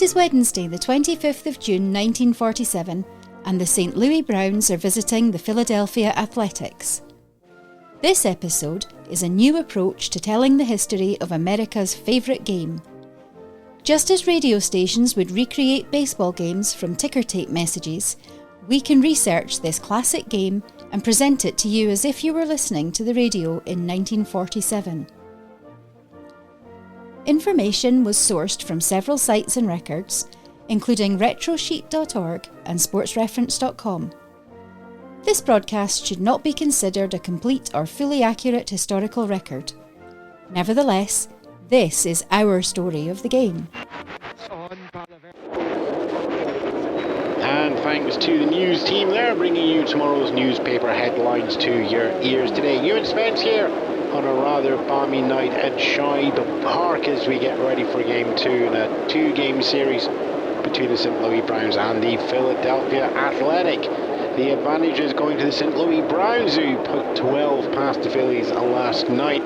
is Wednesday, the 25th of June 1947, and the St. Louis Browns are visiting the Philadelphia Athletics. This episode is a new approach to telling the history of America's favourite game. Just as radio stations would recreate baseball games from ticker tape messages, we can research this classic game and present it to you as if you were listening to the radio in 1947. Information was sourced from several sites and records, including retrosheet.org and sportsreference.com. This broadcast should not be considered a complete or fully accurate historical record. Nevertheless, this is our story of the game. And thanks to the news team there, bringing you tomorrow's newspaper headlines to your ears today. Ewan Spence here on a rather balmy night at Shibe Park as we get ready for Game 2 in a two-game series between the St. Louis Browns and the Philadelphia Athletic. The advantage is going to the St. Louis Browns, who put 12 past the Phillies last night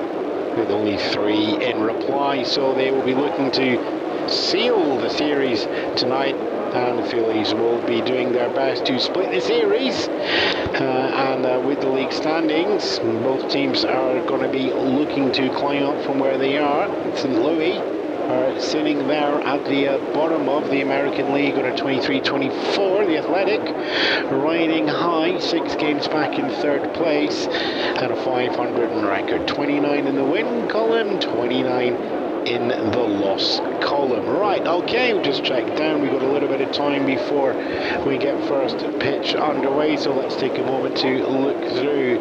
with only 3 in reply, so they will be looking to seal the series tonight. And the Phillies will be doing their best to split the series. And with the league standings, both teams are going to be looking to climb up from where they are. St. Louis are sitting there at the bottom of the American League on a 23-24. The Athletic riding high, 6 games back in third place at a 500 record. 29 in the win column, 29 in the loss column. Right, okay, we'll just check down. We've got a little bit of time before we get first pitch underway, so let's take a moment to look through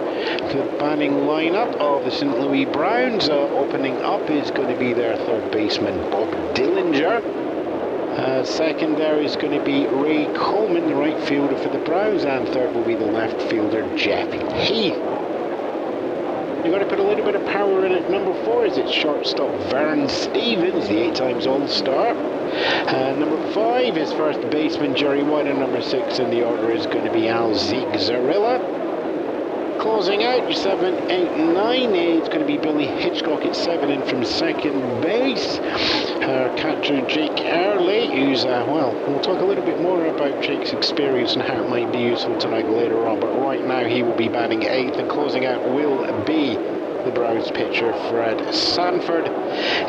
the batting lineup of the St. Louis Browns. Opening up is going to be their third baseman, Bob Dillinger. Second there is going to be Ray Coleman, the right fielder for the Browns, and third will be the left fielder, Jeff Heath. You've got to put a little bit of power in at number 4 is its shortstop Vern Stevens, the 8 times All-Star. Number 5 is first baseman Jerry White, and number 6 in the order is going to be Al Zarilla. Closing out 7, 8, 9 is going to be Billy Hitchcock at 7 in from second base. Catcher Jake Early, who's, we'll talk a little bit more about Jake's experience and how it might be useful tonight later on, but right now he will be batting 8th, and closing out will be the Browns pitcher Fred Sanford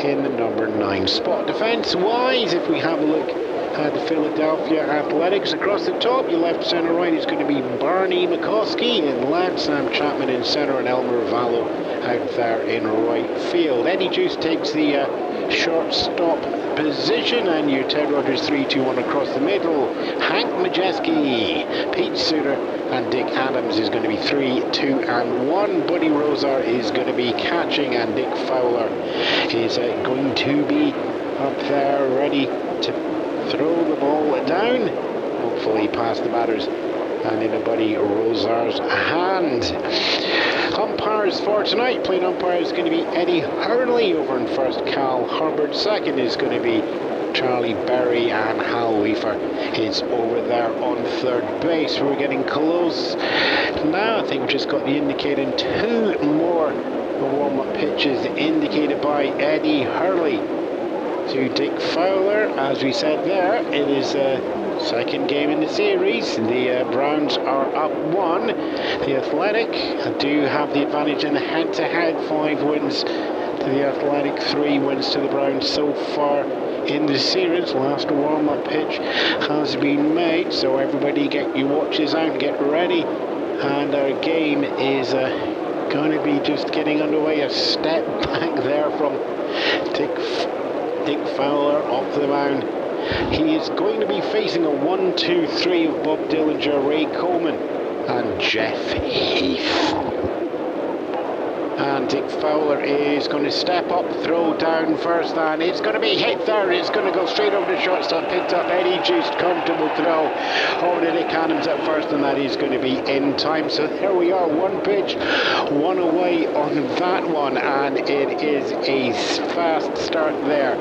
in the number 9 spot. Defense-wise, if we have a look at the Philadelphia Athletics, across the top, your left, center, right is going to be Barney McCoskey in left, Sam Chapman in center, and Elmer Vallo out there in right field. Eddie Juice takes the shortstop position, and your Ted Rogers 3-2-1 across the middle. Hank Majeski, Pete Suter, and Dick Adams is going to be 3, 2, and 1. Buddy Rosar is going to be catching, and Dick Fowler is going to be up there ready to throw the ball down, hopefully past the batters and into Buddy Rosar's hand. Umpires for tonight, playing umpire is going to be Eddie Hurley over in first, Cal Hubbard second is going to be Charlie Berry, and Hal Weaver is over there on third base. We're getting close now. I think we've just got the indicating 2 more warm-up pitches indicated by Eddie Hurley to Dick Fowler. As we said there, it is second game in the series. The Browns are up 1. The Athletic do have the advantage in the head-to-head. 5 wins to the Athletic, 3 wins to the Browns so far in the series. Last warm-up pitch has been made, so everybody get your watches out, get ready, and our game is going to be just getting underway. A step back there from Dick Fowler off the mound. He is going to be facing a 1-2-3 of Bob Dillinger, Ray Coleman, and Jeff Heath. And Dick Fowler is going to step up, throw down first, and it's going to be hit there. It's going to go straight over the shortstop, picked up. Eddie Juice, comfortable throw over to Dick Adams at first, and that is going to be in time. So there we are, 1 pitch, 1 away on that one, and it is a fast start there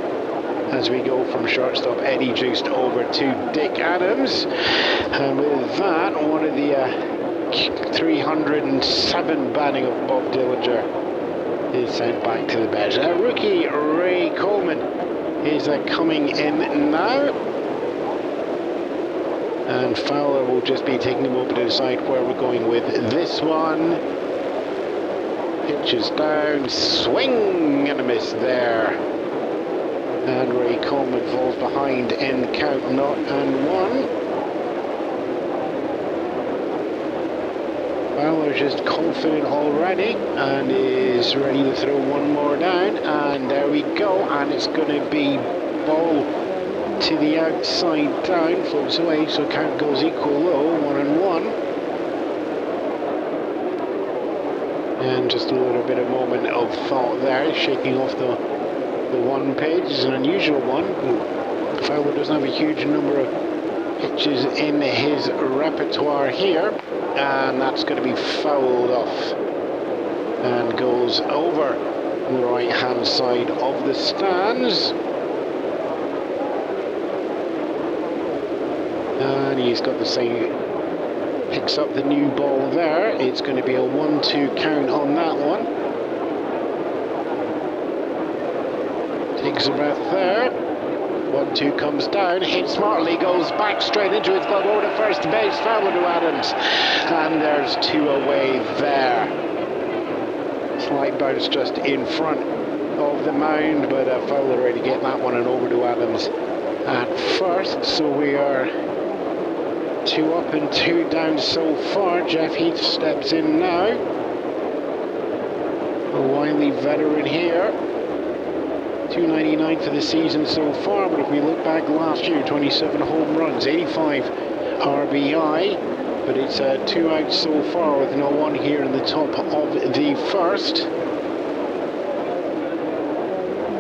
as we go from shortstop Eddie Juice over to Dick Adams. And with that, one of the 307 batting of Bob Dillinger is sent back to the bench. Rookie Ray Coleman is coming in now. And Fowler will just be taking a moment to decide where we're going with this one. Pitches down, swing and a miss there. And Ray Coleman falls behind in count 0-1. Fowler's just confident already and is ready to throw one more down. And there we go. And it's going to be ball to the outside down, floats away, so count goes equal low, 1-1. And just a little bit of moment of thought there, shaking off the one page. It's an unusual one. Fowler doesn't have a huge number of pitches in his repertoire here, and that's going to be fouled off and goes over the right hand side of the stands. And he's got the same, picks up the new ball there. It's going to be a 1-2 count on that one. Takes a breath there. 1-2 comes down, hits smartly, goes back straight into its glove over to first base. Fowler to Adams. And there's 2 away there. Slight bounce just in front of the mound, but Fowler ready to get that one and over to Adams at first. So we are 2 up and 2 down so far. Jeff Heath steps in now. A wily veteran here. 299 for the season so far, but if we look back last year, 27 home runs, 85 RBI, but it's 2 outs so far with no one here in the top of the first.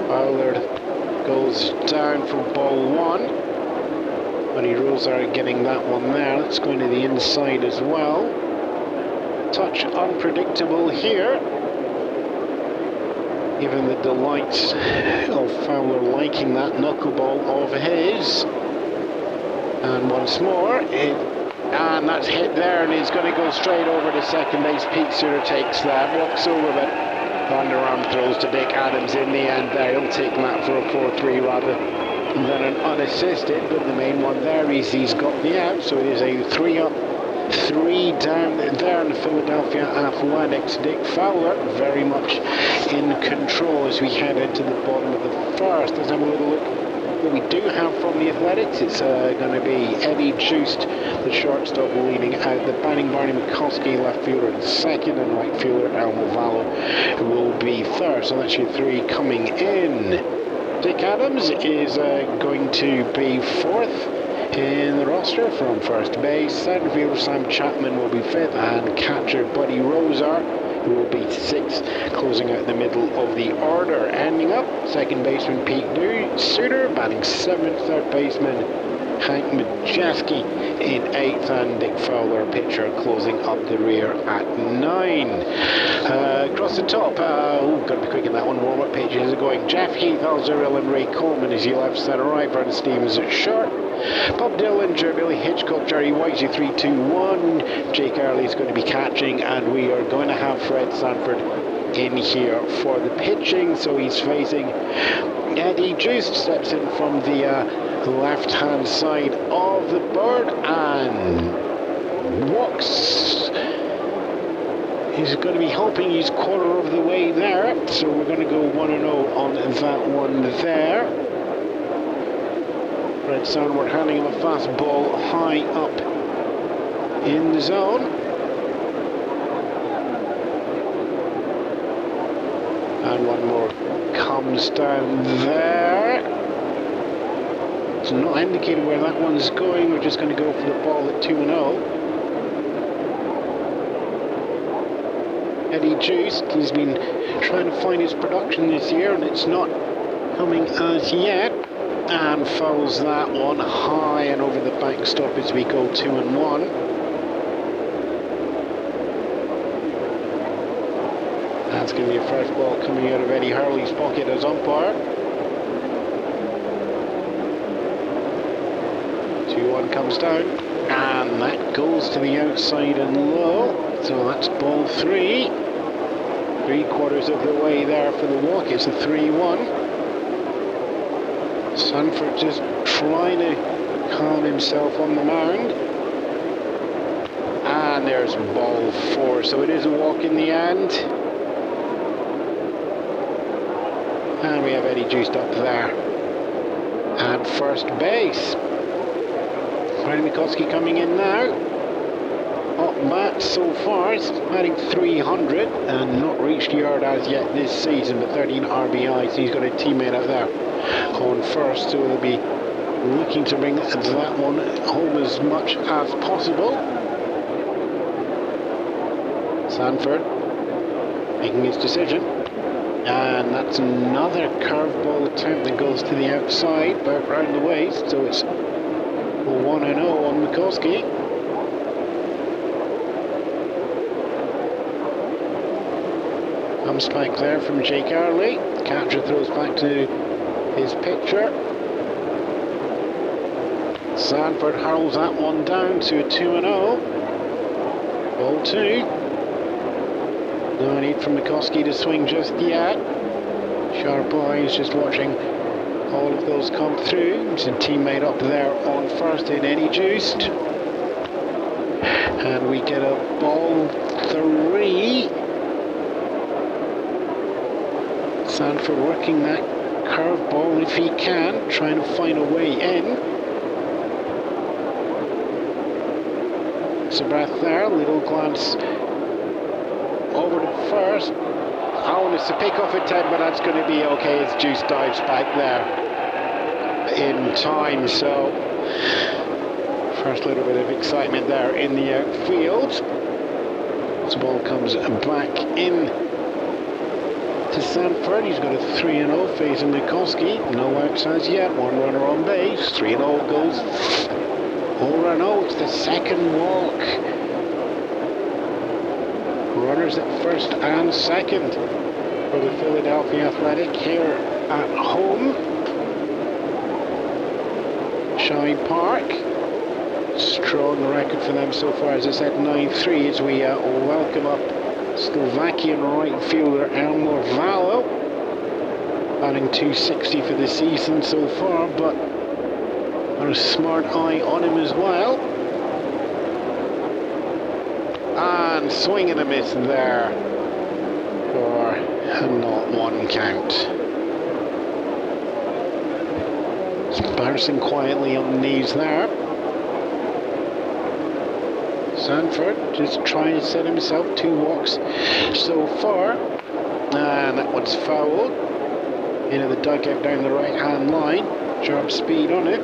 Fowler goes down for ball 1. Bunny Rosar getting that one there. That's going to the inside as well. Touch unpredictable here. Given the delights of Fowler liking that knuckleball of his. And once more, and that's hit there, and he's going to go straight over to second base. Pete Suter takes that, walks over, but underarm throws to Dick Adams in the end there. He'll take that for a 4-3 rather than an unassisted, but the main one there is he's got the out, so it is a 3 up, 3 down there in the Philadelphia Athletics. Dick Fowler very much in control as we head into the bottom of the first. Let's have a little look what we do have from the Athletics. It's going to be Eddie Joost, the shortstop, leading out. The batting Barney McCoskey, left fielder, in second, and right fielder Al Movallo will be third. So that's your 3 coming in. Dick Adams is going to be 4th in the roster from first base. Center fielder Sam Chapman will be 5th, and catcher Buddy Rosar will be 6th, closing out the middle of the order. Ending up, second baseman Pete Suter, batting 7th, third baseman Hank Majeski in 8th, and Dick Fowler, pitcher, closing up the rear at 9. Across the top, got to be quick in that one. Warm-up pages are going. Jeff Heath, Al Zarrell, and Ray Coleman as he left center right. Vernon Stevens at short. Bob Dylan, Billy Hitchcock, Jerry Whitey, 3-2-1. Jake Early's going to be catching, and we are going to have Fred Sanford in here for the pitching. So he's facing Eddie Joost, steps in from the left-hand side of the board and walks. He's going to be hoping he's quarter of the way there, so we're going to go 1-0 on that one there. Fred Sanford handing him a fastball high up in the zone. And one more comes down there. It's not indicated where that one's going. We're just going to go for the ball at 2-0. Eddie Joost, he's been trying to find his production this year, and it's not coming as yet. And fouls that one high and over the backstop as we go 2-1. That's going to be a fresh ball coming out of Eddie Hurley's pocket as umpire. 2-1 comes down, and that goes to the outside and low. So that's ball 3. 3/4 of the way there for the walk. It's a 3-1. Sanford just trying to calm himself on the mound. And there's ball 4, so it is a walk in the end. And we have Eddie juiced up there at first base. Freddie McCuskey coming in now. Up bat so far, it's batting 300 and not reached yard as yet this season, but 13 RBIs. He's got a teammate out there on first, so he'll be looking to bring that one home as much as possible. Sanford making his decision, and that's another curveball attempt that goes to the outside, about round the waist, so it's 1-0 on McCuskey. Comes back there from Jake Early. Catcher throws back to his pitcher. Sanford hurls that one down to a 2-0. Ball 2. No need for McCuskey to swing just yet. Sharp eyes just watching all of those come through. There's a teammate up there on first in Eddie juiced. And we get a ball 3. Sanford working that curveball if he can, trying to find a way in. It's a breath there, little glance over to first. Owen is to pick off a 10, but that's going to be okay as Juice dives back there in time. So first little bit of excitement there in the outfield. This ball comes back in to Sanford. He's got a 3-0 facing McCuskey. No outs as yet. One runner on base. 3-0 goes. 4-0. It's the second walk. Runners at first and second for the Philadelphia Athletic here at home. Shine Park. Strong record for them so far, as I said, 9-3 as we welcome up Slovakian right fielder Elmer Valo, batting 260 for the season so far, but got a smart eye on him as well. And swing and a miss there for a 0-1 count. Sparson quietly on the knees there. Sanford just trying to set himself 2 walks so far, and that one's fouled into the dugout down the right hand line. Sharp speed on it.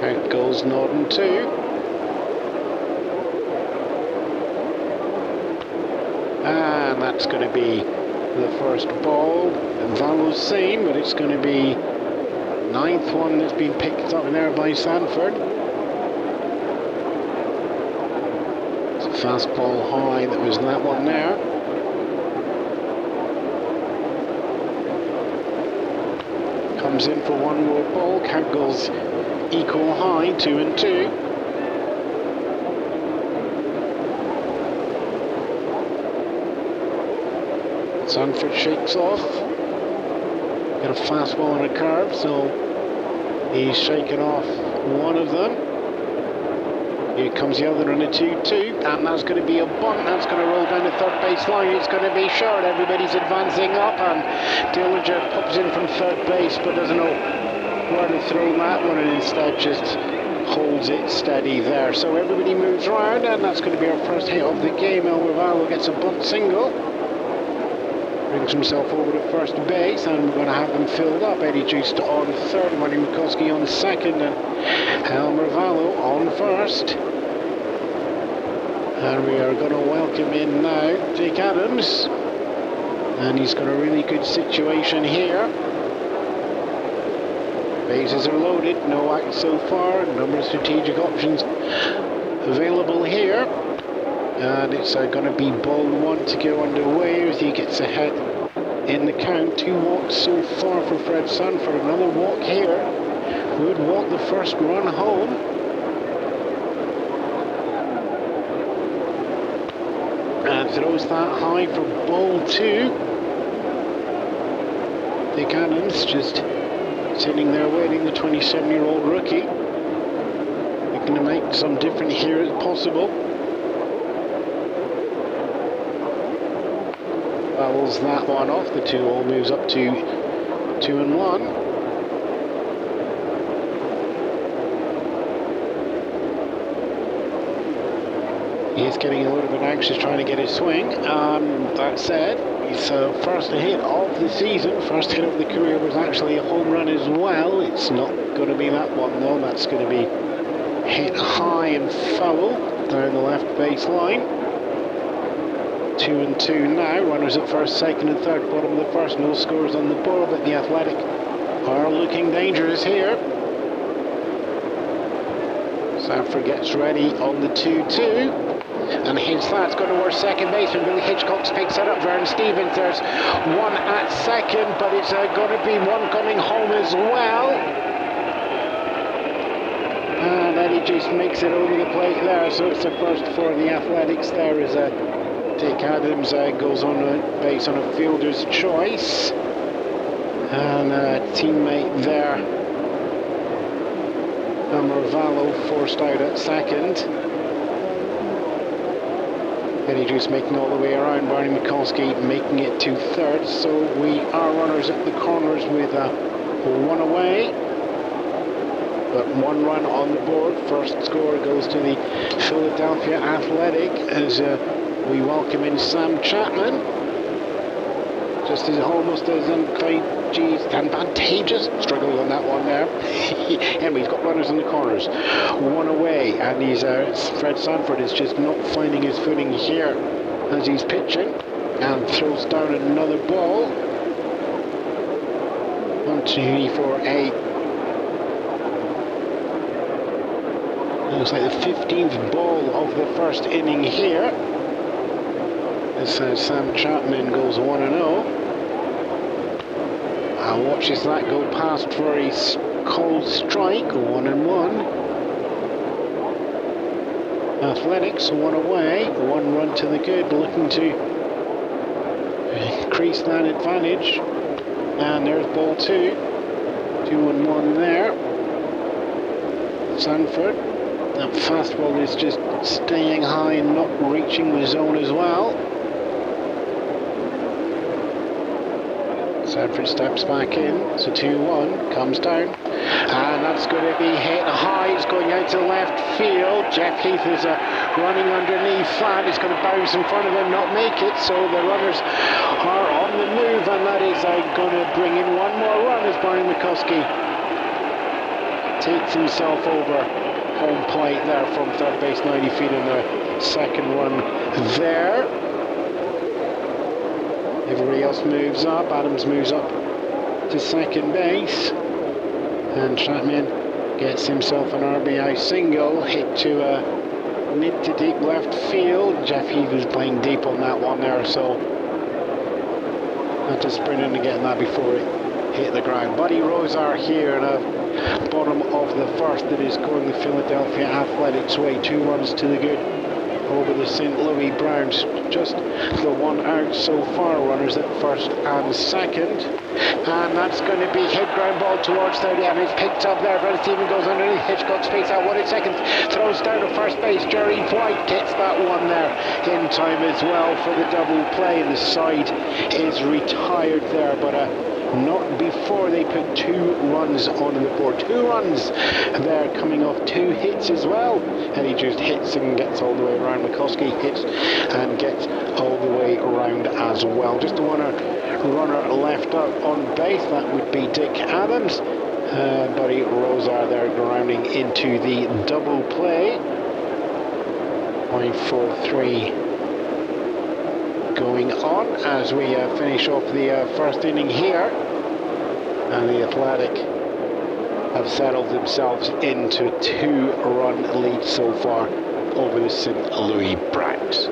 Out goes Norton 2. And that's going to be the first ball that Valo's seen, but it's going to be 9th one that's been picked up there by Sanford. It's a fastball high, that was that one there. Comes in for one more ball. Count goes equal high, 2-2. Sanford shakes off. Got a fastball and a curve, so he's shaken off one of them. Here comes the other on a 2-2, and that's going to be a bunt. That's going to roll down the third base line. It's going to be short. Everybody's advancing up, and Dillinger pops in from third base, but doesn't know where to throw that one, and instead just holds it steady there. So everybody moves around, and that's going to be our first hit of the game. Elmer Valo gets a bunt single. Brings himself over to first base, and we're going to have them filled up. Eddie Juiced on third, Marty McCuskey on second, and Elmer Valo on first. And we are going to welcome in now Dick Adams, and he's got a really good situation here. Bases are loaded, no act so far, a number of strategic options available here. And it's going to be ball 1 to go underway as he gets ahead in the count. 2 walks so far for Fred Sanford. Another walk here would walk the first run home. And throws that high for ball 2. Dick Adams just sitting there waiting, the 27-year-old rookie. Looking to make some different here as possible. Fouls that one off. The 2-all moves up to 2-1. He is getting a little bit anxious trying to get his swing. That said, his first hit of the season, first hit of the career, was actually a home run as well. It's not going to be that one though. That's going to be hit high and foul down the left baseline. 2-2 now. Runners at first, second and third, bottom of the first. No scores on the board, but the Athletic are looking dangerous here. Sanford gets ready on the 2-2. And hits that. It's going towards second baseman. Billy Hitchcock picks it up. Vern Stevens, there's one at second, but it's going to be one coming home as well. And Eddie just makes it over the plate there, so it's a first for the Athletics there as Dick Adams goes on base on a fielder's choice. And a teammate there, Marvallo, forced out at second. Eddie Juice making all the way around, Barney McCoskey making it to third, so we are runners at the corners with one away, but one run on the board. First score goes to the Philadelphia Athletic as we welcome in Sam Chapman, just as almost as advantageous, struggling on that one there. And we've got runners in the corners, one away, and he's Fred Sanford is just not finding his footing here as he's pitching, and throws down another ball. 1, 2, 3, 4, 8. Looks like the 15th ball of the first inning here. As Sam Chapman goes 1-0. Watches that go past for his cold strike. 1-1. Athletics, one away, one run to the good, looking to increase that advantage. And there's ball 2. 2-1 there. Sanford, that fastball is just staying high and not reaching the zone as well. Sanford steps back in, so 2-1, comes down, and that's going to be hit high. It's going out to left field. Jeff Heath is running underneath flat. It's going to bounce in front of him, not make it, so the runners are on the move, and that is going to bring in one more run as Barney McCoskey takes himself over home plate there from third base, 90 feet in the second run there. Everybody else moves up. Adams moves up to second base, and Chapman gets himself an RBI single, hit to mid to deep left field. Jeff Heath is playing deep on that one there, so had to sprint in and get that before it hit the ground. Buddy Rosar here in the bottom of the first. That is going the Philadelphia Athletics way. 2 runs to the good over the St. Louis Browns. Just the one out so far. Runners at first and second, and that's going to be hit ground ball towards third, and it's picked up there. Brent Stephen goes underneath. Hitchcock space out 1 in second, throws down to first base. Jerry White gets that one there in time as well for the double play. The side is retired there, but not before they put 2 runs on the board. 2 runs there, coming off 2 hits as well. And he just hits and gets all the way around. McCoskey hits and gets all the way around as well. Just a runner left up on base. That would be Dick Adams. Buddy Rosar there grounding into the double play. 5-4-3 going on as we finish off the first inning here, and the Athletic have settled themselves into 2-run lead so far over the St. Louis Browns.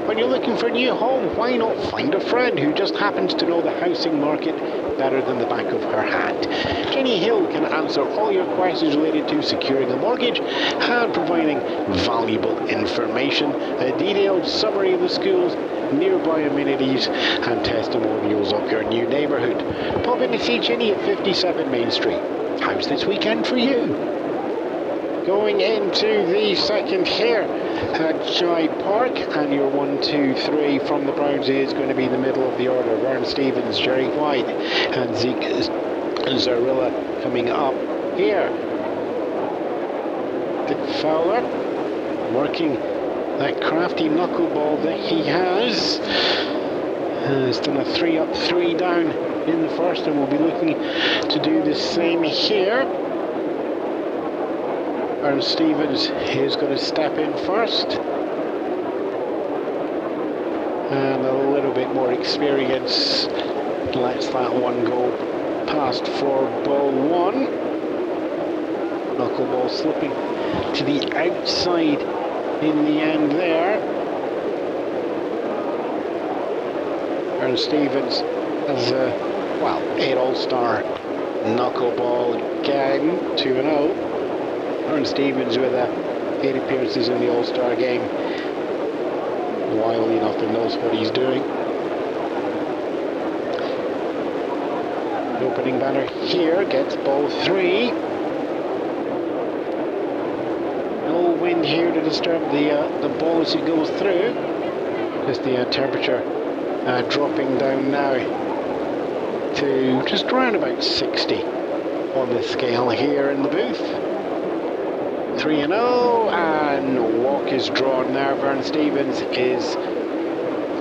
When you're looking for a new home, why not find a friend who just happens to know the housing market better than the back of her hand? Jenny Hill can answer all your questions related to securing a mortgage and providing valuable information, a detailed summary of the schools, nearby amenities and testimonials of your new neighbourhood. Pop in to see Jenny at 57 Main Street. How's this weekend for you? Going into the second here at Shibe Park, and your 1, 2, 3 from the Browns is going to be in the middle of the order. Vern Stevens, Jerry White and Zeke Zarilla coming up here. Dick Fowler working that crafty knuckleball that he has. He's done a 3 up, 3 down in the first, and we'll be looking to do the same here. Aaron Stevens is going to step in first, and a little bit more experience lets that one go past for ball 1. Knuckleball slipping to the outside in the end there. Aaron Stevens has a, 8 all-star knuckleball again, 2-0. Aaron Stevens with 8 appearances in the All-Star game. Wily enough to knows what he's doing. The opening batter here gets ball 3. No wind here to disturb the ball as it goes through. Just the temperature dropping down now to just around about 60 on the scale here in the booth. 3-0, and a walk is drawn now. Vern Stevens is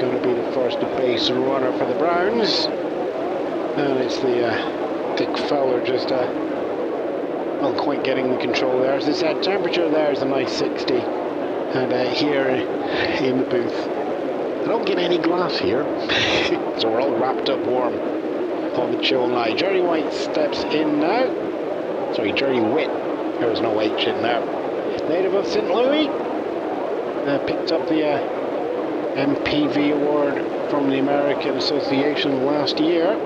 going to be the first base runner for the Browns, and it's the Dick Fowler just not quite getting the control there. As I said, temperature there is a nice 60, and here in the booth I don't get any glass here, so we're all wrapped up warm on the chill night. Jerry White steps in now. Sorry, Jerry Witt. There was no H in there. Native of St. Louis. Picked up the MPV award from the American Association last year.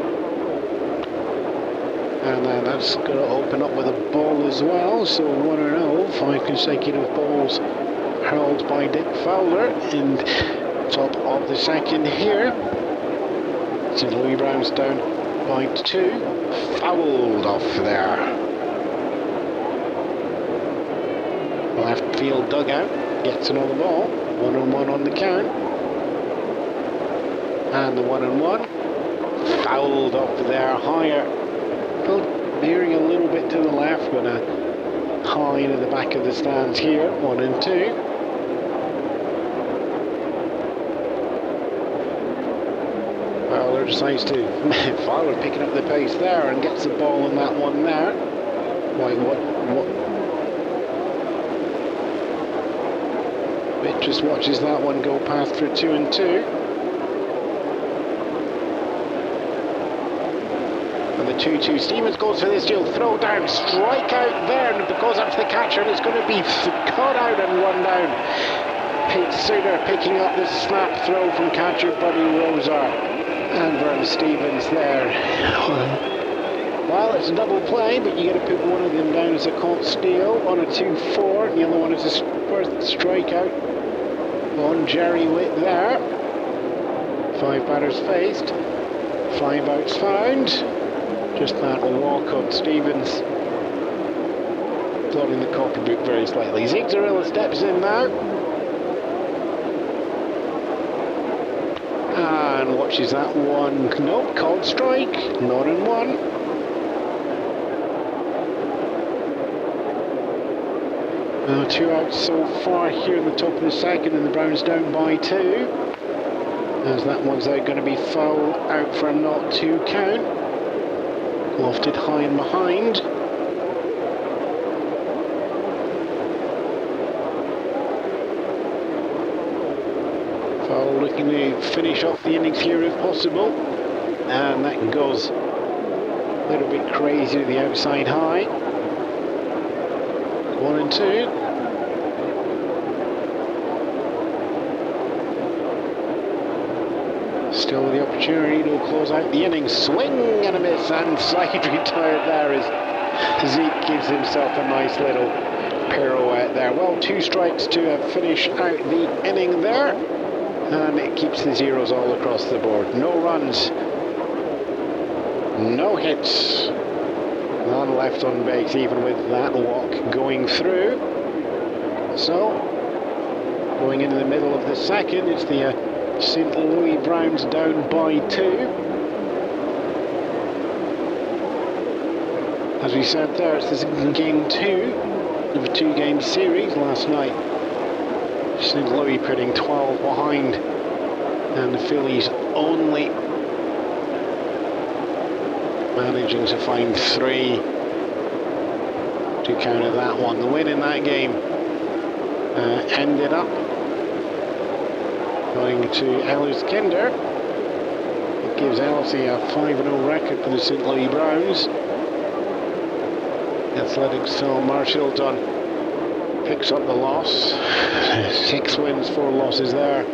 And that's going to open up with a ball as well. So 1-0, 5 consecutive balls hurled by Dick Fowler in top of the second here. St. Louis Browns down by 2. Fouled off there. Left field dugout gets another ball. 1-1 on the count. And the 1-1. Fouled off there, higher. Veering a little bit to the left, but high into the back of the stands here. 1-2. Fowler decides to. Fowler picking up the pace there and gets the ball on that one there. Why, what? It just watches that one go past for 2-2. And the 2-2. Stevens goes for this deal. Throw down. Strike out there. And because that's the catcher, and it's going to be cut out and run down. Pete Suter picking up the snap throw from catcher Buddy Rosa. And Vern Stevens there. Well, it's a double play, but you got to put one of them down as a caught steal on a 2-4. And the other one is a first strikeout on Jerry Witt there. 5 batters faced, 5 outs found. Just that walk on Stevens, floating the copybook very slightly. Zeke Zarilla steps in now and watches that one. Nope, called strike, not in 1. Now 2 outs so far here in the top of the second, and the Browns down by 2. As that one's going to be fouled out for a 0-2 count. Lofted high and behind. Fowler looking to finish off the innings here if possible. And that goes a little bit crazy to the outside high. 1-2. Still with the opportunity to close out the innings. Swing and a miss, and side retired there as Zeke gives himself a nice little pirouette there. Well, 2 strikes to finish out the inning there, and it keeps the zeros all across the board. No runs, no hits, none left on base, even with that walk going through. So, going into the middle of the second, it's the St. Louis Browns down by 2. As we said there, it's game 2 of a 2-game series last night. St. Louis putting 12 behind, and the Phillies only managing to find 3 to counter that one. The win in that game ended up going to Ellis Kinder. It gives Elsie a 5-0 record for the St. Louis Browns. Athletics Phil Marshallton picks up the loss. 6 wins, 4 losses there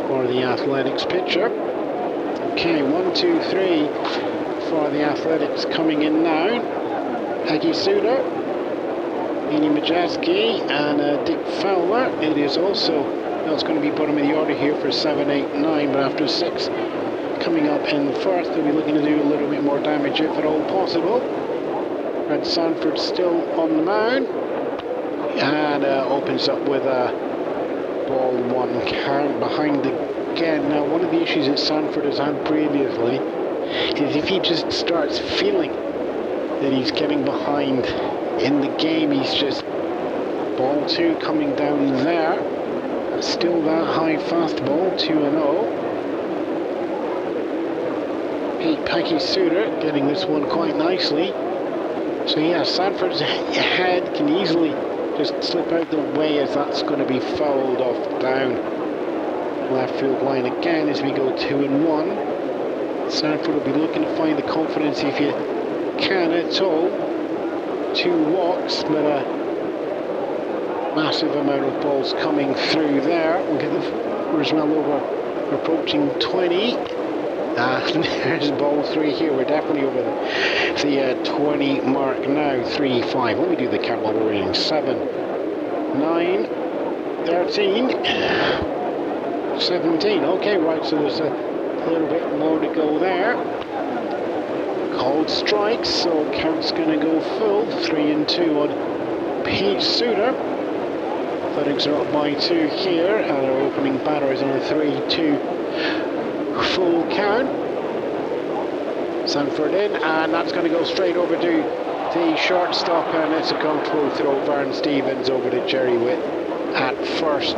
for the Athletics pitcher. Okay, 1, 2, 3 for the Athletics coming in now. Hagi Suter, Eni Majeski, and Dick Fowler. It is also, well, it's going to be bottom of the order here for 7, 8, 9, but after 6 coming up in the first, they'll be looking to do a little bit more damage if at all possible. Red Sanford still on the mound, and opens up with a ball 1 count behind again. Now, one of the issues that Sanford has had previously is if he just starts feeling that he's getting behind in the game, he's just ball 2 coming down there. Still that high fastball, 2-0. Pete Peggy Suter getting this one quite nicely. So yeah, Sanford's head can easily just slip out the way as that's going to be fouled off down left field line again as we go 2-1. Sanford will be looking to find the confidence if you can at all. 2 walks, but a massive amount of balls coming through there. We'll get the Roosevelt over approaching 20. And there's ball 3 here. We're definitely over the 20 mark now. 3-5. Let me do the count while we're reading. 7, 9, 13, 17. Okay, right, so there's a little bit more to go there. Called strikes, so count's going to go full. 3-2 on Pete Suter. Athletics are up by 2 here, and our opening batter is on a 3-2 full count. Sanford in, and that's going to go straight over to the shortstop, and it's a comfortable throw. Vern Stevens over to Jerry Witt at first.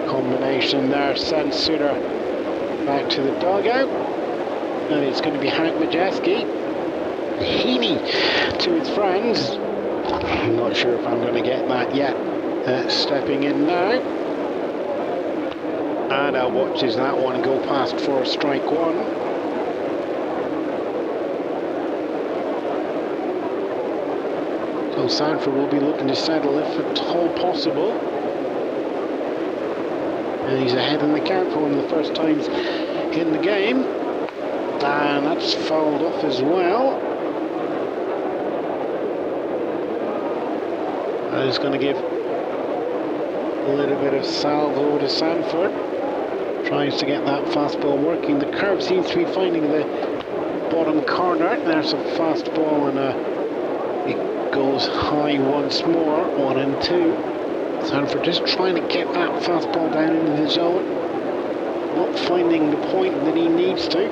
Combination there sends Suter back to the dugout, and it's going to be Hank Majeski. Heaney to his friends. I'm not sure if I'm going to get that yet. Stepping in now. And watches that one go past for strike 1. So Sanford will be looking to settle if at all possible. And he's ahead in the count for one of the first times in the game. And that's fouled off as well. And it's going to give a little bit of salvo to Sanford. Tries to get that fastball working. The curve seems to be finding the bottom corner. There's a fastball, and it goes high once more. 1-2. Sanford just trying to get that fastball down into the zone. Not finding the point that he needs to.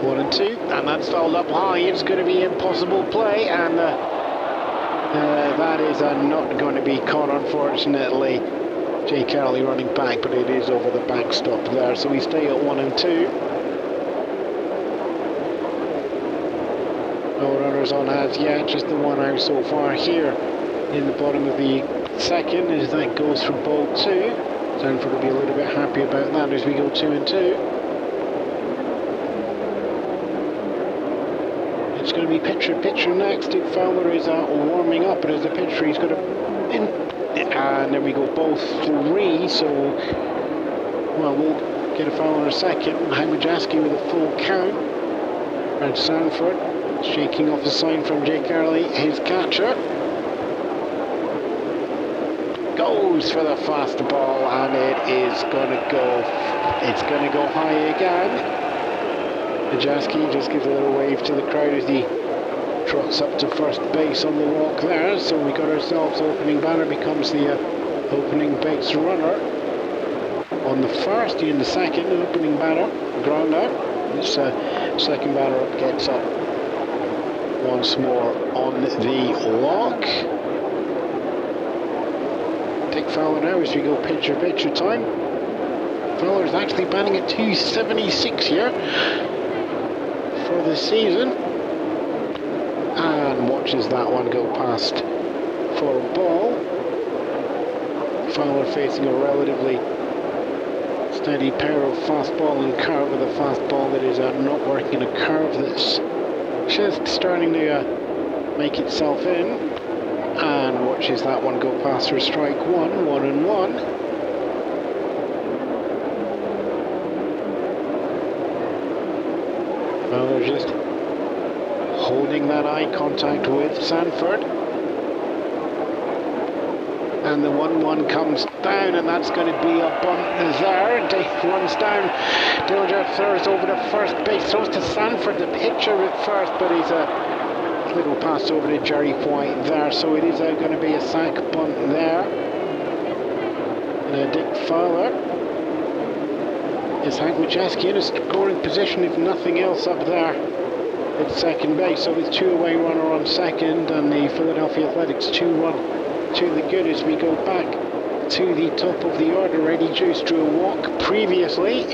1-2, and that's fouled up high. It's going to be impossible play, and that is not going to be caught, unfortunately. Jay Carley running back, but it is over the backstop there, so we stay at 1-2. No runners on as yet, just the 1 out so far here in the bottom of the second as that goes for ball 2. Sanford will be a little bit happy about that as we go 2-2. It's going to be pitcher next. Dick Fowler is warming up, but as a pitcher he's got to and there we go, both three, so well, we'll get a foul in a second. Hajmajaski with a full count. And Sanford shaking off the sign from Jake Early, his catcher. Goes for the fast ball, and it's going to go high again. Majaski just gives a little wave to the crowd as he trots up to first base on the walk there. So we got ourselves opening batter becomes the opening base runner on the first. In the second, opening batter ground out. This second batter up gets up once more on the walk. Dick Fowler now as we go pitcher time. Fowler is actually batting at 276 here for the season, and watches that one go past for a ball. Fowler facing a relatively steady pair of fastball and curve, with a fastball that is not working, a curve that's just starting to make itself in, and watches that one go past for strike one, 1-1. Fowler just holding that eye contact with Sanford. And the 1-1 comes down, and that's going to be a bunt there. Dave runs down. Dillinger throws over to first base, throws to Sanford, the pitcher at first, but he's a little pass over to Jerry White there. So it is going to be a sac bunt there. And Dick Fowler is Hajmajaski in a scoring position, if nothing else, up there at second base. So with two away runner on second, and the Philadelphia Athletics 2-1 to the good as we go back to the top of the order. Eddie Juice drew a walk previously.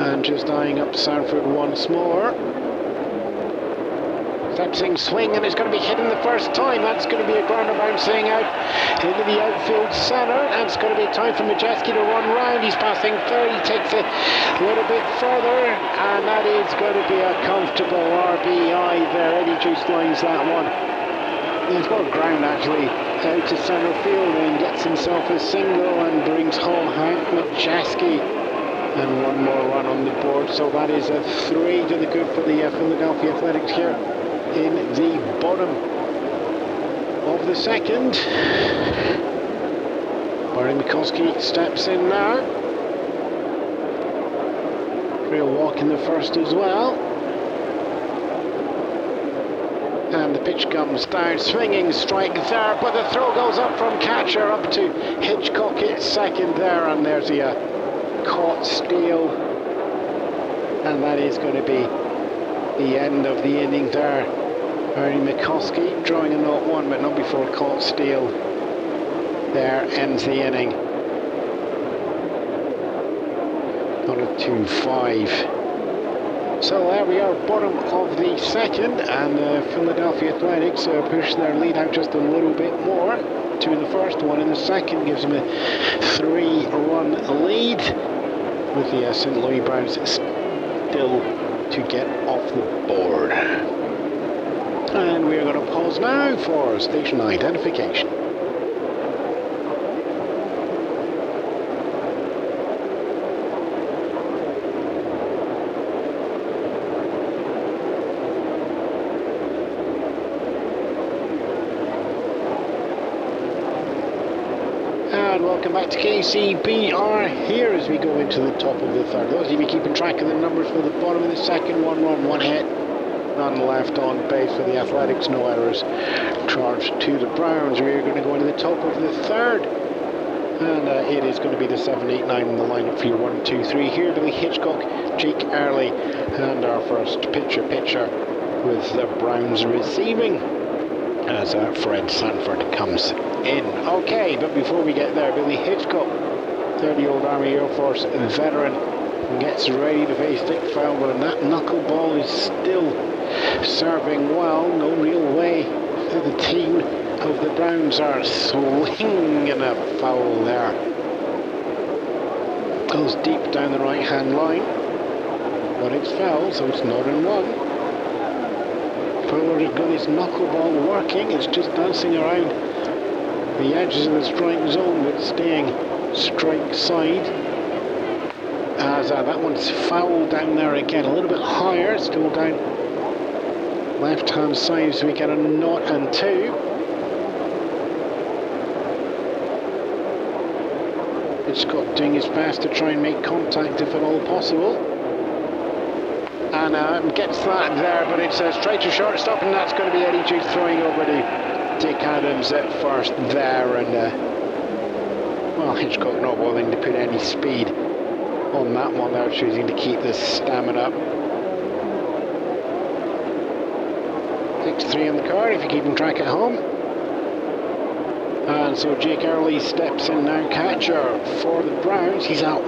And just eyeing up Sanford once more. Stepping swing, and it's going to be hit in the first time. That's going to be a grounder bouncing out into the outfield centre, and it's going to be time for Majeski to run round. He's passing third, he takes it a little bit further, and that is going to be a comfortable RBI there. Eddie Juice lines that one. He's got a ground actually out to centre field, and gets himself a single and brings home Majeski. And one more run on the board, so that is a 3 to the good for the Philadelphia Athletics here in the bottom of the second. Barry Mikoski steps in now. Real walk in the first as well. And the pitch comes down, swinging strike there, but the throw goes up from catcher up to Hitchcock at second there, and there's the caught steal, and that is going to be the end of the inning there. Barry Mikoski drawing a 0-1, but not before a caught steal there ends the inning. Not a 2-5. So there we are, bottom of the second, and Philadelphia Athletics push their lead out just a little bit more. 2 in the first, 1 in the second, gives them a 3-run lead, with the St. Louis Browns still to get off the board. And we are going to pause now for station identification. Welcome back to KCBR here as we go into the top of the third. Those of you keeping track of the numbers for the bottom of the second, 1 run, 1 hit, none left on base for the Athletics, no errors charged to the Browns. We're going to go into the top of the third, and it is going to be the 7, 8, 9 in the lineup for your 1, 2, 3 here. Billy Hitchcock, Jake Early, and our first pitcher with the Browns receiving as Fred Sanford comes in. Okay, but before we get there, Billy Hitchcock, 30-year-old Army Air Force veteran, gets ready to face Dick Fowler, and that knuckleball is still serving well. No real way that the team of the Browns are swinging a foul there. Goes deep down the right-hand line. but it's foul, so it's not in one. Fowler's got his knuckleball working, it's just dancing around the edges of the strike zone, but staying strike side. As that one's fouled down there again, a little bit higher, still down left hand side, so we get a 0 and 2. It's Scott doing his best to try and make contact if at all possible. And gets that there, but it's straight to shortstop, and that's going to be Eddie Juice throwing over to Dick Adams at first there. And well, Hitchcock not willing to put any speed on that one there, choosing to keep the stamina. 6-3 on the card if you're keeping track at home. And so Jake Early steps in now, catcher for the Browns. He's a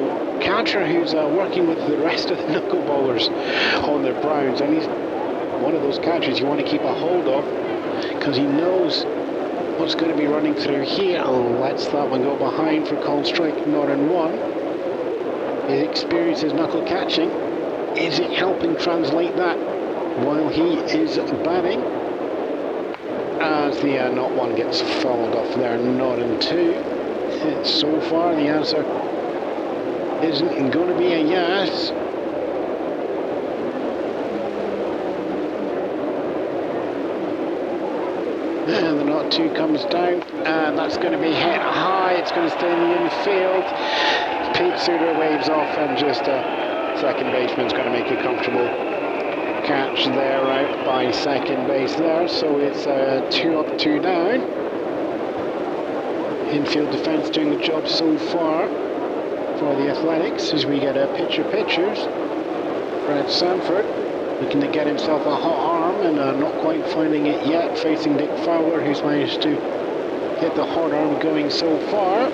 catcher who's working with the rest of the knuckleballers on the Browns, and he's one of those catchers you want to keep a hold of because he knows what's going to be running through here, and lets that one go behind for called strike, not in one. His experience is knuckle catching. Is it helping translate that while he is batting? As the not one gets fouled off there, not in 2. So far the answer isn't going to be a yes. And the not 2 comes down, and that's going to be hit high. It's going to stay in the infield. Pete Suter waves off, and just second baseman's going to make a comfortable catch there out by second base there. So it's 2 up, 2 down. Infield defence doing the job so far for the Athletics as we get pictures. Brad Sanford looking to get himself a hot arm, and not quite finding it yet, facing Dick Fowler, who's managed to get the hot arm going so far.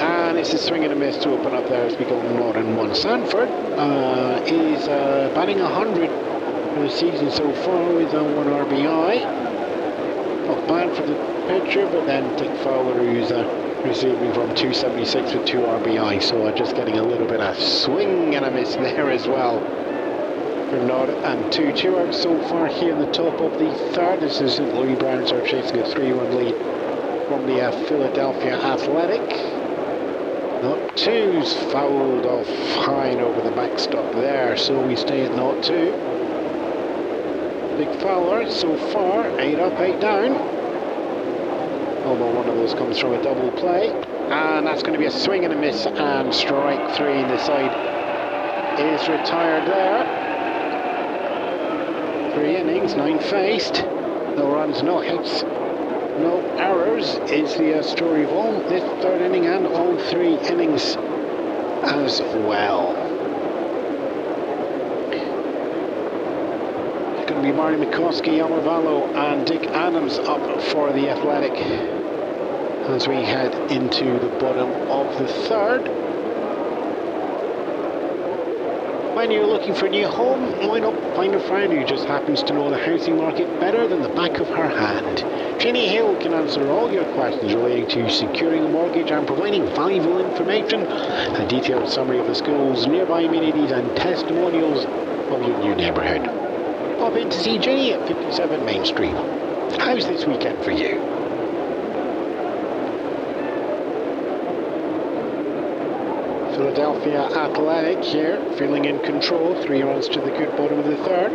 And it's a swing and a miss to open up there as we go 0 and 1. Sanford is batting 100 for the season so far with 1 RBI. Not bad for the pitcher, but then Dick Fowler, who's receiving from 276 with 2 RBI, so just getting a little bit of swing and a miss there as well for 0 and 2. 2 out so far here in the top of the third. This is St. Louis Browns are chasing a 3-1 lead from the Philadelphia Athletic. Not 2's fouled off high and over the backstop there, so we stay at 0-2. Dick Fowler so far 8 up, 8 down. Although one of those comes from a double play, and that's going to be a swing and a miss, and strike 3. The side is retired there. 3 innings, 9 faced, no runs, no hits, no errors is the story of all this third inning and all 3 innings as well. It's going to be Marty McCoskey, Alvarado and Dick Adams up for the Athletic as we head into the bottom of the third. When you're looking for a new home, why not find a friend who just happens to know the housing market better than the back of her hand? Ginny Hill can answer all your questions relating to securing a mortgage and providing valuable information, a detailed summary of the schools, nearby amenities and testimonials of your new neighbourhood. Pop in to see Ginny at 57 Main Street. How's this weekend for you? Philadelphia Athletic here, feeling in control. 3 runs to the good bottom of the third.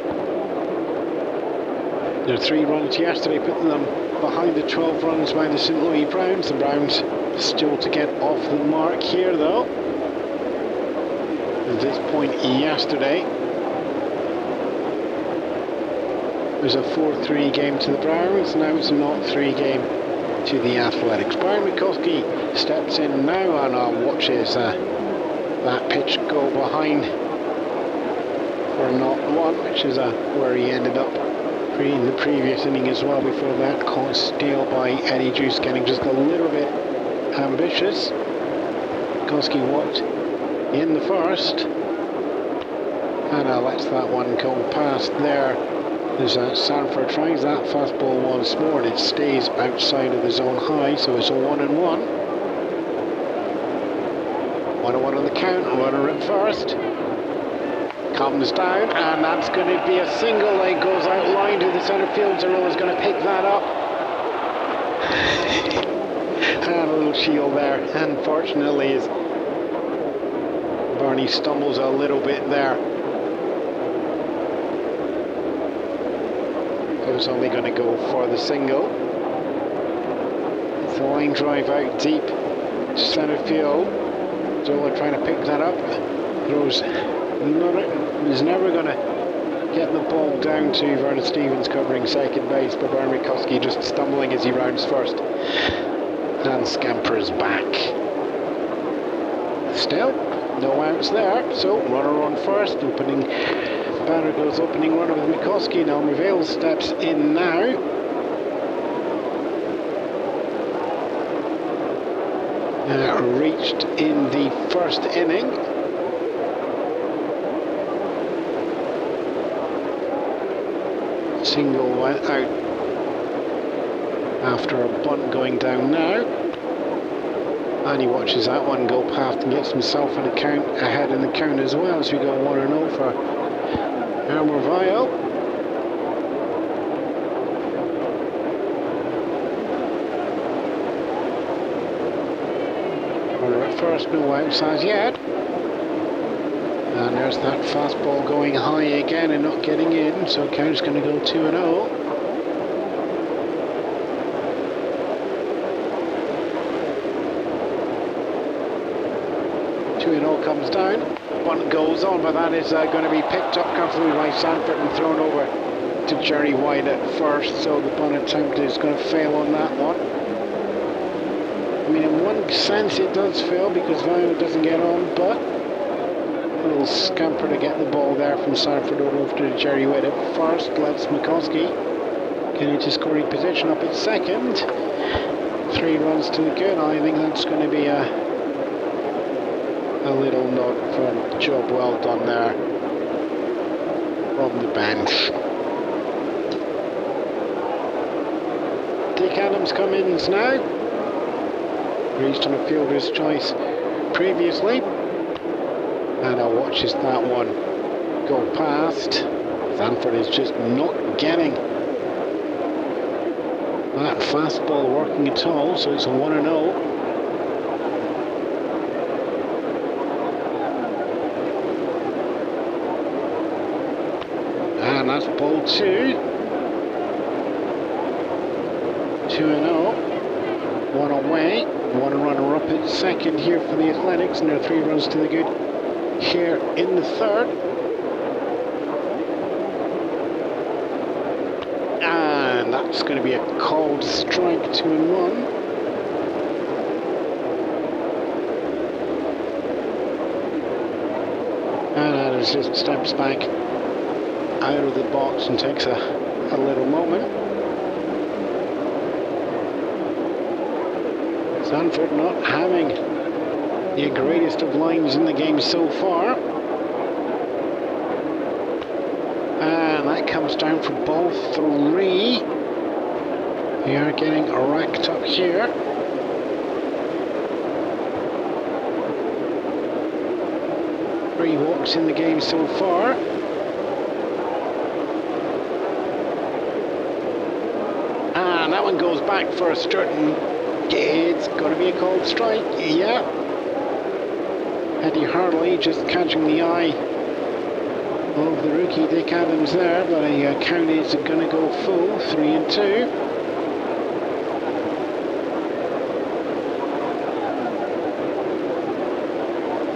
Their 3 runs yesterday putting them behind the 12 runs by the St. Louis Browns. The Browns still to get off the mark here though. At this point yesterday, it was a 4-3 game to the Browns. Now it's a 0-3 game to the Athletics. Brian McCoskey steps in now and watches that pitch go behind for 0-1, which is where he ended up in the previous inning as well. Before that, caught steal by Eddie Juice, getting just a little bit ambitious. Koski walked in the first, and lets that one go past there. As Sanford tries that fastball once more, and it stays outside of the zone high, so it's a 1-1. 1-1 on the count, runner at first. Comes down, and that's going to be a single. It goes out line to the centre field. Zero is going to pick that up. And a little shield there. Unfortunately, as Barney stumbles a little bit there. It was only going to go for the single. It's a line drive out deep to centre field. Zola trying to pick that up. Throws. Is never going to get the ball down to Vernon Stevens covering second base, but Brian Mikoski just stumbling as he rounds first and scampers back. Still, no outs there, so runner on first. Opening batter goes opening runner with Mikoski. Now Mervale steps in now. Reached in the first inning. Single went out after a bunt going down now, and he watches that one go past and gets himself an account ahead in the count as well, as we go 1-0 for Elmer Vile. Runner at first, no outs as yet. And there's that fastball going high again and not getting in, so count's going to go 2-0. Comes down, one goes on, but that is going to be picked up comfortably by Sanford and thrown over to Jerry White at first, so the bunt attempt is going to fail on that one. I mean, in one sense it does fail because Violet doesn't get on, but a little scamper to get the ball there from Sanford over to Jerry White at first. Lets Mikoski get into scoring position up at second. 3 runs to the good. I think that's going to be a little nod for job well done there from the bench. Dick Adams comes in now. Reached on a fielder's choice previously. And now watches that one go past. Sanford is just not getting that fastball working at all, so it's a 1-0. And that's ball 2. 2-0. One away. One runner up at second here for the Athletics, and there are 3 runs to the good here in the third. And that's going to be a called strike, 2-1. And Adams just steps back out of the box and takes a little moment. Sanford not having the greatest of lines in the game so far. And that comes down for ball 3. We are getting racked up here. Three walks in the game so far. And that one goes back for a certain. It's going to be a called strike, yeah. Eddie Hurley just catching the eye of the rookie Dick Adams there, but a count is going to go full, 3-2.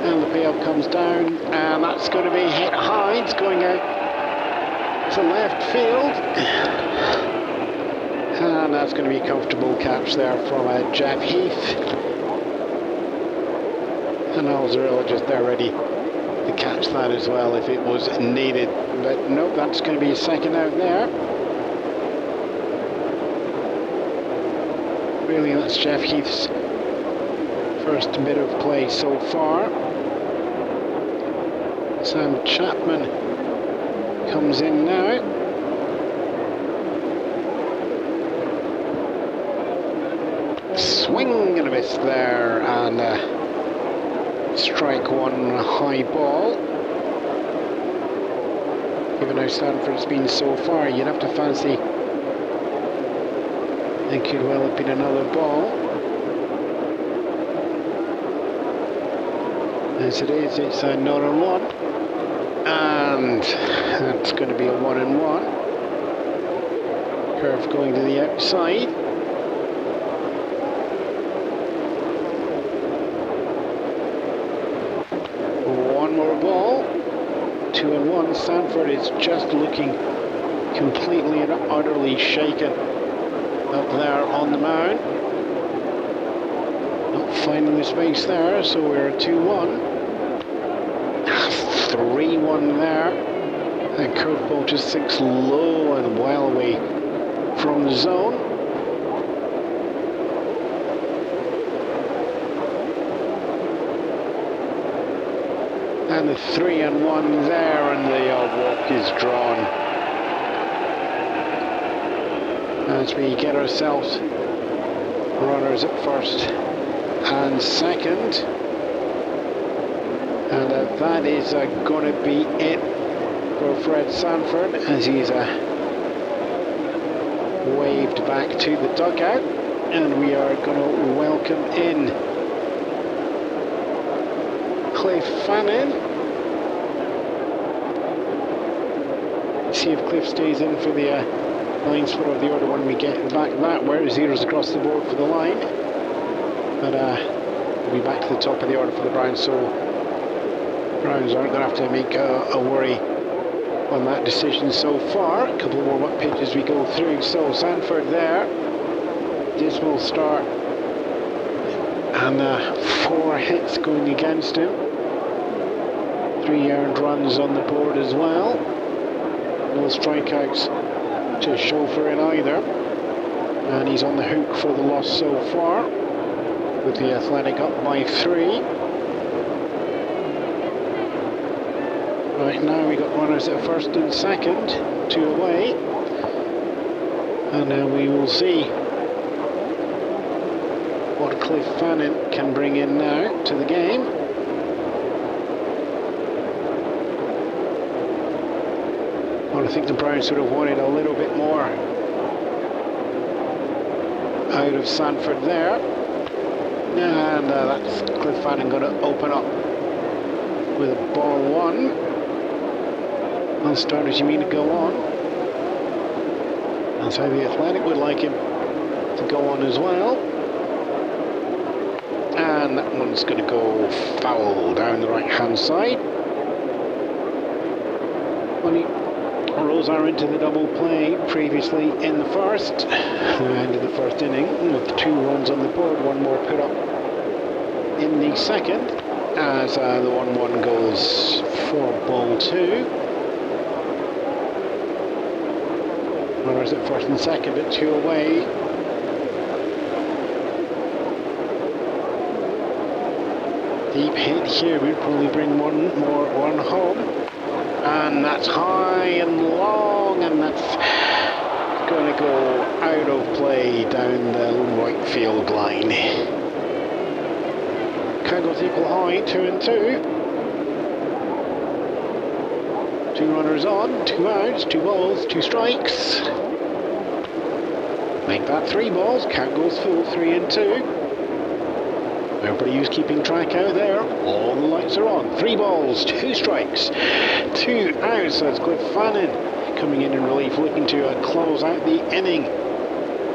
And the payoff comes down, and that's going to be hit high. It's going out to left field. And that's going to be a comfortable catch there from Jeff Heath. And Alzarella just there ready to catch that as well if it was needed. But nope, that's going to be a second out there. Really, that's Jeff Heath's first bit of play so far. Sam Chapman comes in now. Swing and a miss there, and strike one high ball. Given how Stanford's been so far, you'd have to fancy it could well have been another ball. As it is, it's a 0-1, and that's going to be a 1-1. Curve going to the outside. One more ball. 2-1. Stanford is just looking completely and utterly shaken up there on the mound. Not finding the space there, so we're at 2-1. 3-1 there. And curveball just sinks low and well away from the zone. And the 3-1 there, and the walk is drawn. As we get ourselves runners at first and second. And that is going to be it for Fred Sanford, as he's waved back to the dugout, and we are going to welcome in Cliff Fannin. See if Cliff stays in for the line spot of the order when we get back that way. Zeros across the board for the line, but we'll be back to the top of the order for the Browns, so Browns aren't going to have to make a worry on that decision so far. A couple more wet pitches we go through. So Sanford there, dismal start, and 4 hits going against him. 3 earned runs on the board as well. No strikeouts to show for it either. And he's on the hook for the loss so far, with the Athletic up by 3. Right now we got runners at first and second, 2 away, and we will see what Cliff Fannin can bring in now to the game. Well, I think the Browns sort of wanted a little bit more out of Sanford there, and that's Cliff Fannin going to open up with a ball 1. On starters, you mean to go on. That's how the Athletic would like him to go on as well. And that one's going to go foul down the right hand side. Only Rose are into the double play previously in the first, end of the first inning, with 2 runs on the board, 1 more put up in the second, as the 1-1 goes for ball 2. Runners at first and second, but 2 away. Deep hit here would probably bring one more run home, and that's high and long, and that's going to go out of play down the right field line. Candles equal high, 2-2. 2 runners on, 2 outs, 2 balls, 2 strikes. Make that 3 balls, count goes full, 3-2. Everybody who's keeping track out there, all the lights are on. 3 balls, 2 strikes, 2 outs. That's Cliff Fannin coming in relief, looking to close out the inning.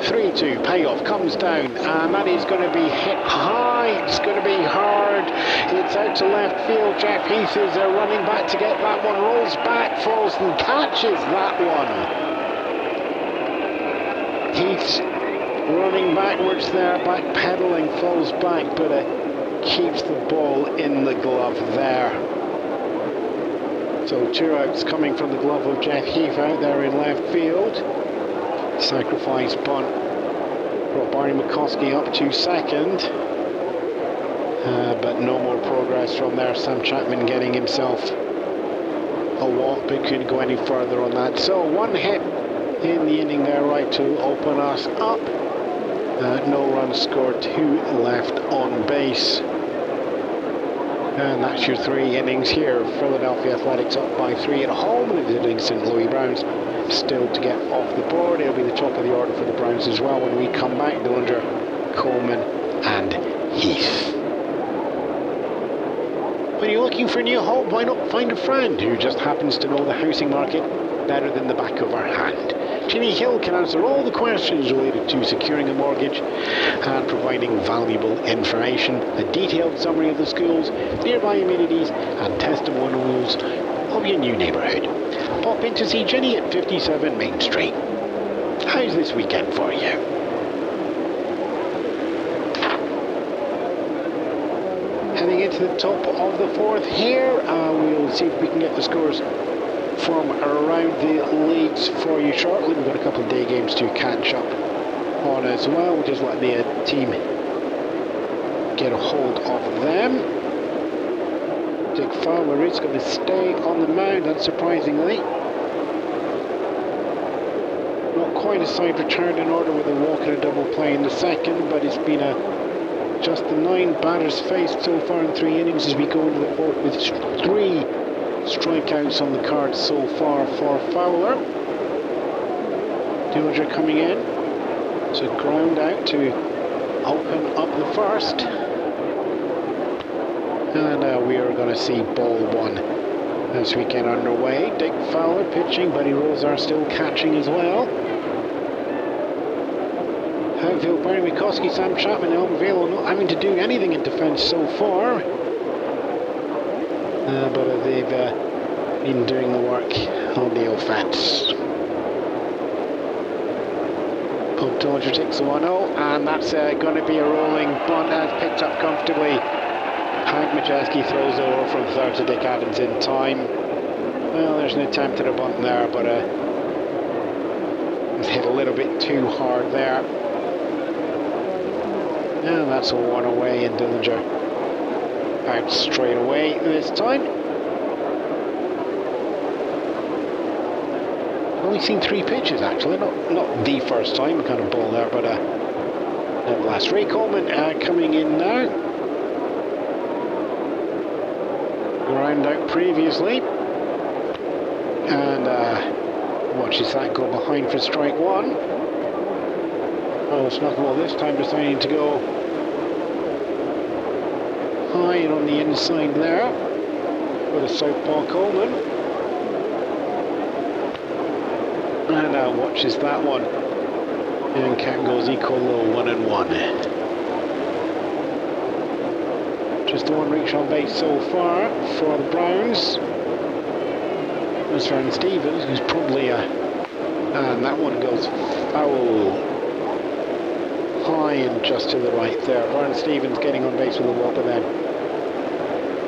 3-2, payoff comes down, and that is going to be hit high, it's going to be hard, it's out to left field. Jeff Heath is running back to get that one, rolls back, falls and catches that one. Heath's running backwards there, backpedaling, falls back, but keeps the ball in the glove there. So 2 outs coming from the glove of Jeff Heath out there in left field. Sacrifice bunt brought Barney McCoskey up to second, but no more progress from there. Sam Chapman getting himself a walk, but couldn't go any further on that. So 1 hit in the inning there, right to open us up. No runs scored, 2 left on base. And that's your 3 innings here. Philadelphia Athletics up by 3 at home against St. Louis Browns. Still to get off the board. It'll be the top of the order for the Browns as well when we come back. Dillinger, Coleman and Heath. When you're looking for a new home, why not find a friend who just happens to know the housing market better than the back of our hand? Ginny Hill can answer all the questions related to securing a mortgage and providing valuable information, a detailed summary of the schools, nearby amenities and testimonials of your new neighbourhood. Pop in to see Ginny at 57 Main Street. How's this weekend for you? Heading into the top of the 4th here, we'll see if we can get the scores from around the leagues for you shortly. We've got a couple of day games to catch up on as well. We'll just let the team get a hold of them. Dick Fowler is going to stay on the mound, unsurprisingly. Not quite a side return in order with a walk and a double play in the second, but it's been just the 9 batters faced so far in 3 innings as we go into the 4th with 3 strikeouts on the card so far for Fowler. Dillinger coming in. It's a ground out to open up the 1st. And we are going to see ball 1 as we get underway. Dick Fowler pitching, Buddy Rose are still catching as well. Outfield, Barry Mikoski, Sam Chapman, Elm Velo not having to do anything in defence so far. But they've been doing the work on the offence. Pope Dillinger takes the 1-0, and that's going to be a rolling bunt that's picked up comfortably. Hank Majeski throws it over from third to Dick Adams in time. Well, there's an attempt at a bunt there, but it's hit a little bit too hard there. And that's a 1 away, and Dillinger out straight away this time. Only seen 3 pitches actually, not the first time kind of ball there, but nevertheless. Ray Coleman coming in now. Ground out previously, and watches that go behind for strike 1. Oh, Knuckleball this time deciding to go high and on the inside there with a southpaw Coleman. And watches that one. And count goes equal low, 1-1. Just the 1 reach on base so far for the Browns. There's Vern Stevens, who's probably and that one goes foul. High and just to the right there. Vern Stevens getting on base with a walk, and then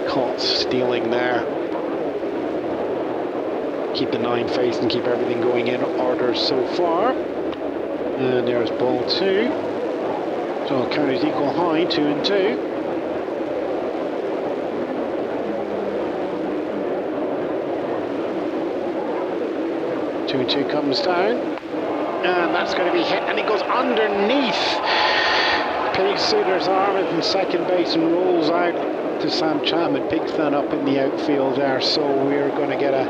caught stealing there. Keep the 9 face and keep everything going in order so far. And there's ball 2. So count is equal high, 2-2. Two comes down, and that's going to be hit, and it goes underneath Pete Suter's arm at the second base and rolls out to Sam Chapman. Picks that up in the outfield there, so we're going to get a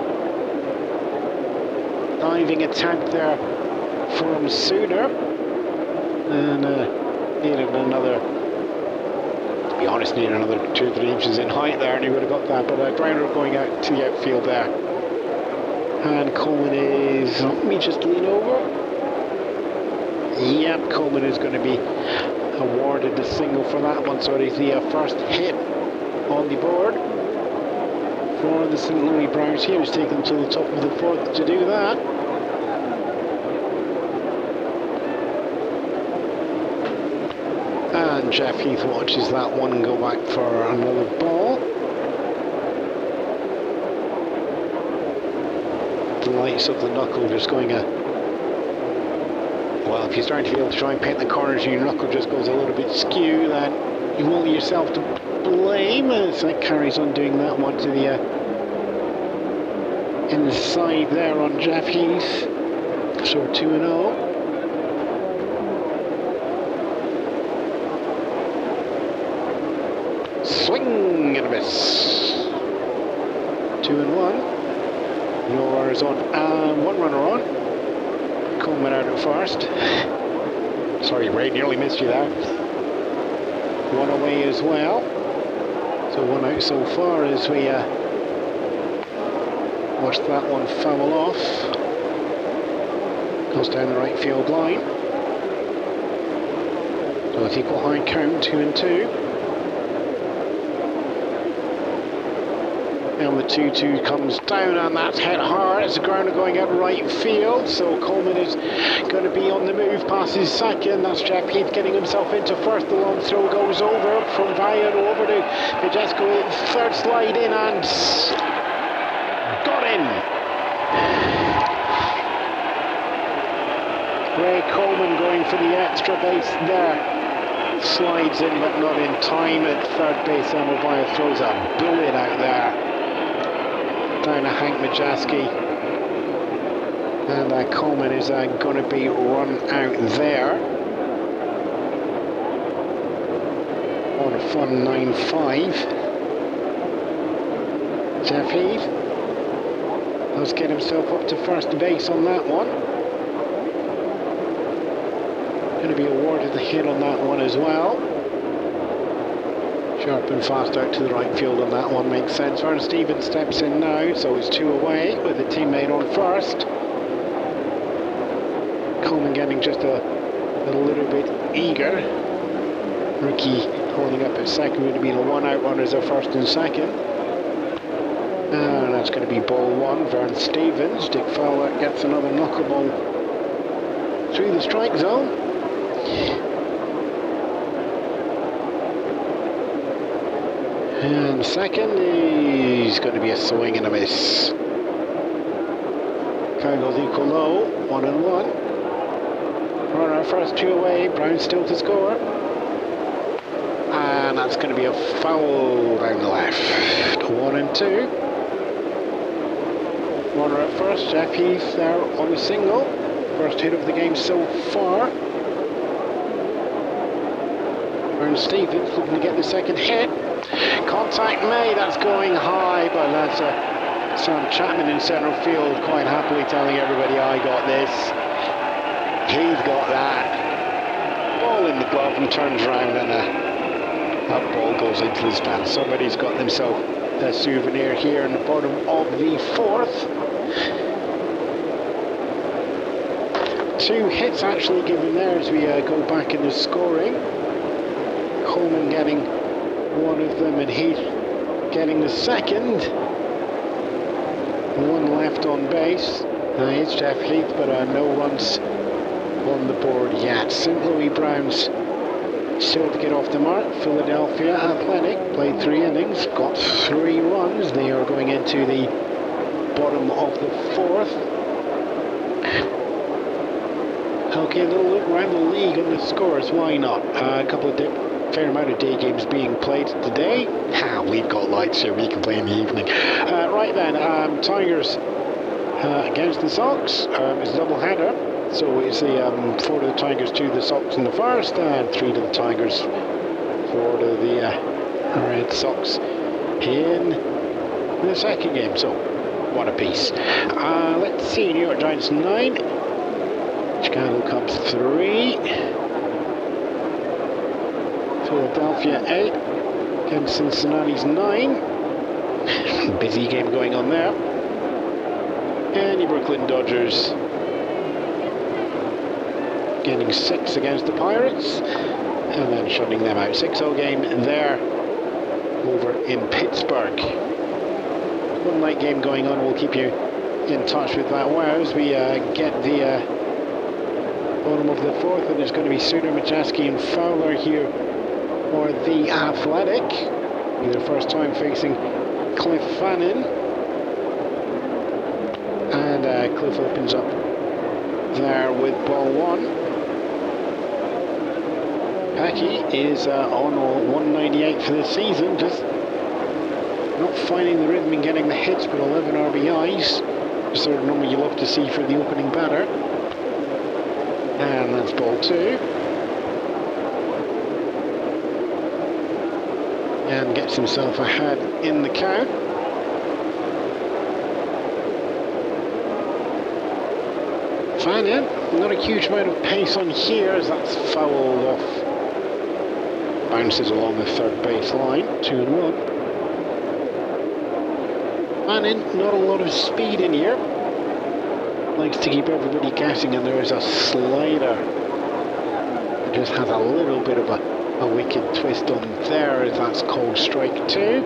diving attempt there from Suter, and needed another, to be honest, needed another 2 or 3 inches in height there, and he would have got that, but a grounder going out to the outfield there. And Coleman is, let me just lean over. Yep, Coleman is going to be awarded the single for that one. So it is the first hit on the board for the St. Louis Browns here. He's taken to the top of the 4th to do that. And Jeff Heath watches that one go back for another ball. The lights of the knuckle just going well, if you're starting to be able to try and paint the corners and your knuckle just goes a little bit skew, then you will yourself to blame as that carries on doing that one to the inside there on Jeff Heath. So 2-0. Swing and and a miss. 2 and 1. No runners on, and 1 runner on. Coleman out at first. Sorry, Ray, nearly missed you there. 1 away as well. So 1 out so far as we watch that one foul off. Goes down the right field line. So it's equal high count, 2 and 2. And the 2-2 comes down, and that's hit hard. It's a grounder going out right field. So Coleman is going to be on the move past his second. That's Jeff Heath getting himself into first. The long throw goes over from Ryan over to Majesko. Third slide in and got in. Ray Coleman going for the extra base there. Slides in but not in time at third base. Amabaya throws a bullet out there. Down to Hank Majeski. And Coleman is going to be run out there. On a fun 9-5. Jeff Heath does get himself up to first base on that one. Going to be awarded the hit on that one as well. Sharp and fast out to the right field on that one, makes sense. Vern Stevens steps in now, so it's 2 away with a teammate on first. Coleman getting just a little bit eager. Rookie holding up at second, would have been a 1 out runners at first and second. And that's going to be ball 1. Vern Stevens. Dick Fowler gets another knuckleball through the strike zone. And second is going to be a swing and a miss. Count goes equal low, 1 and 1. Runner first, 2 away. Brown still to score. And that's going to be a foul down the left. 1 and 2. Runner at first, Jeff Heath there on the single. First hit of the game so far. Vern Stevens looking to get the second hit. Contact made, that's going high, but that's Sam Chapman in centre field quite happily telling everybody, I got this. He's got that. Ball in the glove and turns around, and that ball goes into the stand. Somebody's got themselves a souvenir here in the bottom of the 4th. 2 hits actually given there as we go back in the scoring. Coleman getting one of them and Heath getting the second. 1 left on base. It's Jeff Heath, but no runs on the board yet. St. Louis Browns still to get off the mark. Philadelphia Athletic played 3 innings, got 3 runs. They are going into the bottom of the 4th. Okay, a little look around the league on the scores. Why not? A couple of fair amount of day games being played today. We've got lights here, we can play in the evening. Right then, Tigers against the Sox. It's a double header. So it's the 4 to the Tigers, 2 to the Sox in the first, and 3 to the Tigers, 4 to the Red Sox in the second game. So what a piece. Let's see, New York Giants 9. Chicago Cubs 3. Philadelphia 8 against Cincinnati's 9. Busy game going on there. And the Brooklyn Dodgers getting 6 against the Pirates and then shutting them out. 6-0 game there over in Pittsburgh. One night game going on. We'll keep you in touch with that as we get the bottom of the 4th, and there's going to be Suter, Majeski and Fowler here for the Athletic. Their first time facing Cliff Fannin. And Cliff opens up there with ball 1. Packy is on 198 for this season, just not finding the rhythm and getting the hits, but 11 RBIs. The sort of number you love to see for the opening batter. And that's ball 2. and gets himself ahead in the count. Fine in, not a huge amount of pace on here as that's fouled off. Bounces along the third base line, 2-1. Fine in, not a lot of speed in here. Likes to keep everybody guessing, and there is a slider. It just has a little bit of a wicked twist on there as that's called strike 2.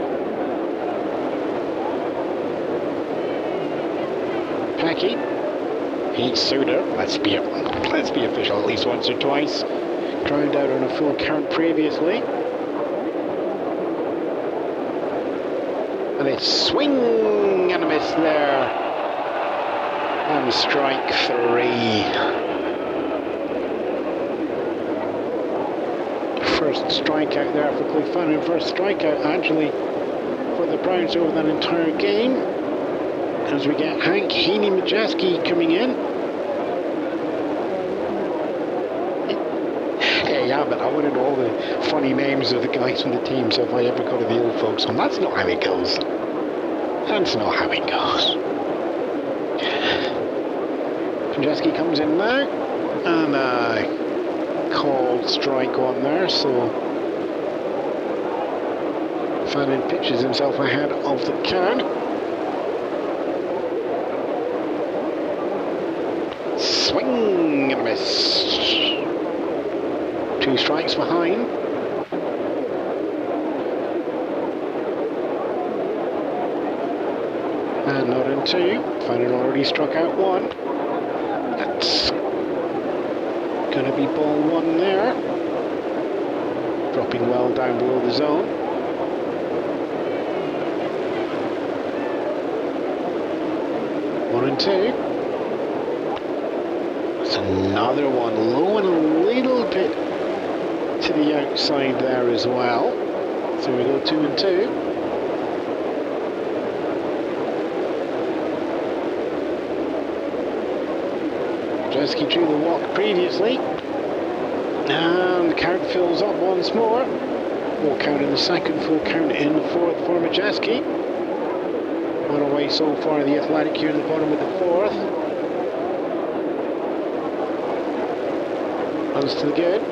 Packy. He's sooner. Let's be official at least once or twice. Ground out on a full count previously. And a swing and a miss there. And strike 3. First strikeout there for Cliff Fowler. First strikeout actually for the Browns over that entire game. As we get Hank Heaney-Majeski coming in. Yeah, but I wanted all the funny names of the guys from the team, so if I ever go to the old folks home, that's not how it goes. That's not how it goes. Majeski comes in now, and called strike on there, so Fannin pitches himself ahead of the count. Swing and a miss. 2 strikes behind. And not in 2. Fannin already struck out 1. That's going to be ball 1 there. Dropping well down below the zone. One and 2. That's another one. Low and a little bit to the outside there as well. So we go 2 and 2. Majeski drew the walk previously. And the count fills up once more. Full count in the second, full count in the fourth for Majeski. One away so far, the Athletic here in the bottom of the fourth. Runs to the good.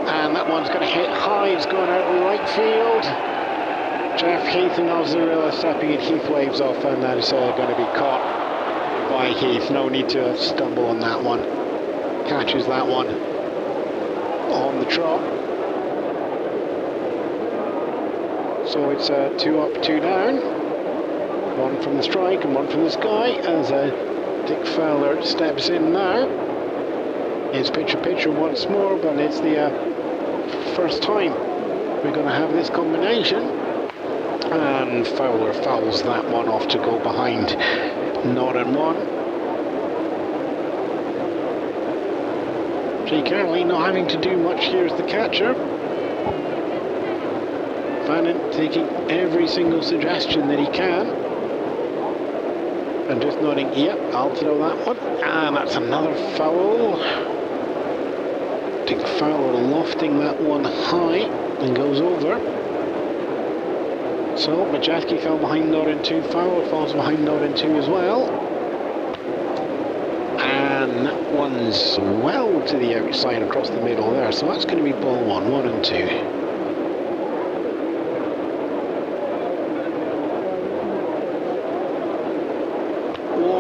And that one's going to hit high. It's going out in right field. Jeff Heath and Ozarilla stepping in. Heath waves off, and that is going to be caught by Heath. No need to stumble on that one. Catches that one on the trot. So it's 2 up, 2 down. 1 from the strike and 1 from the sky as Dick Fowler steps in now. It's pitcher once more, but it's the first time we're going to have this combination. And Fowler fouls that one off to go behind 0-1. Jay Carley not having to do much here as the catcher. Fannin taking every single suggestion that he can. And just nodding, yep, I'll throw that one. And that's another foul. Dick Fowler lofting that one high and goes over. So Majeski fell behind 0-2. Fowler falls behind 0-2 as well. And that one's well to the outside across the middle there. So that's going to be ball 1, 1 and 2.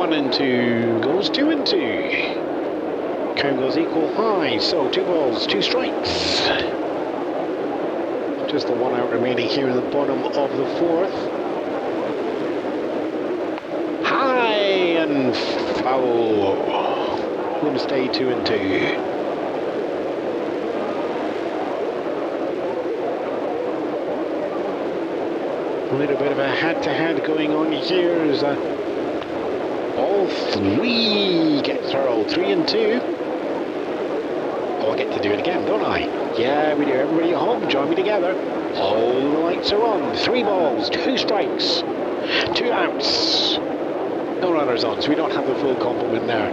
And 2 goes 2 and 2. Count goes equal high, so 2 balls, 2 strikes. Just the 1 out remaining here in the bottom of the fourth. High and foul. Going to stay 2 and 2. A little bit of a head-to-head going on here as all 3 gets hurled. 3 and 2. Oh, I get to do it again, don't I? Yeah, we do. Everybody at home, join me together. All the lights are on. 3 balls, 2 strikes, 2 outs. No runners on, so we don't have the full complement there.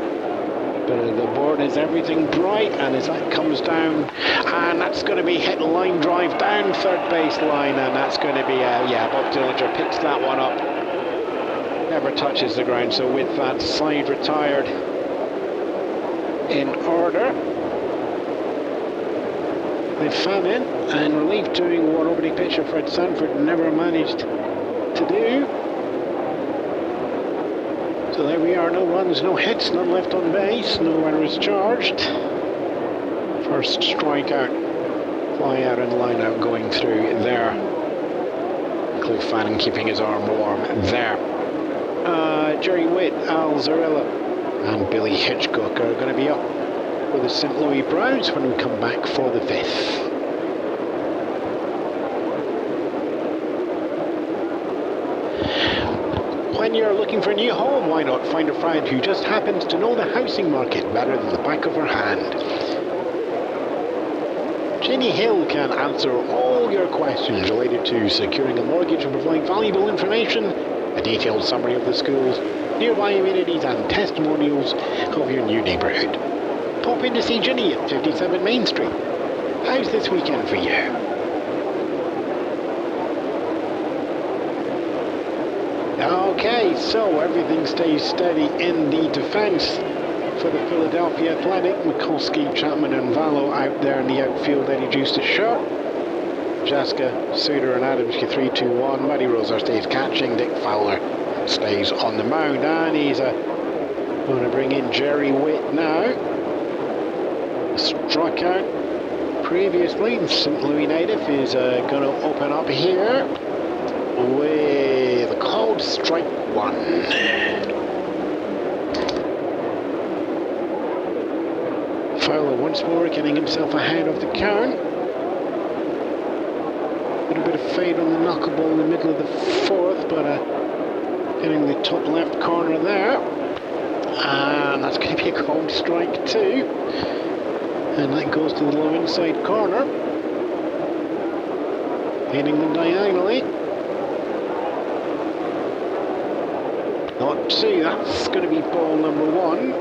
But the board is everything bright, and as that comes down, and that's going to be hit line drive down third base line, and that's going to be, Bob Dillinger picks that one up. Never touches the ground, so with that side retired in order. With Famine and Relief doing what opening pitcher Fred Sanford never managed to do. So there we are, no runs, no hits, none left on base, no runners charged. First strikeout, fly out and line out going through there. Cliff Fannin keeping his arm warm there. Jerry Witt, Al Zarella and Billy Hitchcock are going to be up for the St. Louis Browns when we come back for the 5th. When you're looking for a new home, why not find a friend who just happens to know the housing market better than the back of her hand? Jenny Hill can answer all your questions related to securing a mortgage and provide valuable information, a detailed summary of the schools, nearby amenities and testimonials of your new neighbourhood. Pop in to see Jenny at 57 Main Street. How's this weekend for you? Okay, so everything stays steady in the defence for the Philadelphia Athletic. McCoskey, Chapman and Vallo out there in the outfield. Eddie Juice is short. Jaska, Suter and Adams get 3-2-1. Matty Roser stays catching. Dick Fowler stays on the mound. And he's going to bring in Jerry Witt now. Struck out previously. The St. Louis native is going to open up here with a called strike one. Fowler once more getting himself ahead of the count. A little bit of fade on the knuckleball in the middle of the 4th, but getting the top left corner there. And that's going to be a called strike 2. And that goes to the low inside corner. Hitting them diagonally. Not 2, that's going to be ball number 1.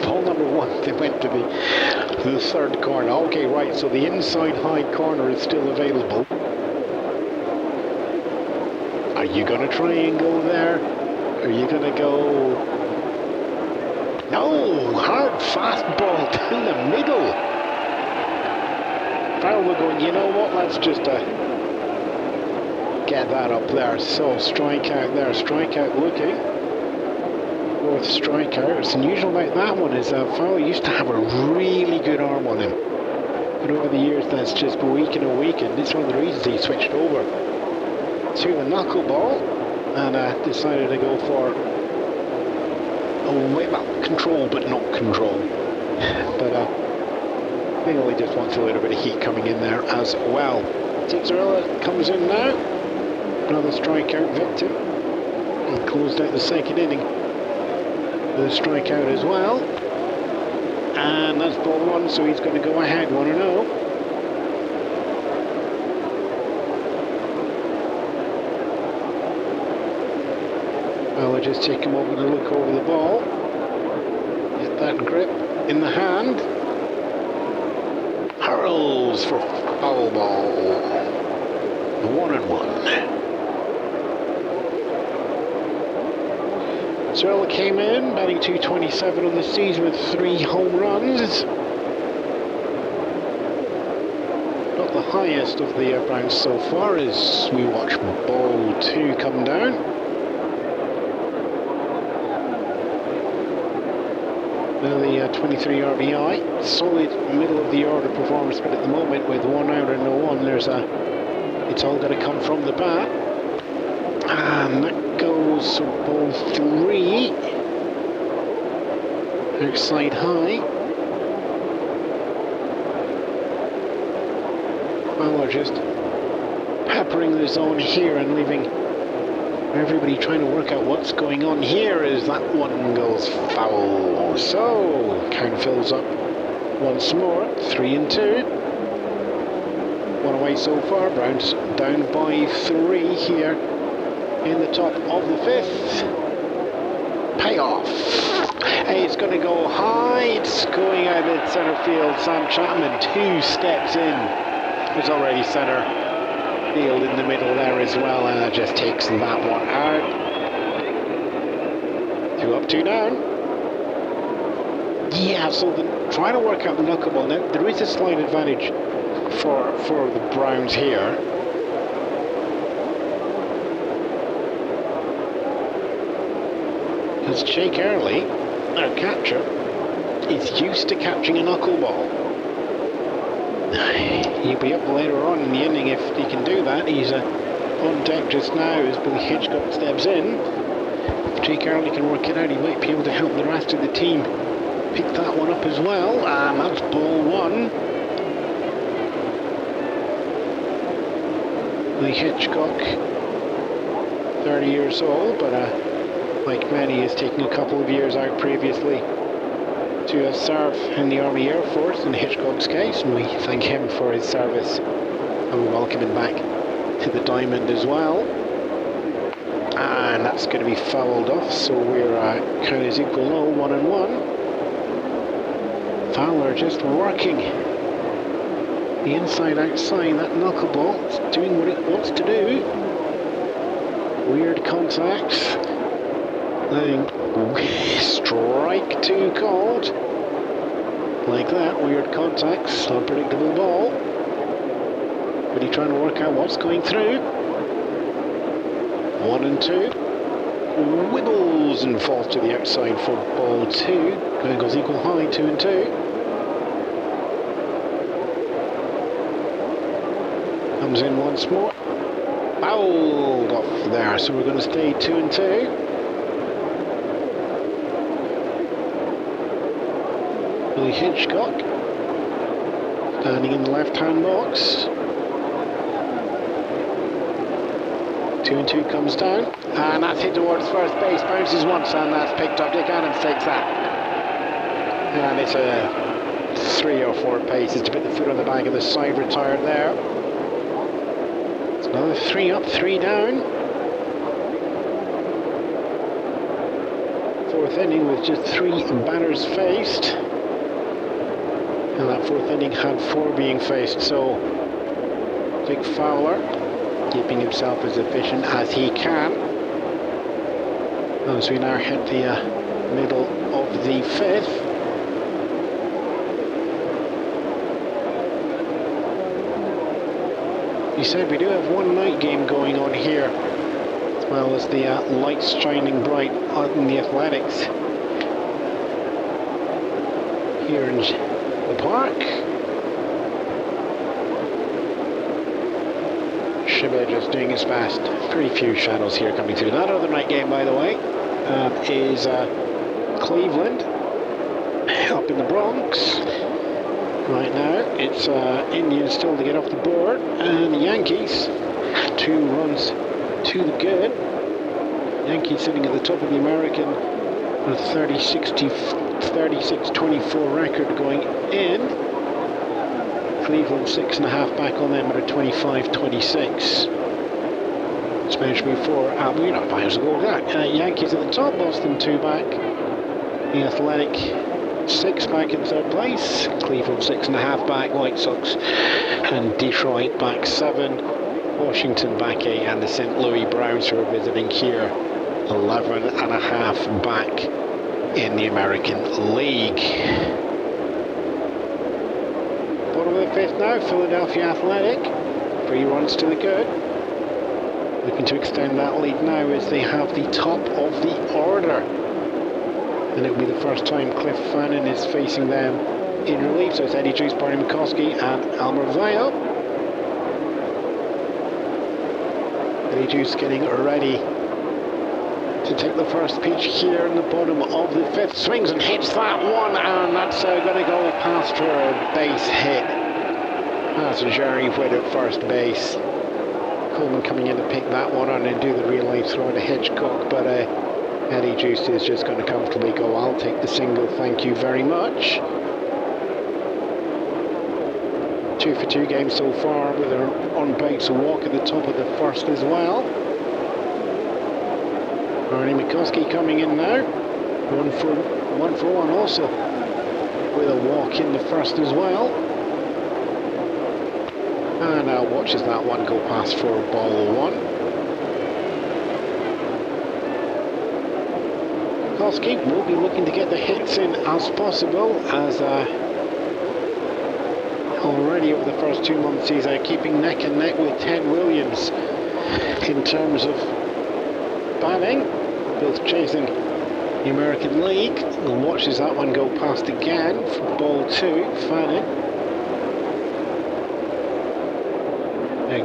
Ball number 1, they went to the 3rd corner. Okay, right, so the inside high corner is still available. Are you going to try and go there? Are you going to go... No, hard fastball down the middle. Fowler going, you know what, let's just... get that up there. So strikeout there, strikeout looking. 4th strikeout. What's unusual about that one is that Fowler used to have a really good arm on him, but over the years that's just weakened and weakened. It's one of the reasons he switched over to the knuckleball and decided to go for control but not control. But I think he just wants a little bit of heat coming in there as well. Zarella comes in now. Another strikeout victim. And closed out the 2nd inning with a strikeout as well. And that's ball 1, so he's going to go ahead 1-0. Well, I just take him over to look over the ball. Get that grip in the hand. Hurls for foul ball. 1-1. Zarella came in, batting .227 on the season with 3 home runs. Not the highest of the Browns so far as we watch ball 2 come down. Well, the 23 RBI, solid middle of the order performance, but at the moment with 1 out and no one, it's all got to come from the bat. And that goes for ball 3. Outside high. Well, we're just peppering the zone here and leaving everybody trying to work out what's going on here as that one goes foul. So, count fills up once more, 3-2. 1 away so far, Browns down by 3 here in the top of the 5th. Payoff. It's going to go high. It's going out at centre field. Sam Chapman 2 steps in. There's already centre field in the middle there as well, and that just takes that one out. 2 up, 2 down. Yeah, so trying to work out the knuckleball. Now, there is a slight advantage for the Browns here. As Jake Early, our catcher, is used to catching a knuckleball. He'll be up later on in the inning if he can do that. He's on deck just now as Billy Hitchcock steps in. If Jake Early can work it out, he might be able to help the rest of the team pick that one up as well. And that's ball 1. Billy Hitchcock, 30 years old, but like many, has taken a couple of years out previously to serve in the Army Air Force in Hitchcock's case, and we thank him for his service and we welcome him back to the diamond as well. And that's going to be fouled off, so we're count is equal 0, 1 and 1. Fowler just working the inside outside. That knuckleball is doing what it wants to do. Weird contacts. Then strike 2 called. Like that, weird contacts, unpredictable ball. But he's trying to work out what's going through. 1 and 2. Wibbles and falls to the outside for ball 2. Going goes equal high, 2 and 2. Comes in once more. Fouled off there, so we're going to stay 2 and 2. Billy Hitchcock standing in the left-hand box. 2 and 2 comes down, and that's hit towards first base, bounces once, and that's picked up. Dick Adams takes that, and it's a 3 or 4 paces to put the foot on the back of the side, retired there. It's another 3 up, 3 down. 4th inning with just 3 batters faced. And that 4th inning had 4 being faced, so Dick Fowler keeping himself as efficient as he can. As we now hit the middle of the 5th. You said we do have one night game going on here, as well as the lights shining bright out in the athletics here in the park. Shiba just doing his best. Pretty few shadows here coming through. That other night game, by the way, is Cleveland up in the Bronx. Right now, it's Indians still to get off the board, and the Yankees 2 runs to the good. Yankees sitting at the top of the American with a 36-24 record going in. Cleveland 6.5 back on them at a 25-26. As mentioned before, we're not miles ago. Yankees at the top, Boston 2 back. The Athletic 6 back in 3rd place. Cleveland 6.5 back. White Sox and Detroit back 7. Washington back 8, and the St. Louis Browns, who are visiting here, 11.5 back in the American League. Bottom of the 5th now, Philadelphia Athletic, 3 runs to the good. Looking to extend that lead now as they have the top of the order. And it'll be the first time Cliff Fannin is facing them in relief. So it's Eddie Juice, Barney McCoskey and Elmer Vale. Eddie Juice getting ready to take the first pitch here in the bottom of the 5th. Swings and hits that one, and that's going to go past for a base hit. That's Jerry Witt at first base. Coleman coming in to pick that one on and do the relay throw to Hitchcock, but Eddie Juice is just going to comfortably go, I'll take the single, thank you very much. 2 for 2 games so far with an on-base walk at the top of the 1st as well. Barney McCoskey coming in now. One for one also, with a walk in the first as well. And now watches that one go past for ball one. Koski will be looking to get the hits in as possible, as already over the first 2 months he's keeping neck and neck with Ted Williams in terms of batting, both chasing the American League. And watches that one go past again for ball two. Fanning.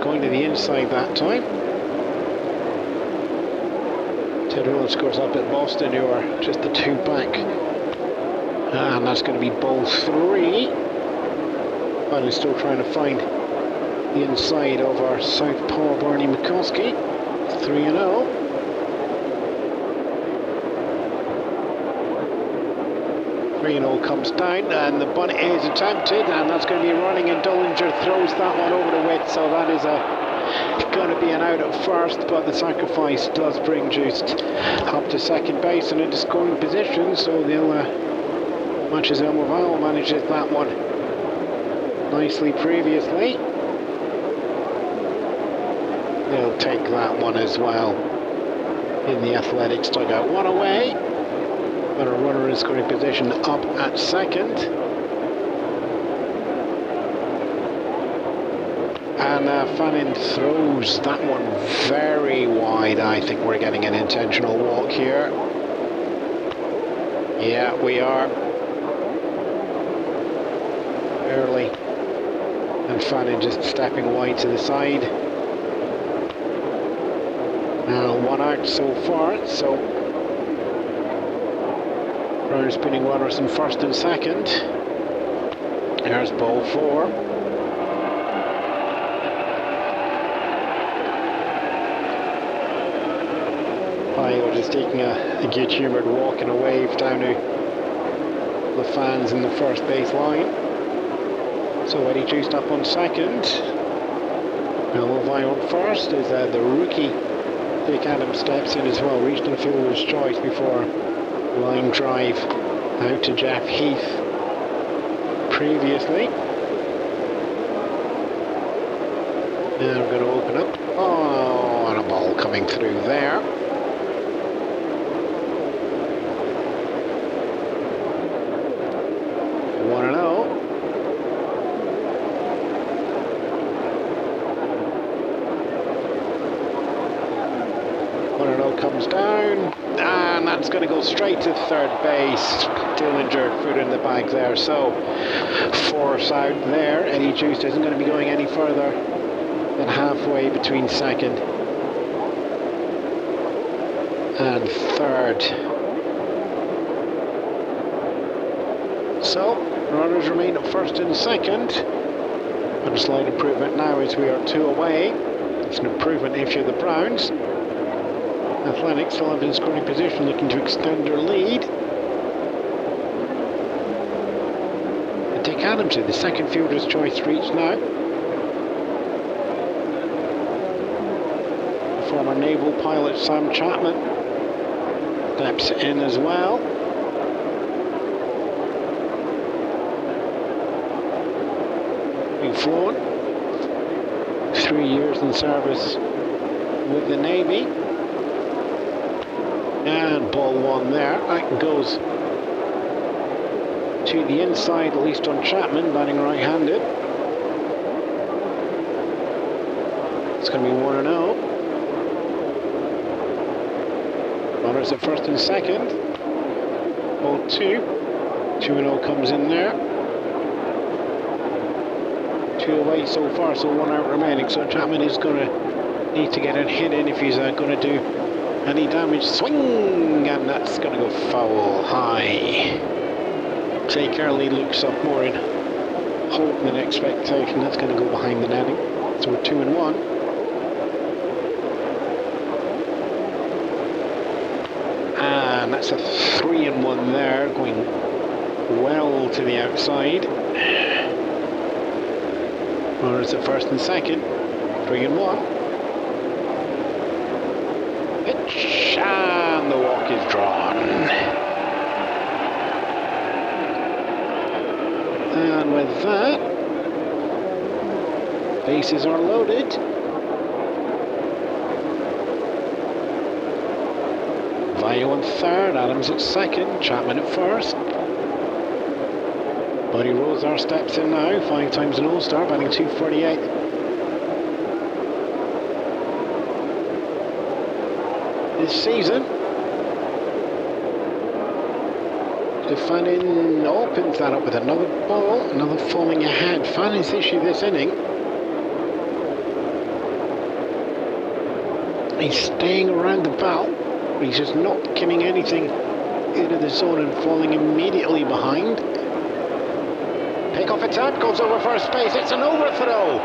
Going to the inside that time. Ted Williams scores up at Boston, who are just the two back. And that's going to be ball three. Finally still trying to find the inside of our southpaw Barney McCoskey. 3-0. Reno comes down and the bunt is attempted, and that's going to be running, and Dollinger throws that one over the width, so that is going to be an out at first, but the sacrifice does bring Juiced up to second base and into scoring position, so they'll much as Elmerval manages that one nicely previously, they'll take that one as well in the Athletics dugout. One away. But a runner in scoring position up at second. And Fannin throws that one very wide. I think we're getting an intentional walk here. Yeah, we are. Early. And Fannin just stepping wide to the side. Now one out so far, so Brown's spinning runners in first and second. There's ball four. Iowa just taking a good-humoured walk and a wave down to the fans in the first base line. So Eddie Juiced up on second. Now Levi on first as the rookie Dick Adams steps in as well. Regional fielder's choice before line drive out to Jeff Heath previously. Now we're going to open up. Oh, and a ball coming through there. Comes down, and that's going to go straight to third base. Dillinger foot in the bag there, so force out there. Eddie Juiced isn't going to be going any further than halfway between second and third. So runners remain at first and second, but a slight improvement now as we are two away. It's an improvement if you're the Browns. Athletics still have in scoring position, looking to extend their lead. And Dick Adams in the second fielder's choice reach now. The former naval pilot Sam Chapman steps in as well. Being flown. 3 years in service with the Navy. And ball one there. That goes to the inside, at least on Chapman, batting right-handed. It's going to be 1-0. Runners at first and second. Ball two. 2-0 comes in there. 2 away so far, so 1 out remaining. So Chapman is going to need to get a hit in if he's going to do any damage. Swing, and that's going to go foul high. Jake Early looks up more in hope than expectation. That's going to go behind the netting. So we're 2-1. And that's a 3-1 there, going well to the outside. Runners at first and second. 3-1. Pitch, and the walk is drawn. And with that, bases are loaded. Vaio in third, Adams at second, Chapman at first. Buddy Rosar steps in now, 5 times an All-Star, batting 248. This season. Fannin opens that up with another ball, another falling ahead. Fannin's issue this inning. He's staying around the belt, but he's just not getting anything into the zone and falling immediately behind. Pick-off attempt, goes over first base, it's an overthrow.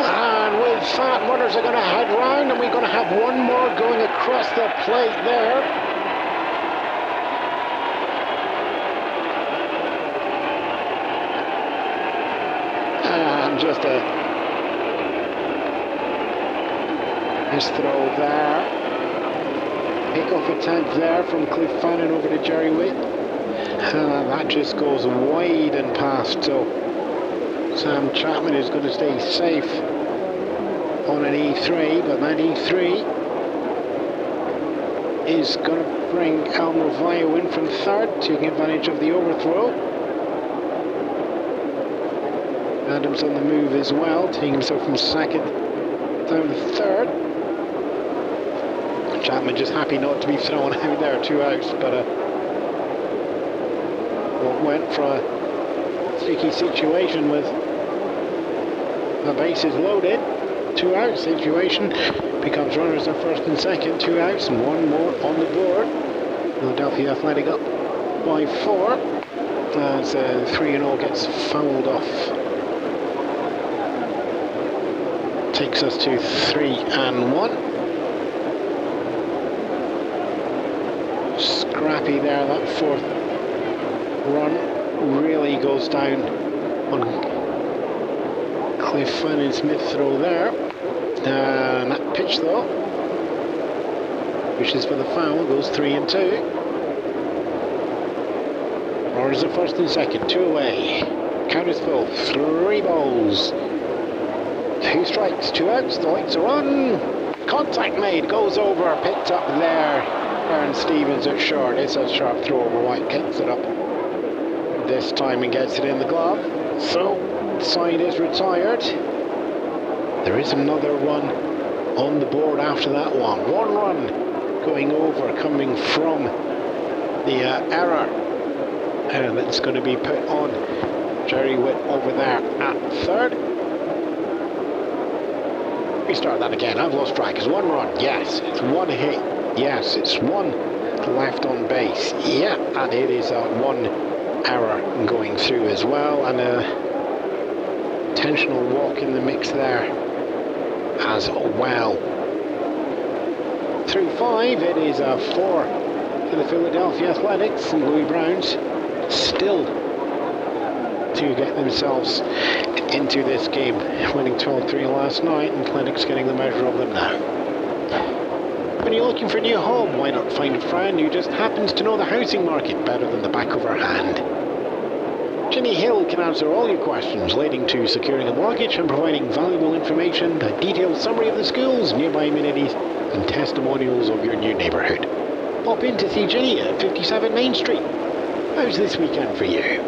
And with that, runners are going to head round, and we're going to have one more going across the plate there. And just a nice throw there. Pick-off attempt there from Cliff Fannin over to Jerry Witt. That just goes wide and past, so Sam Chapman is going to stay safe on an E3, but that E3 is going to bring Elmer Vaio in from third, taking advantage of the overthrow. Adams on the move as well, taking himself from second down to third. Chapman just happy not to be thrown out there, 2 outs, but went for a sticky situation with the bases loaded. 2 out situation, becomes runners at first and second, 2 outs and one more on the board. Philadelphia Athletic up by 4 as 3-0 gets fouled off. Takes us to 3-1. Scrappy there, that 4th run really goes down on Cliff Fannin's mid-throw there. And that pitch though, which is for the foul, goes 3-2. Runners at first and second, 2 away. Count is full, 3 balls. 2 strikes, 2 outs, the lights are on. Contact made, goes over, picked up there. Aaron Stevens at short. It's a sharp throw over White, gets it up this time and gets it in the glove. So, side is retired. There is another one on the board after that one. 1 run going over, coming from the error. And it's going to be put on Jerry Witt over there at third. Restart that again. I've lost track. It's 1 run. Yes. It's 1 hit. Yes. It's 1 left on base. Yeah. And it is 1 error going through as well. And a intentional walk in the mix there as well. Through 5, it is 4 for the Philadelphia Athletics, and Louis Browns still to get themselves into this game, winning 12-3 last night, and Athletics getting the measure of them now. When you're looking for a new home, why not find a friend who just happens to know the housing market better than the back of her hand? Ginny Hill can answer all your questions relating to securing a mortgage and providing valuable information, a detailed summary of the schools, nearby amenities, and testimonials of your new neighbourhood. Pop in to see Ginny at 57 Main Street. How's this weekend for you?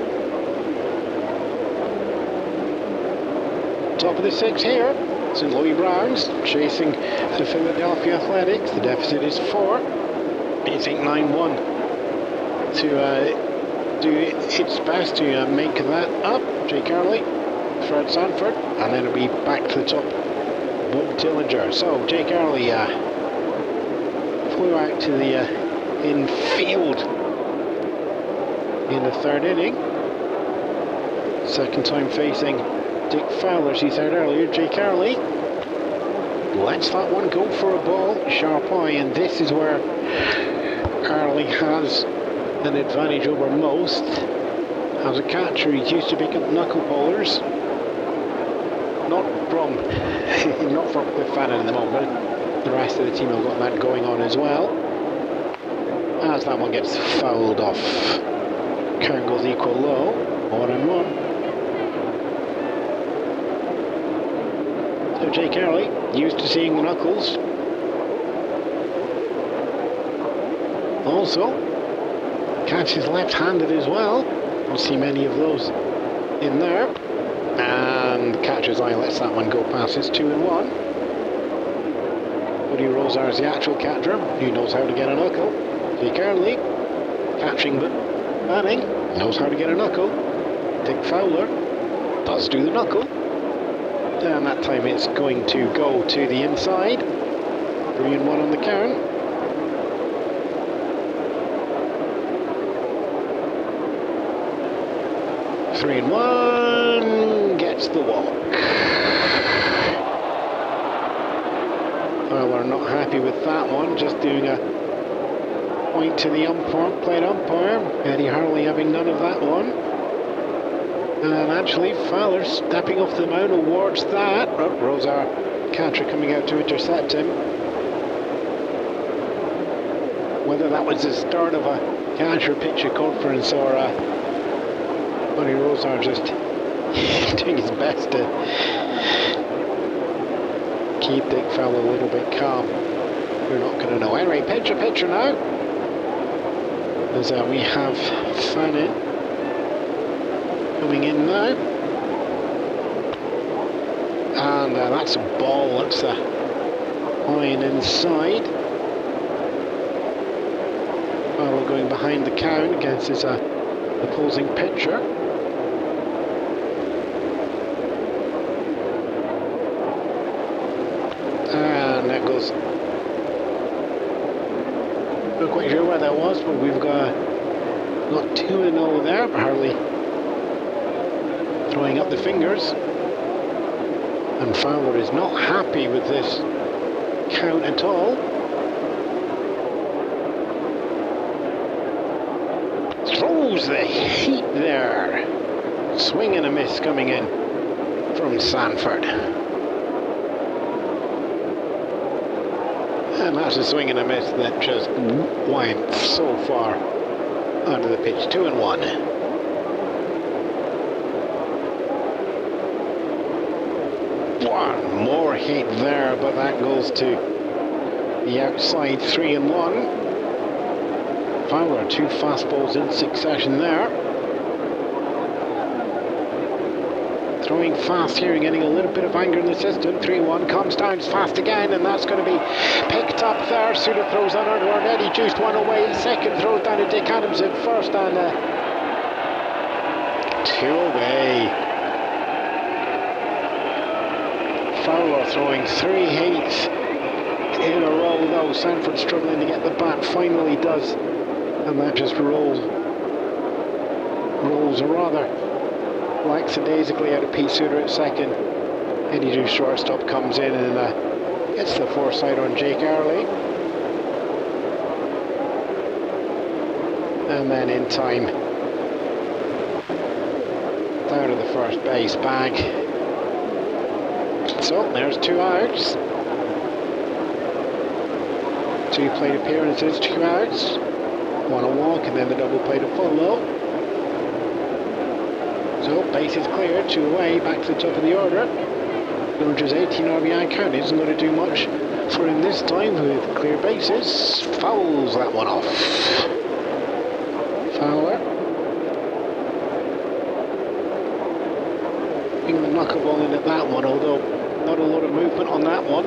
Top of the 6 here, St. Louis Browns chasing the Philadelphia Athletics. The deficit is 4. It's 8-9-1 to do its best to make that up. Jake Early, Fred Sanford, and then it'll be back to the top. Bob Dillinger. So Jake Early flew out to the infield in the 3rd inning. Second time facing Dick Fowler, as he said earlier. Jake Early lets that one go for a ball, sharp eye, and this is where Early has an advantage over most. As a catcher, he's used to pick up knuckleballers. Not from Cliff Fannin at the moment. The rest of the team have got that going on as well. As that one gets fouled off, Kern goes equal low, 1-1. So Jake Early, used to seeing the knuckles. Also, catches left-handed as well. Don't see many of those in there. And catcher's eye lets that one go past. It's 2-1. Woody Rosar's the actual catcher. He knows how to get a knuckle. Jake Early, catching but batting, knows how to get a knuckle. Dick Fowler does do the knuckle. And that time it's going to go to the inside. 3-1 on the count. Three and one, gets the walk. Well, we're not happy with that one, just doing a point to the umpire, plate umpire. Eddie Hurley having none of that one. And actually, Fowler stepping off the mound awards that. Oh, Rosar, catcher coming out to intercept him. Whether that was the start of a catcher-pitcher conference or Buddy Rosar just doing his best to keep Dick Fowler a little bit calm. We're not going to know. Anyway, pitcher now. As we have Fannin coming in now. And that's a ball. That's a line inside. Fowler going behind the count against his opposing pitcher. And that goes. Not quite sure where that was, but we've got 2-0 there. Hurley throwing up the fingers. And Fowler is not happy with this count at all. Throws the heat there. Swing and a miss coming in from Sanford. And that's a swing and a miss that just went so far onto the pitch. 2-1. One more hit there, but that goes to the outside. 3-1. Fowler, 2 fastballs in succession there. Throwing fast here and getting a little bit of anger in the system. 3-1, comes down fast again, and that's going to be picked up there. Suda throws on earlier. Eddie juiced one away in second. Throws down to Dick Adams in first, and 2 away. Fowler throwing 3 hits in a row, though. Sanford struggling to get the bat. Finally does, and that just rolls rather lackadaisically out of Pete Suter at second. Eddie Juice shortstop comes in and gets the foresight on Jake Early. And then in time, down to the first base bag. So there's 2 outs. 2 plate appearances, 2 outs. 1 a walk, and then the double play to follow. So bases cleared, 2 away, back to the top of the order. Rogers' 18 RBI count isn't going to do much for him this time with clear bases. Fouls that one off. Fowler. Bring the knuckleball in at that one, although not a lot of movement on that one.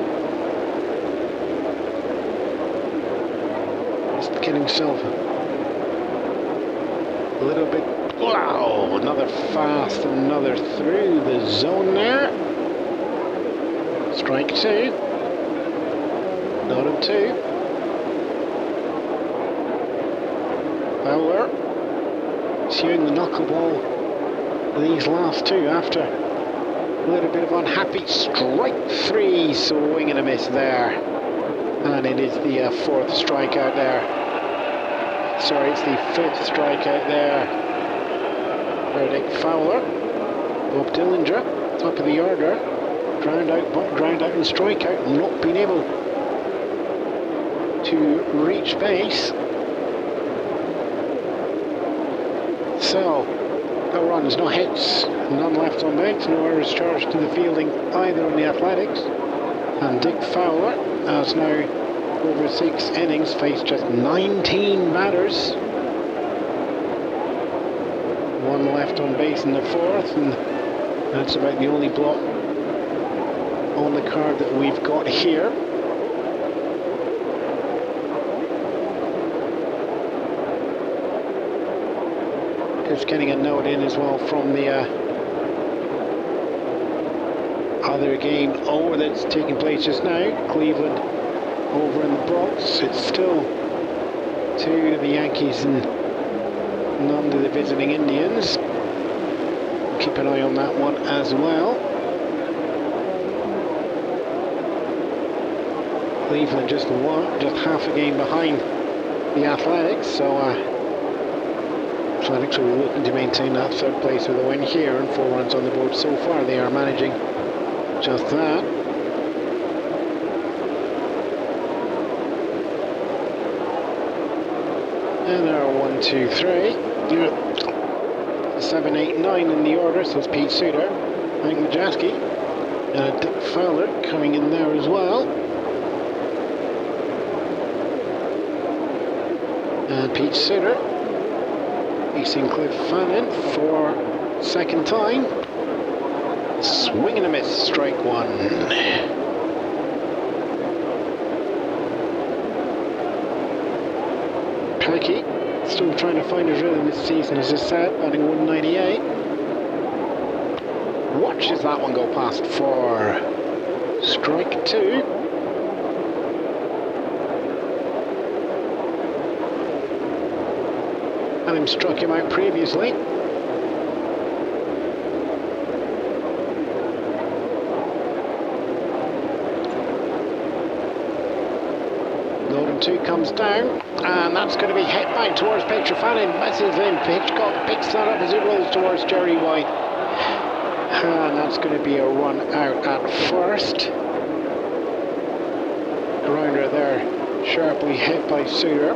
Just getting himself a little bit. Wow, another fast, another through the zone there. Strike 2. Not of 2. Fowler pursuing the knuckleball these last 2 after a little bit of unhappy. Strike 3, swing and a miss there. And it is the 4th strikeout there. Sorry, it's the 5th strikeout there. Dick Fowler. Bob Dillinger, top of the order. Ground out and strikeout. Not being able to reach base. So, No runs, no hits, none left on base, no errors charged to the fielding either on the Athletics. And Dick Fowler has now, over 6 innings, faced just 19 batters. One left on base in the 4th, and that's about the only block on the card that we've got here. Just getting a note in as well from the other game that's taking place just now. Cleveland over in the Bronx. It's still 2 to the Yankees and none to the visiting Indians. Keep an eye on that one as well. Cleveland just half a game behind the Athletics, so Athletics will be looking to maintain that 3rd place with a win here and 4 runs on the board so far. They are managing just that. And there are 1, 2, 3. 7, 8, 9 in the order, so it's Pete Suter, Mike Majeski, Dick Fowler coming in there as well. And Pete Suter facing Cliff Fannin for 2nd time. Swing and a miss, strike 1. Packy still trying to find his rhythm this season, as I said, batting 198. Watches that one go past for strike 2. And him struck him out previously. Loading 2 comes down, and that's going to be hit back towards Petra Fannin. Messes in, Hitchcock picks that up as it rolls towards Jerry White. And that's going to be a run out at first. Grounder there, sharply hit by Suter.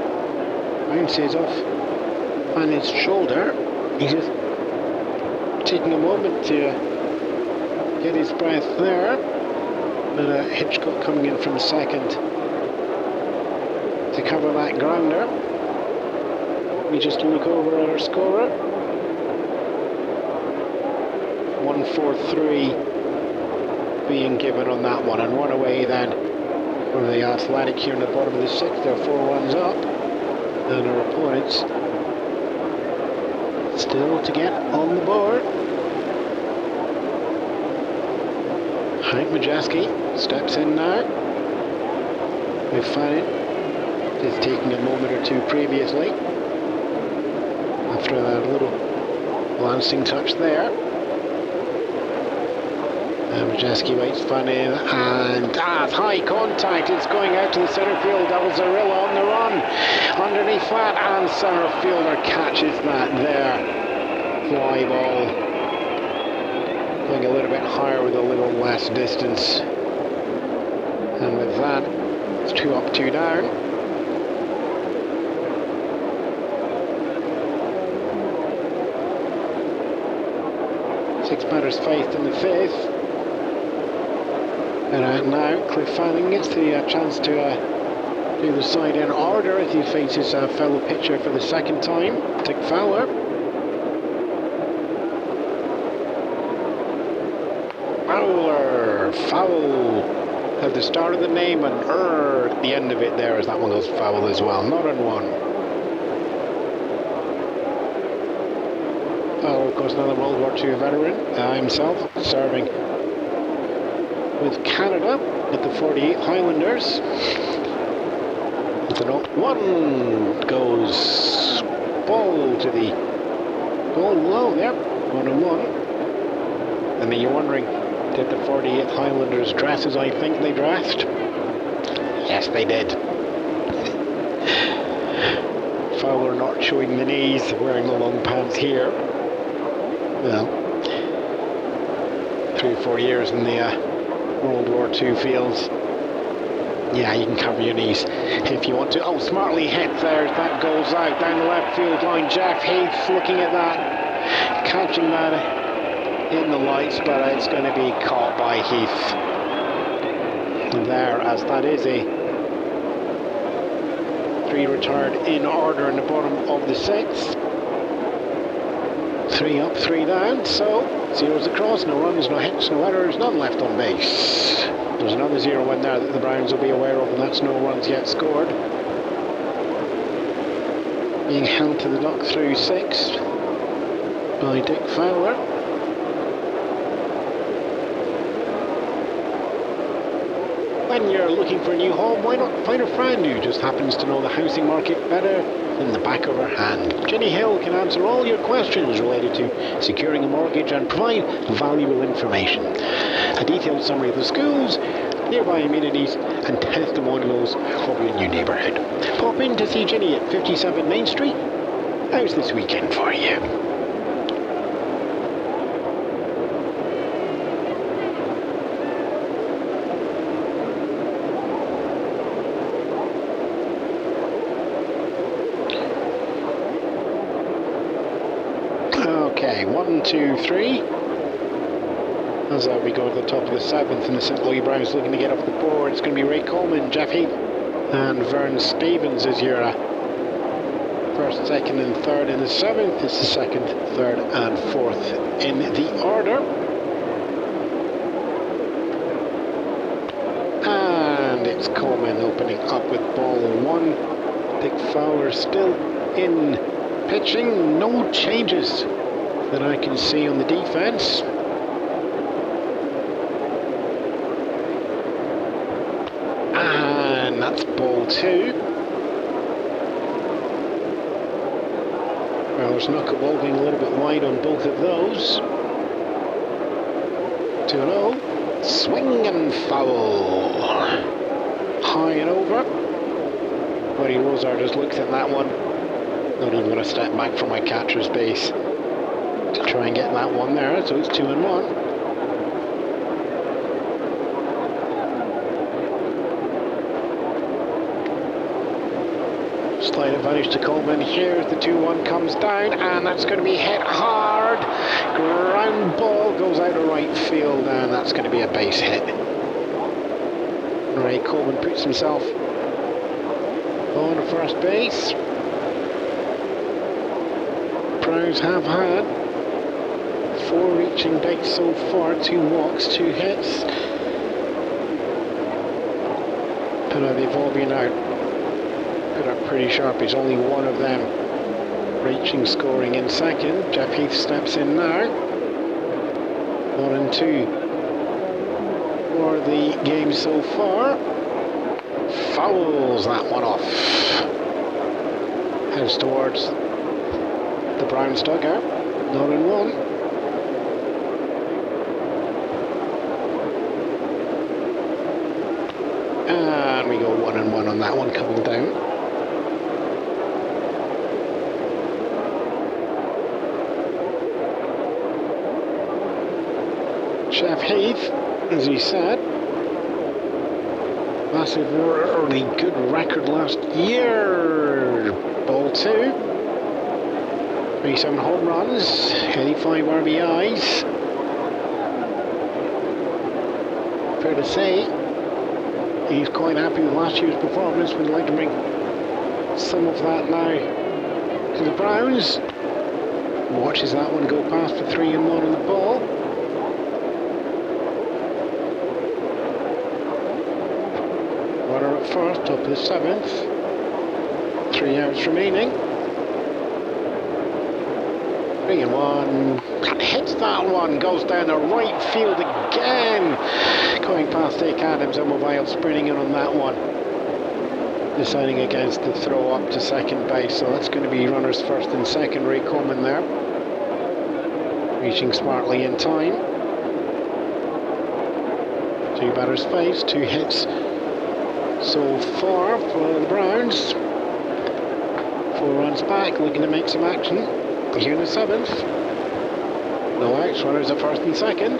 Bounces off Fannin's shoulder. He's just taking a moment to get his breath there. But Hitchcock coming in from second to cover that grounder. We just look over at our scorer. 1-4-3 being given on that one, and 1 away then from the Athletic here in the bottom of the 6th. They're 4 runs up, and our opponents still to get on the board. Hank Majeski steps in now. With Fannin just taking a moment or 2 previously after that little glancing touch there. And Majeski waits Fannin, and high contact. It's going out to the centre field. Doubles Zarilla on the run underneath that, and centre fielder catches that there. Fly ball going a little bit higher with a little less distance, and with that it's 2 up, 2 down. Six batters faced in the 5th. And now Cliff Fannin gets the chance to do the side in order as he faces a fellow pitcher for the 2nd time, Dick Fowler. Foul at the start of the name, and at the end of it there, as that one goes foul as well. Not on 1. Oh, of course, another World War II veteran himself, serving with Canada at the 48 Highlanders. The 1 goes ball to the goal low there, 1-1. And then you're wondering, did the 48 Highlanders dress as I think they dressed? Yes, they did. Fowler not showing the knees, wearing the long pants here. Well, 3 or 4 years in the World War II fields. Yeah, you can cover your knees if you want to. Oh, smartly hit there. That goes out down the left field line. Jeff Heath looking at that. catching that in the lights, but it's going to be caught by Heath there, as that is a 3 retired in order in the bottom of the 6th. 3 up, 3 down, so 0's across, no runs, no hits, no errors, none left on base. There's another 0 in there that the Browns will be aware of, and that's no runs yet scored. Being held to the duck through 6 by Dick Fowler. When you're looking for a new home, why not find a friend who just happens to know the housing market better than the back of her hand? Jenny Hill can answer all your questions related to securing a mortgage and provide valuable information. A detailed summary of the schools, nearby amenities and testimonials of your new neighbourhood. Pop in to see Jenny at 57 Main Street. How's this weekend for you? Okay, 1, 2, 3. As we go to the top of the 7th, and the St. Louis Browns looking to get off the board. It's going to be Ray Coleman, Jeff Heath, and Vern Stevens as your first, 2nd, and 3rd in the 7th. It's the 2nd, 3rd, and 4th in the order. And it's Coleman opening up with ball 1. Dick Fowler still in pitching. No changes that I can see on the defence. And that's ball 2. Well, there's Knuckleball being a little bit wide on both of those. 2-0. Swing and foul. High and over. Buddy Rosar just looks at that one. Not even going to step back from my catcher's base to try and get that one there. So it's 2-1. Slight advantage to Coleman here. The 2-1 comes down, and that's going to be hit hard. Ground ball goes out of right field, and that's going to be a base hit. Ray Coleman puts himself on to first base. Browns have had 4 reaching bigs so far, 2 walks, 2 hits. But they've all been out. Put up pretty sharp. He's only one of them reaching, scoring in 2nd. Jeff Heath steps in now. 1 and 2 for the game so far. Fouls that one off. Heads towards the Browns dugout. 0-1. And we go 1-1 on that one coming down. Jeff Heath, as he said, massive early good record last year. Ball 2. 37 home runs, 85 RBIs. Fair to say, he's quite happy with last year's performance. We'd like to bring some of that now to the Browns. Watches that one go past for 3-1 on the ball. Runner at first, top of the 7th. 3 outs remaining. 3-1. Hits that one, goes down the right field again. Going past Dick Adams, Immobile sprinting in on that one. Deciding against the throw up to 2nd base, so that's going to be runners 1st and 2nd. Ray Coleman there. Reaching smartly in time. 2 batters faced, 2 hits so far for the Browns. 4 runs back, looking to make some action. Here in the 7th. No outs, runners at 1st and 2nd.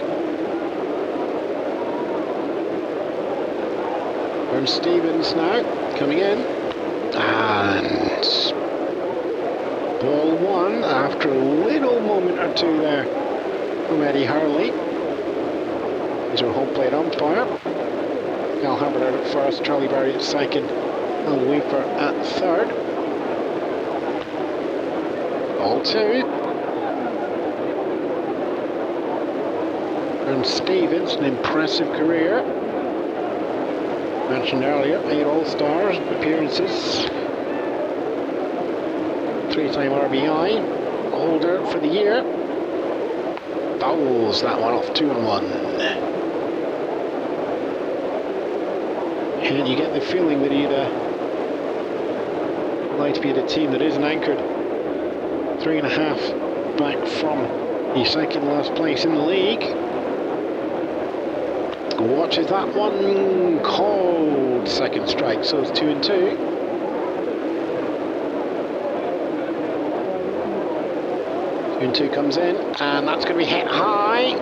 Vern Stevens now coming in. And Ball one after a little moment or two there from Eddie Hurley. He's our home plate umpire. Al Hubbard out at first, Charlie Barry at second, and Weeper at third. Ball two. And Stevens, an impressive career. Mentioned earlier, 8 All-Stars appearances. 3-time RBI. Holder for the year. Fouls that one off, 2-1. And you get the feeling that he'd like to be at a team that isn't anchored 3.5 back from the second last place in the league. Watches that one, called second strike, so it's 2-2. Two comes in, and that's going to be hit high.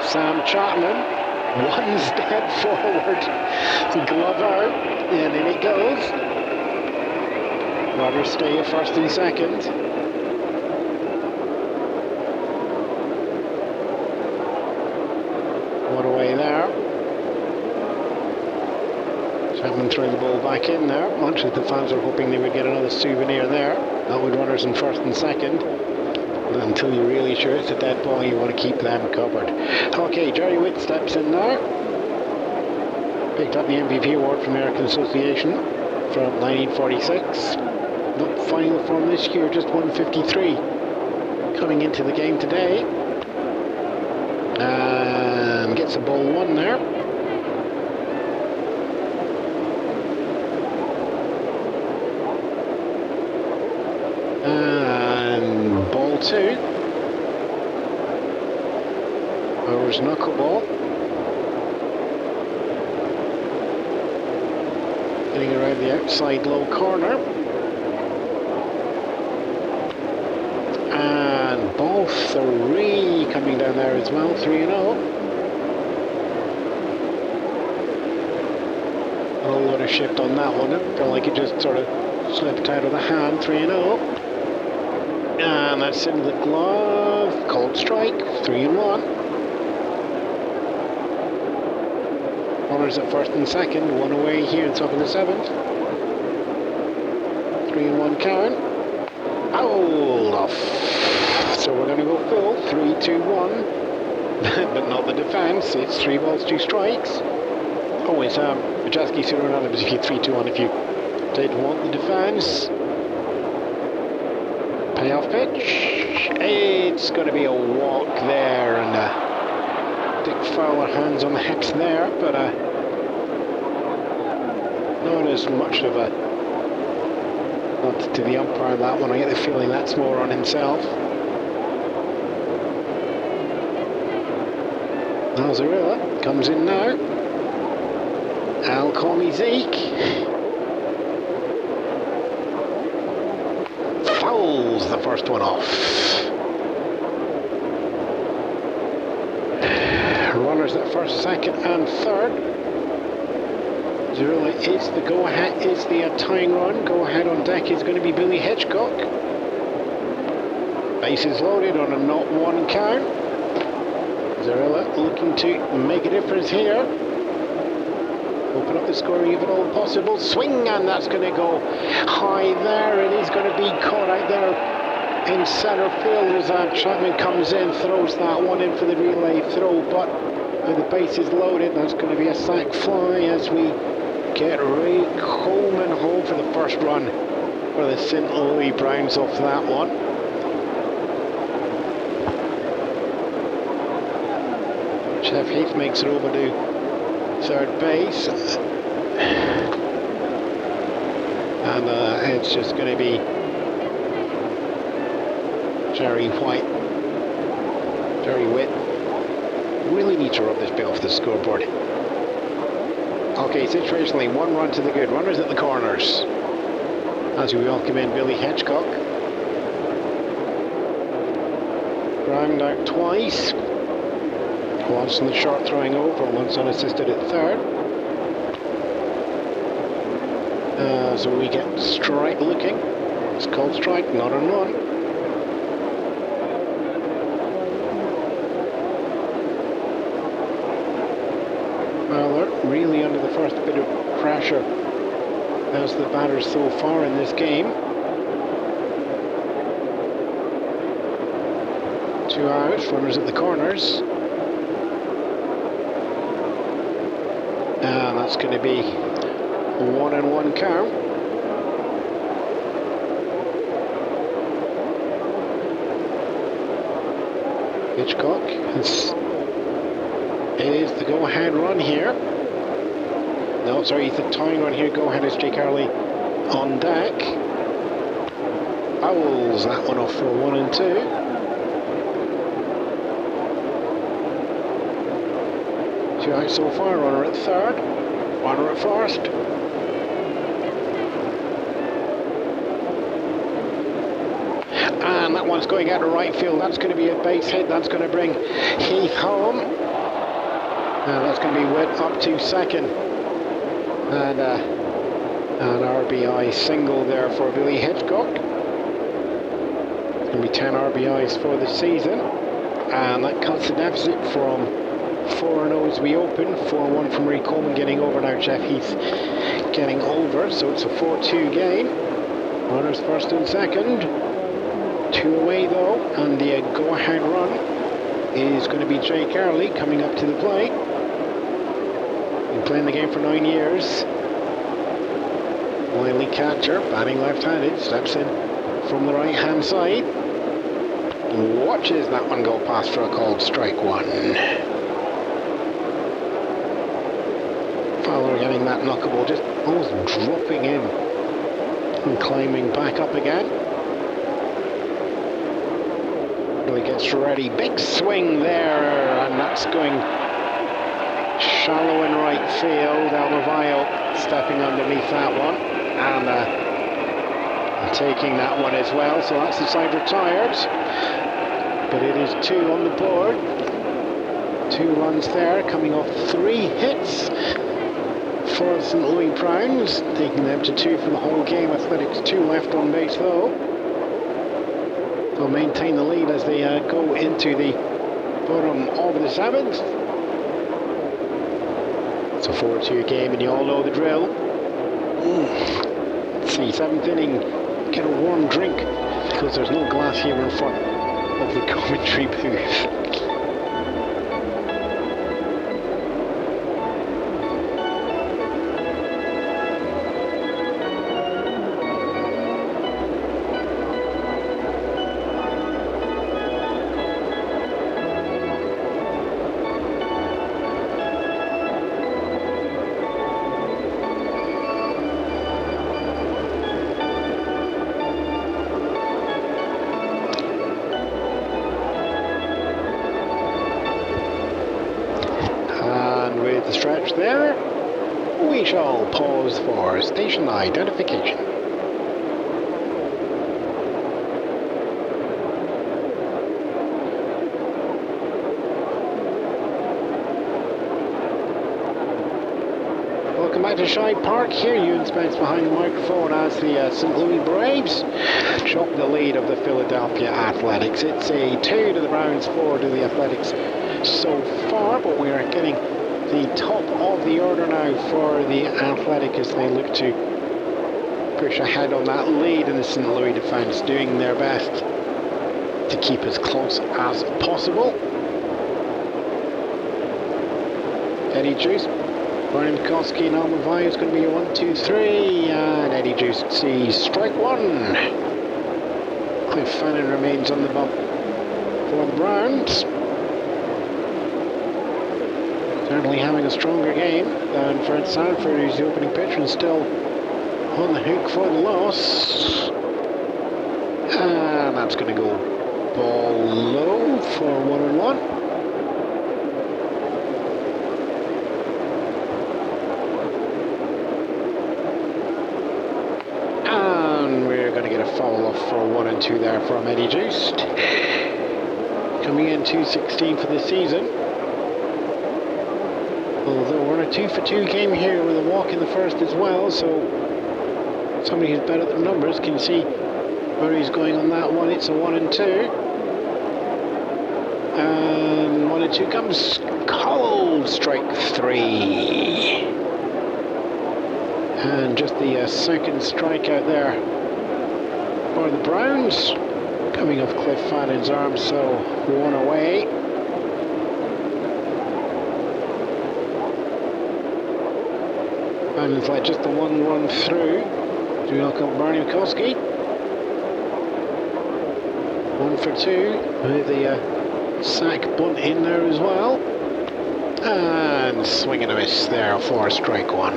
Sam Chapman, one step forward, glove out, and in it goes. Runners stay at first and second. One away there. Chapman throwing the ball back in there. Much as the fans are hoping they would get another souvenir there. That would runners in first and second. But until you're really sure it's a dead ball, you want to keep them covered. Okay, Jerry Witt steps in there. Picked up the MVP award from the American Association from 1946. Not finding the form this year, just 153. Coming into the game today. And gets a ball one there. And ball two. Overs Knuckleball. Getting around the outside low corner. And ball three coming down there as well, 3-0. A lot of shift on that one. It felt like it just sort of slipped out of the hand, 3-0. And that's into the glove, called strike, 3-1. Runners at first and second, one away here in top of the seventh. 3-1 count. Fouled off. So we're going to go full, 3-2-1. But not the defense, it's 3 balls, 2 strikes. Oh, it's Majeski sooner on it, if you 3-2-1 if you did want the defense. Payoff pitch. It's going to be a walk there, and Dick Fowler hands on the hips there, but not as much of a nod to the umpire on that one. I get the feeling that's more on himself. Nazarilla comes in now. Al, call me Zeke. Fouls the first one off. Runners at first, second and third. Nazarilla is the go-ahead, is the tying run. Go-ahead on deck is going to be Billy Hitchcock. Bases loaded on a 0-1 count. Nazarilla looking to make a difference here. Open up the scoring if at all possible. Swing, and that's going to go high there. It is going to be caught out there in centre field as Chapman comes in, throws that one in for the relay throw, but with the bases loaded, that's going to be a sac fly as we get Ray Coleman home for the first run for the St. Louis Browns off that one. Jeff Heath makes it over to third base, and it's just going to be Jerry Witt. Really need to rub this bit off the scoreboard. Okay, situationally, 1 run to the good. Runners at the corners. As we welcome in Billy Hitchcock. Ground out twice. Once in the short throwing over, once unassisted at third. So we get strike looking. It's called strike, not on one. Fowler really under the first bit of pressure as the batters so far in this game. 2 out, runners at the corners. And that's going to be a 1-1 count. Hitchcock is the go-ahead run here. No, sorry, it's the tying run here. Go-ahead is Jake Harley on deck. Fouls that one off for 1 and 2. Two out so far, runner at third, runner at first. And that one's going out of right field. That's going to be a base hit. That's going to bring Heath home. And that's going to be Witt up to second. And an RBI single there for Billy Hitchcock. It's going to be 10 RBIs for the season. And that cuts the deficit from 4-0 as we open. 4-1 from Ray Coleman getting over. Now Jeff Heath getting over. So it's a 4-2 game. Runners first and second. 2 away though. And the go-ahead run is going to be Jake Harley coming up to the plate. Been playing the game for 9 years. Wily catcher, batting left-handed, steps in from the right-hand side. Watches that one go past for a called strike 1. Fowler getting that knuckleball, just almost dropping in and climbing back up again. Really gets ready, big swing there, and that's going shallow in right field. Almavallo stepping underneath that one and taking that one as well. So that's the side retired. But it is 2 on the board. 2 runs there, coming off 3 hits for the St. Louis Browns, taking them to 2 for the whole game. Athletics 2 left on base though. They'll maintain the lead as they go into the bottom of the 7th. It's a 4-2 game, and you all know the drill. Let's see, 7th inning, get a warm drink, because there's no glass here in front of the commentary booth. Stretch there, we shall pause for station identification. Welcome back to Shibe Park. Here, Ewan Spence behind the microphone as the St. Louis Braves chop the lead of the Philadelphia Athletics. It's a 2 to the Browns, 4 to the Athletics so far, but we are getting the top of the order now for the Athletic as they look to push ahead on that lead, and the St. Louis defence doing their best to keep as close as possible. Eddie Juice, Brian Koski and Almavallo is going to be a 1-2-3, and Eddie Juice sees strike 1. Cliff Fannin remains on the bump for the Browns. Certainly having a stronger game than Fred Sanford, who's the opening pitcher and still on the hook for the loss. And that's going to go ball low for 1-1. And we're going to get a foul off for 1-2 there from Eddie Juiced. Coming in 2-16 for the season. Although we're on a 2-for-2 game here with a walk in the first as well, so somebody who's better at the numbers can see where he's going on that one. It's a 1 and 2. And 1 and 2 comes cold, strike 3. And just the second strikeout there for the Browns. Coming off Cliff Fannon's arm, so 1 away. And it's like just the 1 run through. Do welcome Barney Mikowski. 1 for 2 with the sack bunt in there as well. And swing and a miss there for strike 1.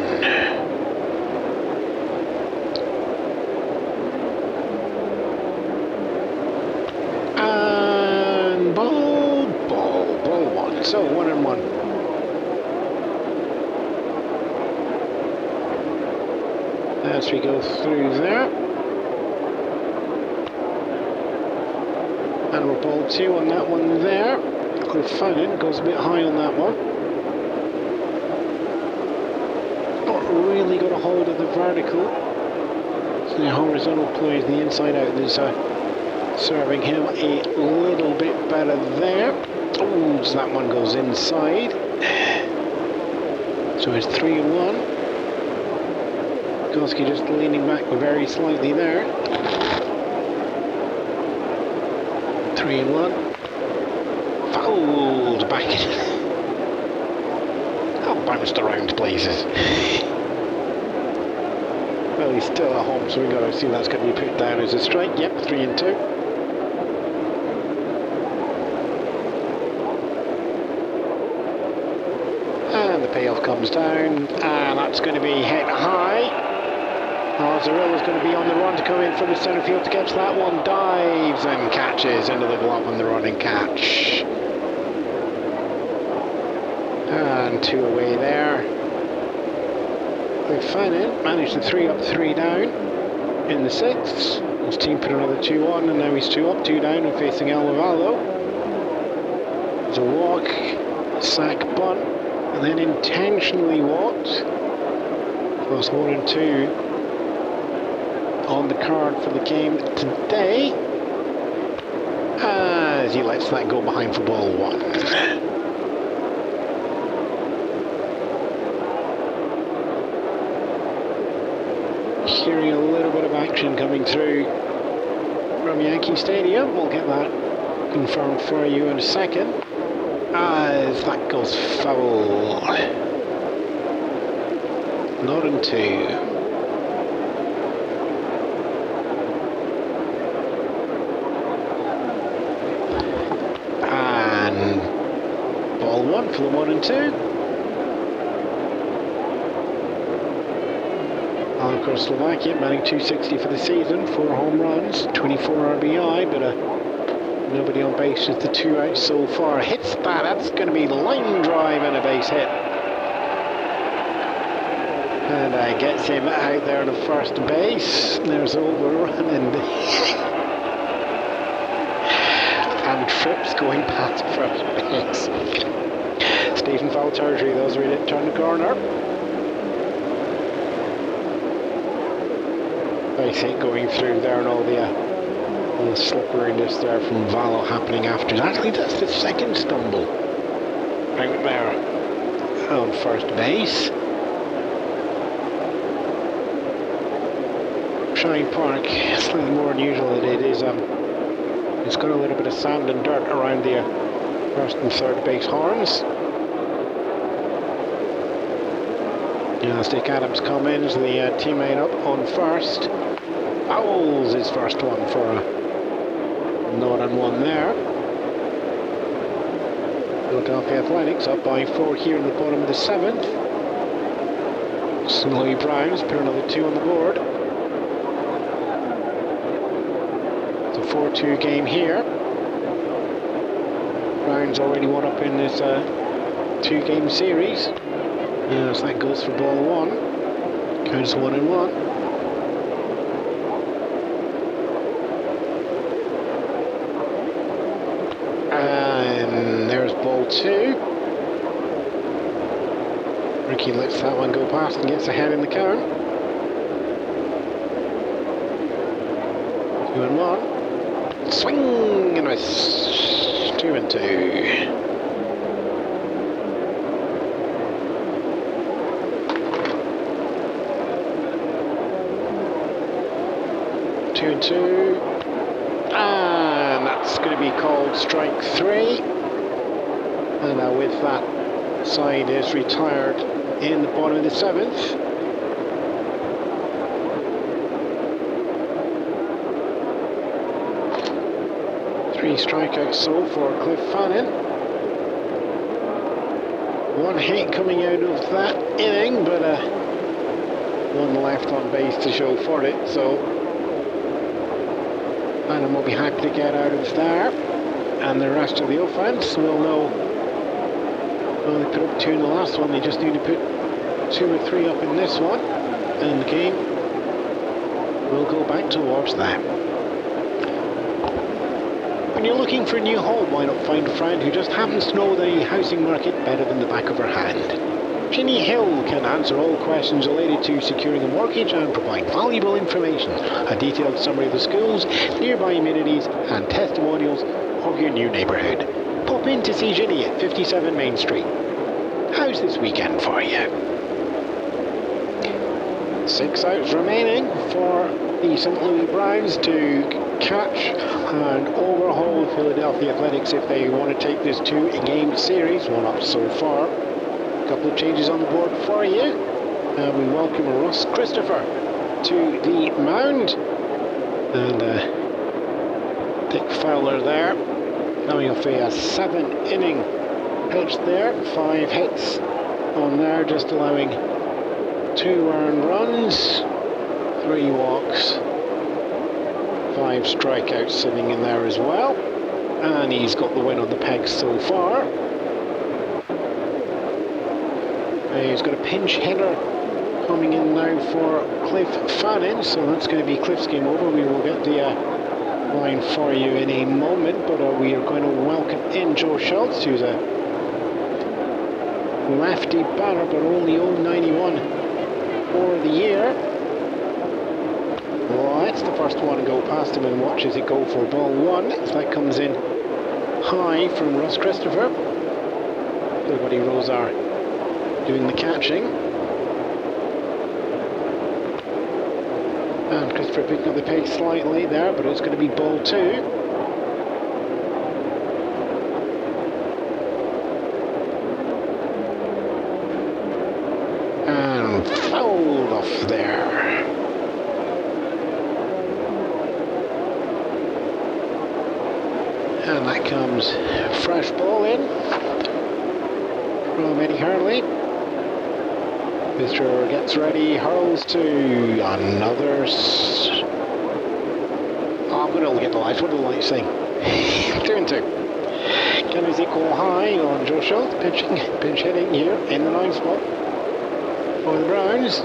And ball 1. So 1 and 1. As we go through there. And we're ball 2 on that one there. Cliff Fannin goes a bit high on that one. Not really got a hold of the vertical. So the horizontal play is the inside out. There's serving him a little bit better there. Oh, so that one goes inside. So it's 3 and 1. Koski just leaning back very slightly there. 3 and 1. Fouled back in. Oh, bounced around places. Well, he's still at home, so we've got to see that's going to be put down as a strike. Yep, 3 and 2. And the payoff comes down, and that's going to be hit high. Zarilla's going to be on the run to come in from the centre field to catch that one. Dives and catches into the glove on the running catch. And 2 away there. Cliff Fannin managed to 3 up, 3 down in the 6th. His team put another 2 on, and now he's 2 up, 2 down and facing El Navallo. There's a walk, sack bunt, and then intentionally walked. Plus 1 and 2 on the card for the game today, as he lets that go behind for ball 1. Hearing a little bit of action coming through from Yankee Stadium. We'll get that confirmed for you in a second, as that goes foul. 0 and 2. Ball 1 for the 1 and 2. Of course, Slovakia batting 260 for the season, 4 home runs, 24 RBI, but nobody on base with the 2 out so far. Hits that, that's going to be line drive and a base hit. And gets him out there to first base. There's overrun and trips going past first base. Stephen Foul territory, those ready to turn the corner. Base hit going through there, and all the slipperiness there from Valo happening after that. Actually, that's the second stumble out there on first base. Shine Park, slightly more unusual than it is. It's got a little bit of sand and dirt around the first and third base horns. As Dick Adams comes in, so the teammate up on first. Fouls his first one for a 0 and 1 there. Philadelphia Athletics up by 4 here in the bottom of the 7th. Snowy Browns put another 2 on the board. 4-2 game here. Browns already 1 up in this 2-game series. Yes, that goes for ball 1. Counts 1 and 1. And there's ball 2. Ricky lets that one go past and gets ahead in the count. 2-1. Swing and a miss. 2-2. And that's going to be called strike 3. And now with that, side is retired in the bottom of the 7th. Three strikeouts so for Cliff Fannin. One hit coming out of that inning, but one left on base to show for it, so Fannin will be happy to get out of there. And the rest of the offense will know. Well, they put up 2 in the last one, they just need to put 2 or 3 up in this one, and the game will go back towards them. When you're looking for a new home, why not find a friend who just happens to know the housing market better than the back of her hand? Ginny Hill can answer all questions related to securing a mortgage and provide valuable information, a detailed summary of the schools, nearby amenities and testimonials of your new neighbourhood. Pop in to see Ginny at 57 Main Street. How's this weekend for you? 6 outs remaining for the St. Louis Browns to catch and overhaul the Philadelphia Athletics if they want to take this 2-game series. 1 up so far. A couple of changes on the board for you. We welcome Ross Christopher to the mound. And Dick Fowler there. Coming off a 7-inning pitch there. 5 hits on there, just allowing 2 earned runs, 3 walks, 5 strikeouts sitting in there as well. And he's got the win on the pegs so far. He's got a pinch hitter coming in now for Cliff Fannin, so that's going to be Cliff's game over. We will get the line for you in a moment, but we are going to welcome in Joe Schultz, who's a lefty batter, but only 091 for the year. Well, it's the first one to go past him, and watch as it go for ball 1. As that comes in high from Ross Christopher. Everybody Rosar doing the catching. And Christopher picking up the pace slightly there, but it's going to be ball 2. And fouled off there. And that comes fresh ball in from Eddie Hurley. Mr. gets ready, hurls to another. I'm going to get the lights. What do the lights say? 2-2. Kenny's equal high on Joe Schultz, pinch hitting here in the 9th spot for the Browns.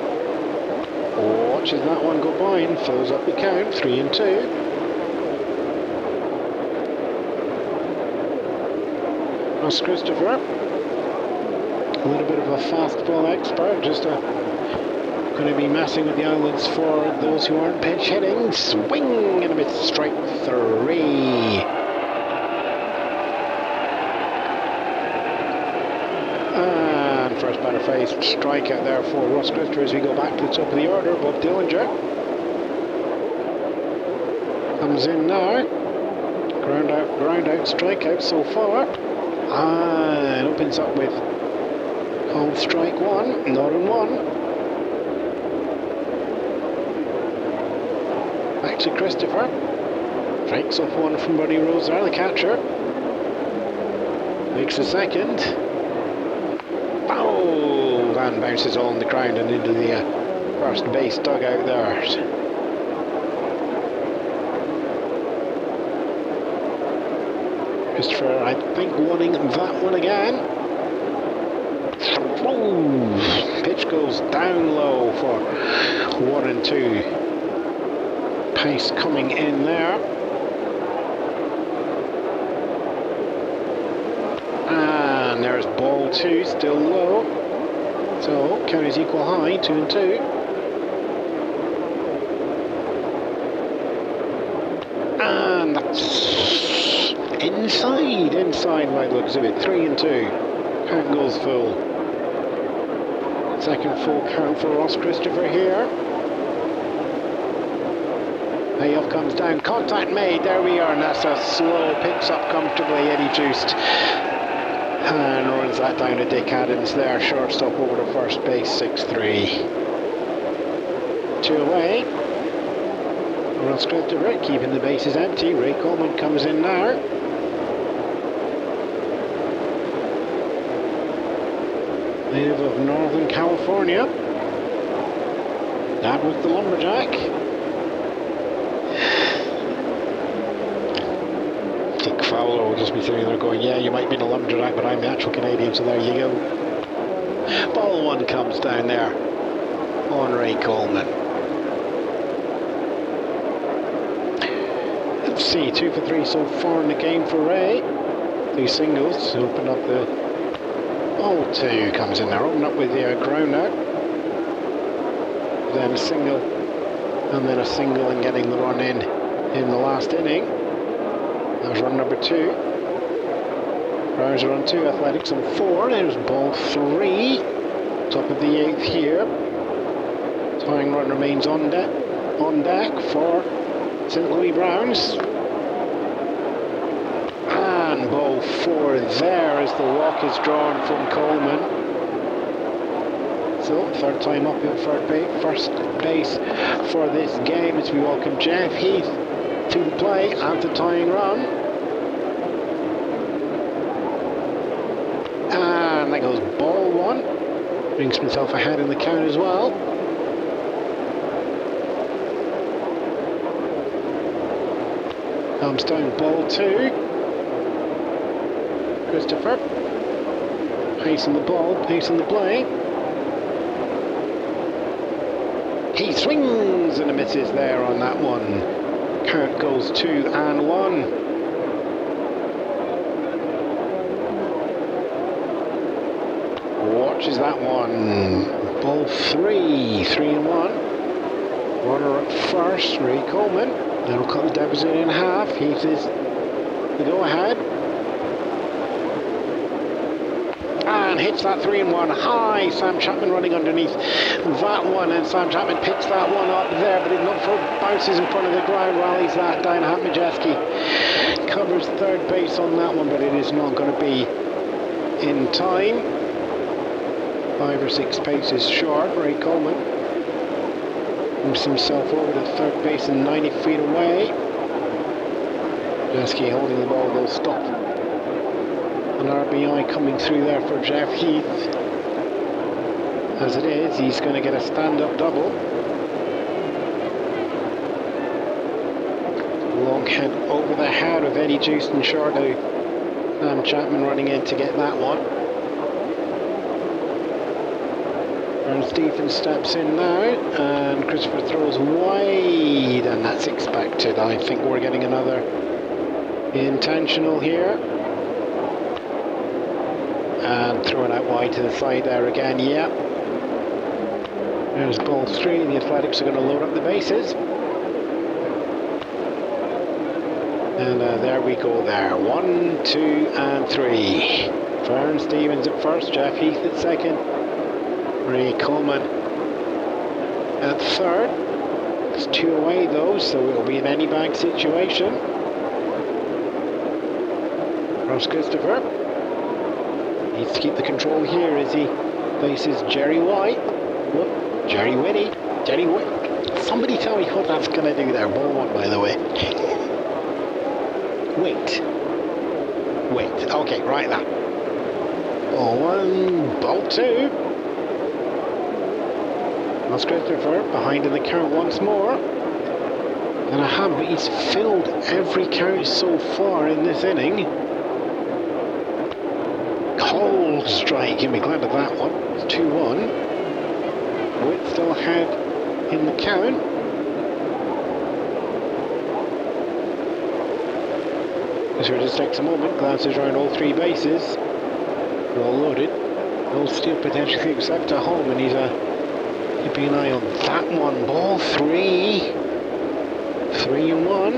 Watches that one go by and fills up the count. 3-2. Ross Christopher. A little bit of a fastball expert, just going to be messing with the eyelids for those who aren't pinch hitting. Swing and a miss, strike 3. And first batter face, strikeout there for Ross Christopher as we go back to the top of the order. Bob Dillinger comes in now. Ground out, strikeout so far. And opens up with called strike 1, not on 1. Back to Christopher. Strikes off 1 from Buddy Rosar, the catcher. Makes the second. Foul! And bounces on the ground and into the first base dugout there. Christopher, I think, wanting that one again. Oh, pitch goes down low for 1-2. Pace coming in there. And there's ball 2, still low. So count is equal high, 2-2. Inside by the looks of it. 3 and 2. Count goes full. Second full count for Ross Christopher here. Payoff comes down. Contact made. There we are. And that's a slow. Picks up comfortably. Eddie Juiced. And runs that down to Dick Adams there. Shortstop over to first base. 6-3. 2 away. Ross Christopher keeping the bases empty. Ray Coleman comes in now. Native of Northern California. That was the lumberjack. Dick Fowler will just be sitting there going, yeah, you might be a lumberjack, but I'm the actual Canadian, so there you go. Ball 1 comes down there on Ray Coleman. Let's see, 2 for 3 so far in the game for Ray. 2 singles to open up the... Ball 2 comes in there, open up with the ground out. Then a single, and then a single and getting the run in the last inning. That was run number 2. Browns are on 2, Athletics on 4. There's ball 3. Top of the 8th here. Tying run remains on deck for St. Louis Browns. And ball 4 there as the walk is drawn from Coleman. So, third time up at first base for this game as we welcome Jeff Heath to the play at the tying run. And that goes ball 1. Brings himself ahead in the count as well. Comes down ball 2. Christopher. Pacing the ball, pacing the play. He swings and misses there on that one. Count goes 2 and 1. Watches that one. Ball 3, 3 and 1. Runner at first, Ray Coleman. That'll cut the deficit in half. Heath is the go ahead. And hits that 3 and 1 high. Sam Chapman running underneath that one, and Sam Chapman picks that one up there, but enough for bounces in front of the ground, rallies that down. Hat Majeski covers third base on that one, but it is not going to be in time. 5 or 6 paces short. Ray Coleman moves himself over to third base and 90 feet away. Majeski holding the ball, will stop. An RBI coming through there for Jeff Heath. As it is, he's going to get a stand-up double. Long hit over the head of Eddie Houston short of Sam Chapman running in to get that one. And Stephen steps in now, and Christopher throws wide, and that's expected. I think we're getting another intentional here. And throwing out wide to the side there again, yeah. There's ball 3, and the Athletics are going to load up the bases. And there we go there. 1, 2, and 3. Vern Stevens at first, Jeff Heath at second. Ray Coleman at third. It's 2 away though, so it'll be an any bag situation. Ross Christopher needs to keep the control here as he faces Jerry White. Whoop, Jerry Whitty. Jerry White. Somebody tell me what that's going to do there. Ball 1, by the way. Wait. Okay, right that. Ball 1, ball 2. Ross Christopher behind in the count once more. And but he's filled every count so far in this inning. Cold strike, you'll be glad of that one. It's 2-1. Witt still ahead in the count. This just takes a moment, glances around all 3 bases. They're all loaded. No steal potentially except at home, and he's keeping an eye on that one. Ball 3. 3 and 1.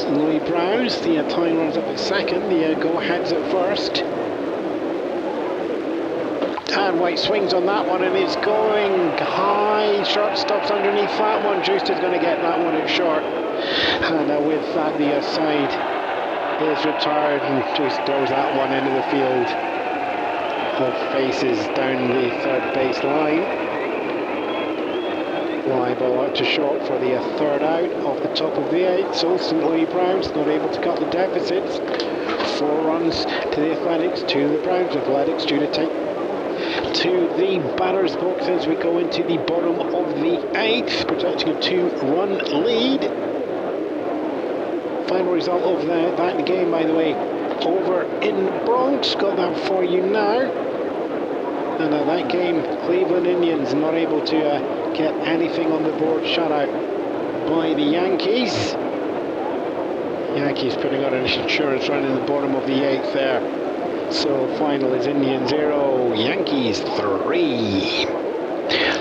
Louis Browns, the time runs up at second, the go-ahead's at first. And White swings on that one and is going high. Short stops underneath that one. Juiced is going to get that one at short. And with that, the side is retired, and Juice throws that one into the field of faces down the third base line. Fly ball out to short for the third out off the top of the eighth. So St. Louis Browns not able to cut the deficits. 4 runs to the Athletics, 2 to the Browns. Athletics due to take to the batter's box as we go into the bottom of the eighth, protecting a 2-run lead. Final result of that game, by the way, over in Bronx. Got that for you now. And that game, Cleveland Indians not able to get anything on the board, shut out by the Yankees. Yankees putting out an insurance run in the bottom of the eighth there. So final is Indians 0, Yankees 3.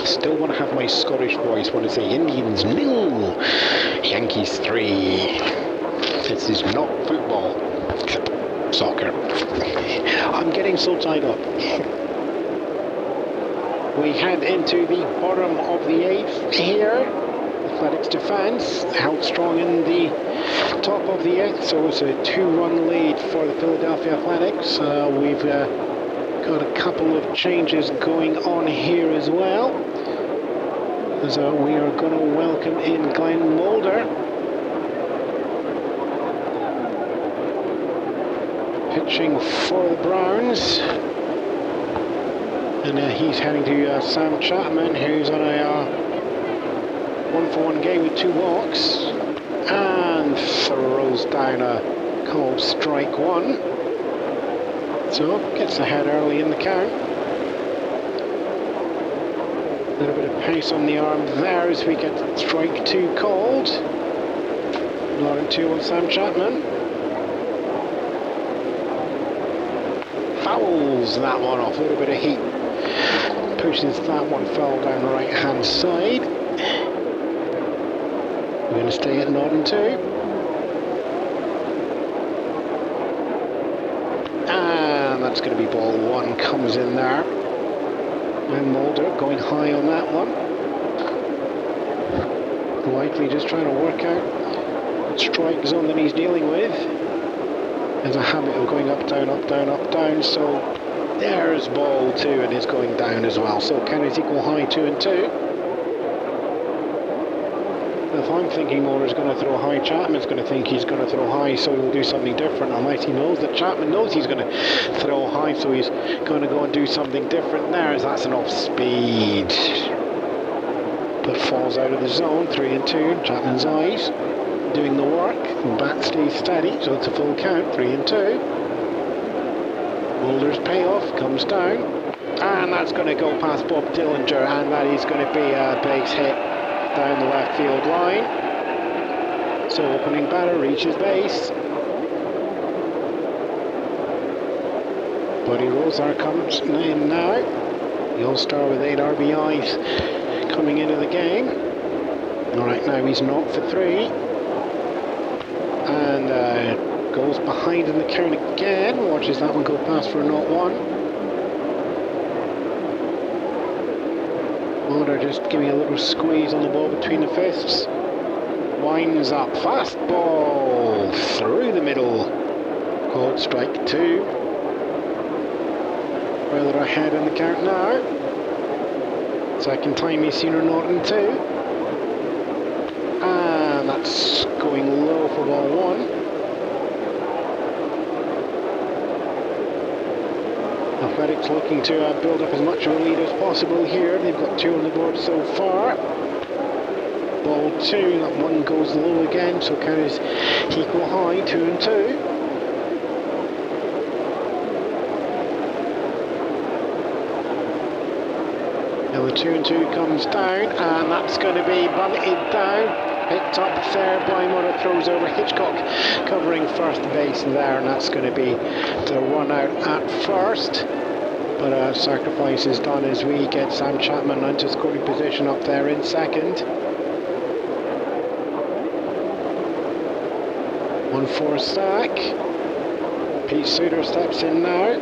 Still want to have my Scottish voice, want to say Indians 0, Yankees 3. This is not football, soccer. I'm getting so tied up. We head into the bottom of the eighth here. Athletics defense held strong in the top of the eighth, so it's a 2-run lead for the Philadelphia Athletics. We've got a couple of changes going on here as well, as we are going to welcome in Glenn Mulder, pitching for the Browns. And he's heading to Sam Chapman, who's on a 1-for-1 game with 2 walks, and throws down a called strike 1. So gets ahead early in the count. A little bit of pace on the arm there as we get strike 2 called. 0-2 on Sam Chapman. Fouls that one off, a little bit of heat. Pushes that one foul down the right hand side. We're going to stay at 0-2. And that's going to be ball 1, comes in there. And Mulder going high on that one. Likely just trying to work out what strike zone that he's dealing with. There's a habit of going up, down, up, down, up, down. So there's ball 2, and it's going down as well. So count is equal high, 2-2. If I'm thinking Mulder's going to throw high, Chapman's going to think he's going to throw high, so he'll do something different. Unless he knows that Chapman knows he's going to throw high, so he's going to go and do something different there, as that's an off speed. But falls out of the zone, 3-2. Chapman's eyes doing the work. The bat stays steady, so it's a full count, 3-2. Mulder's payoff comes down, and that's going to go past Bob Dillinger, and that is going to be a base hit down the left field line. So opening batter reaches base. Buddy Rosar comes in now. The All-Star with 8 RBIs coming into the game. Alright, now he's 0 for 3. And goes behind in the count again. Watches that one go past for a 0-1. Mulder just giving a little squeeze on the ball between the fists. Winds up, fastball through the middle. Called strike 2. Further ahead in the count now. Second time he's seen her 0-2. And that's going low for ball 1. Athletics looking to build up as much of a lead as possible here. They've got 2 on the board so far. Ball 2, that one goes low again, so count is equal high, 2-2. Now the 2-2 comes down, and that's going to be bunted down. Picked up there by Mulder, throws over Hitchcock covering first base there, and that's going to be the run out at first. But sacrifice is done as we get Sam Chapman into scoring position up there in second. On for sack. Pete Suter steps in now.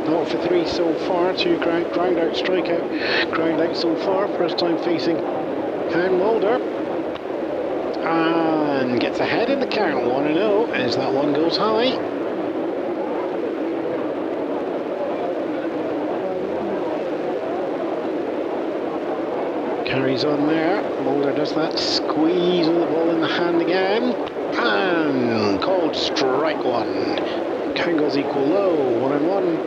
0 for 3 so far. 2 ground out strikeout. Ground out so far. First time facing Karen Mulder. And gets ahead in the count. 1-0 as that one goes high. Carries on there. Mulder does that squeeze of the ball in the hand again. And called strike one. Count goes equal low. 1-1.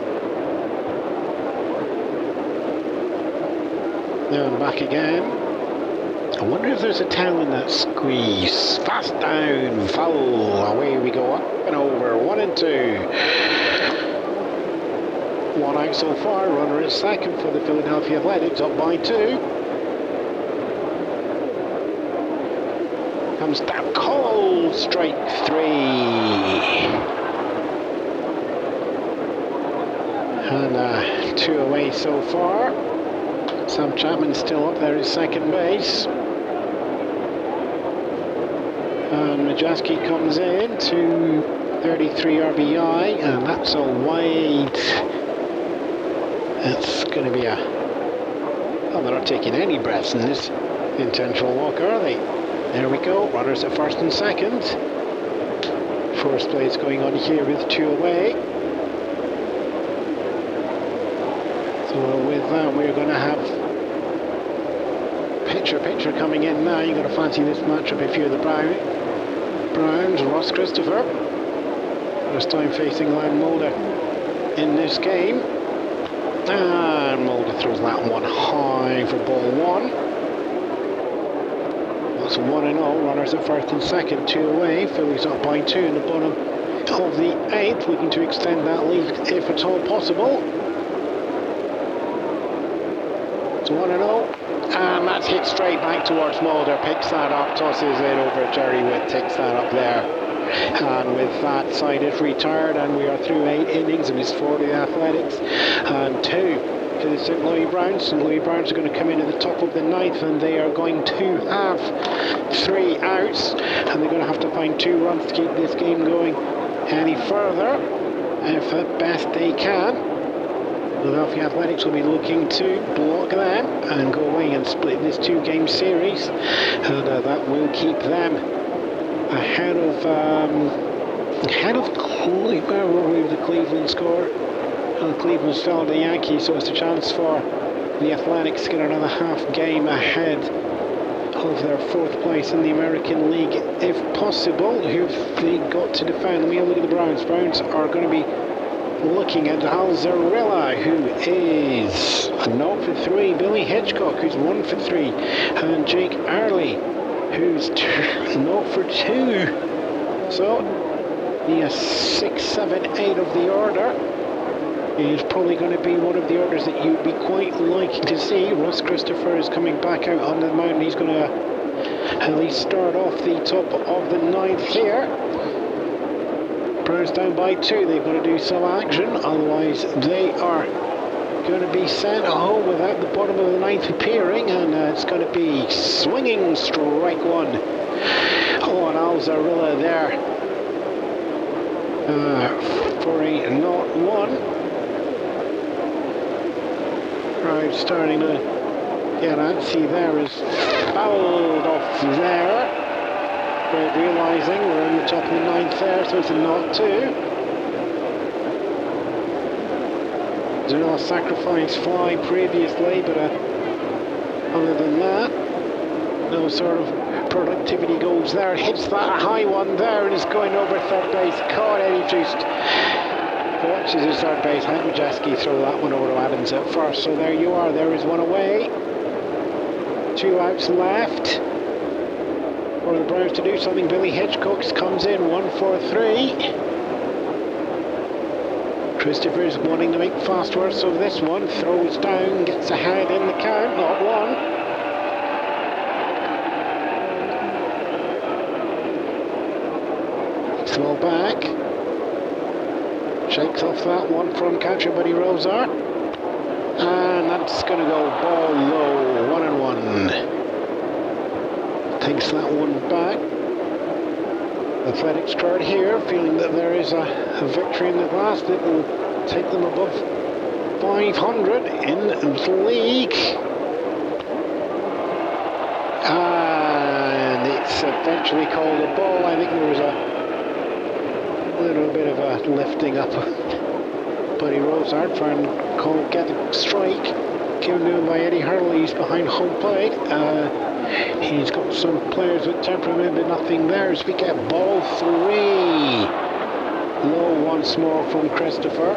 Now back again. I wonder if there's a tail in that squeeze. Fast down. Foul. Away we go. Up and over. 1-2. One out so far. Runner at second for the Philadelphia Athletics. Up by 2. Comes down cold, strike 3. And 2 away so far. Sam Chapman's still up there at second base. And Majeski comes in to 33 RBI, and that's a wide. It's going to be a. Oh, they're not taking any breaths in this intentional walk, are they? There we go, runners at first and second. First place going on here with 2 away. So with that we're going to have pitcher coming in now. You've got to fancy this matchup if you're the Browns. Ross Christopher. First time facing Lan Mulder in this game. And Mulder throws that one high for ball 1. It's 1-0, runners at first and second, 2 away. Phillies up by 2 in the bottom of the 8th, looking to extend that lead if at all possible. It's 1-0, and that's hit straight back towards Mulder. Picks that up, tosses it over. Jerry Witt takes that up there. And with that side is retired, and we are through 8 innings, and it's 4 to the Athletics and 2 to the St. Louis Browns. St. Louis Browns are going to come in at the top of the 9th, and they are going to have 3 outs, and they're going to have to find 2 runs to keep this game going any further, if at best they can. Philadelphia Athletics will be looking to block them and go away and split this 2-game series, and that will keep them ahead of the Cleveland score. And Cleveland's fell to the Yankees, so it's a chance for the Athletics to get another half game ahead of their 4th place in the American League, if possible. Who've they got to defend? Let me have a look at the Browns. Browns are going to be looking at Alzarilla, who is 0 for 3. Billy Hitchcock, who's 1 for 3. And Jake Early, who's 0 for 2. So, the 6, 7, 8 of the order is probably going to be one of the orders that you'd be quite liking to see. Ross Christopher is coming back out on the mound. He's going to at least start off the top of the 9th here. Browns down by 2. They've got to do some action, otherwise they are going to be sent home without the bottom of the 9th appearing, and it's going to be swinging strike 1. Oh, and Alzarilla there for a 0-1. Crowd starting to get antsy there, is fouled off there. Crowd realising we're in the top of the 9th there, so it's a 0-2. There's a sacrifice fly previously, but other than that, no sort of productivity goes there. Hits that high one there and is going over third base. Caught Eddie Just watches his third base. Hank Majeski throw that one over to Adams at first. So there you are. There is one away. 2 outs left for the Browns to do something. Billy Hitchcock comes in 1 for 3. Christopher's wanting to make fast work of this one. Throws down, gets ahead in the count. Not one. Throw back. Shakes off that one from catcher Buddy Rozar. And that's going to go ball low. 1-1. Takes that one back. Athletics crowd here, feeling that there is a victory in the glass that will take them above 500 in the league. And it's eventually called a ball. I think there was a little bit of a lifting up Buddy Rosard trying to get the strike given to him by Eddie Hurl. He's behind home plate. He's got some players with temperament, but nothing there as we get ball 3. Low once more from Christopher.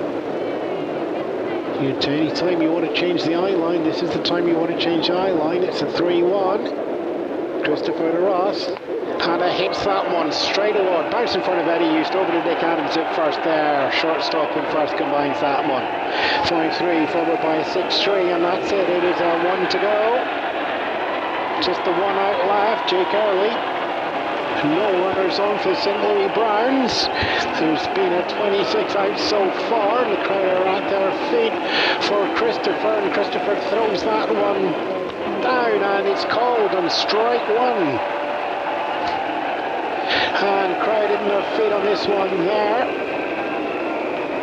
Anytime you want to change the eye line, this is the time you want to change the eye line. It's a 3-1. Christopher to Ross. And hits that one straight away. Bounce in front of Eddie Used over to Dick Adams at first there. Shortstop and first combines that one. 5-3 followed by a 6-3, and that's it. It is a 1 to go. Just the one out left. Jake Early. No runners on for St. Louis Browns. There's been a 26 out so far. The crowd are at their feet for Christopher, and Christopher throws that one down, and it's called on strike 1. And crowd in their feet on this one there.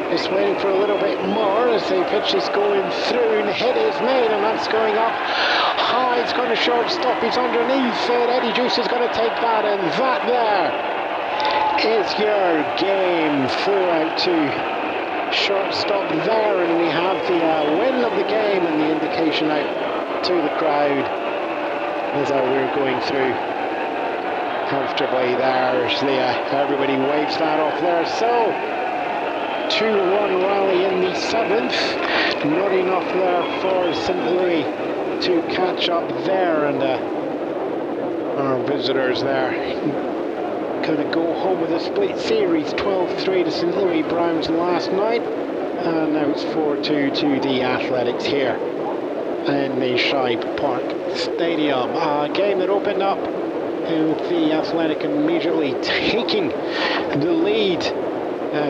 Just waiting for a little bit more as the pitch is going through, and hit is made, and that's going up high. It's going to shortstop. He's underneath it. Eddie Juice is going to take that, and that there is your game. 4 out to shortstop there, and we have the win of the game and the indication out to the crowd as we're going through comfortably there. Everybody waves that off there. So 2-1 rally in the 7th. Not enough there for St. Louis to catch up there, and our visitors there gonna go home with a split series. 12-3 to St. Louis Browns last night, and now it's 4-2 to the Athletics here in the Shibe Park Stadium. A game that opened up with the Athletic immediately taking the lead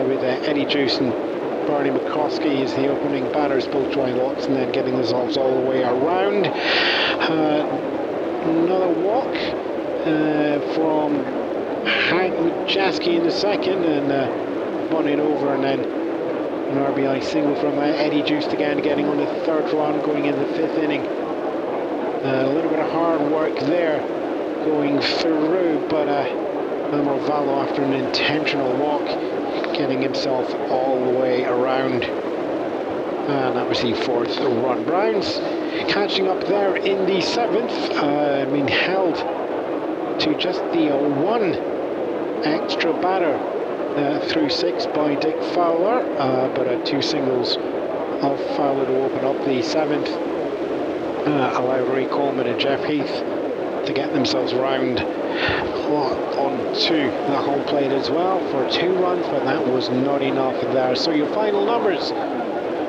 with Eddie Juice and Barney McCoskey as the opening batters, both drawing lots and then getting themselves all the way around. Another walk from Hank Jaski in the second, and running over, and then an RBI single from Eddie Juice again, getting on the 3rd run, going in the 5th inning. A little bit of hard work there going through, but Vallo, after an intentional walk, getting himself all the way around, and that was the 4th run. Browns catching up there in the 7th, being held to just the 1 extra batter through 6 by Dick Fowler, but 2 singles of Fowler to open up the 7th, allow Ray Coleman and Jeff Heath to get themselves round onto the home plate as well for 2 runs, but that was not enough there. So your final numbers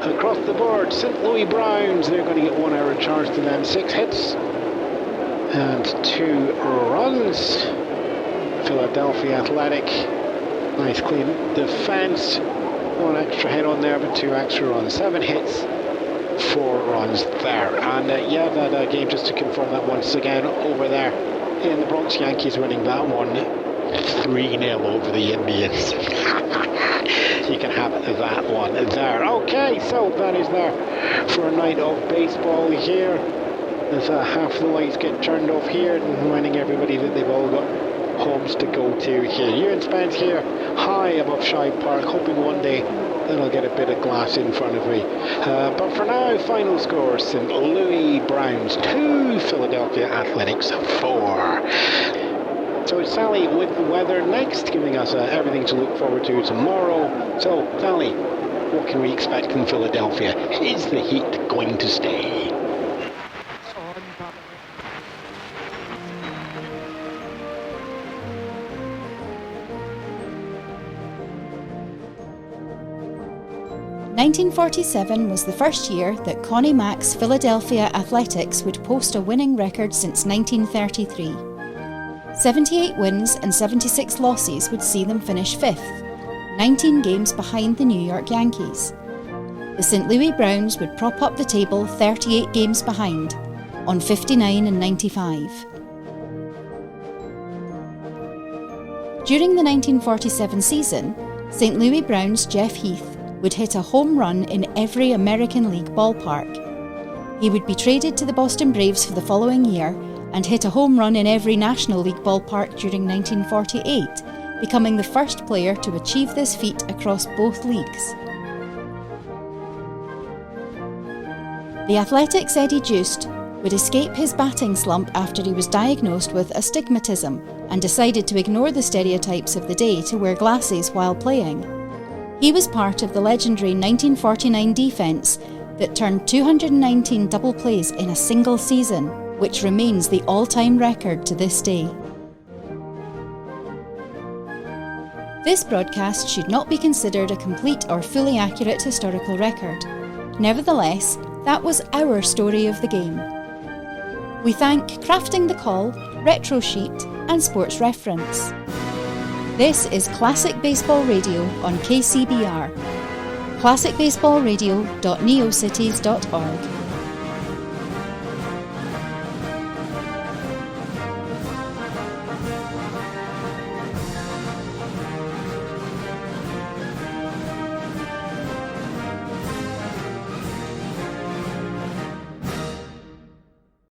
across the board: St. Louis Browns, they're going to get 1 hour charge to them, 6 hits and 2 runs. Philadelphia Athletic, nice clean defense, 1 extra hit on there, but 2 extra runs, 7 hits, 4 runs there. And that game, just to confirm that once again, over there in the Bronx, Yankees winning that one 3-0 over the Indians. You can have that one there. Okay, so that is there for a night of baseball here, as half the lights get turned off here, and reminding everybody that they've all got homes to go to here. Ewan Spence here, high above Shibe Park, hoping one day that I'll get a bit of glass in front of me. But for now, final score: St. Louis Browns 2, Philadelphia Athletics 4. So it's Sally with the weather next, giving us everything to look forward to tomorrow. So, Sally, what can we expect from Philadelphia? Is the heat going to stay? 1947 was the first year that Connie Mack's Philadelphia Athletics would post a winning record since 1933. 78 wins and 76 losses would see them finish 5th, 19 games behind the New York Yankees. The St. Louis Browns would prop up the table 38 games behind, on 59 and 95. During the 1947 season, St. Louis Browns' Jeff Heath would hit a home run in every American League ballpark. He would be traded to the Boston Braves for the following year and hit a home run in every National League ballpark during 1948, becoming the first player to achieve this feat across both leagues. The Athletics' Eddie Joost would escape his batting slump after he was diagnosed with astigmatism and decided to ignore the stereotypes of the day to wear glasses while playing. He was part of the legendary 1949 defence that turned 219 double plays in a single season, which remains the all-time record to this day. This broadcast should not be considered a complete or fully accurate historical record. Nevertheless, that was our story of the game. We thank Crafting the Call, Retro Sheet and Sports Reference. This is Classic Baseball Radio on KCBR. classicbaseballradio.neocities.org.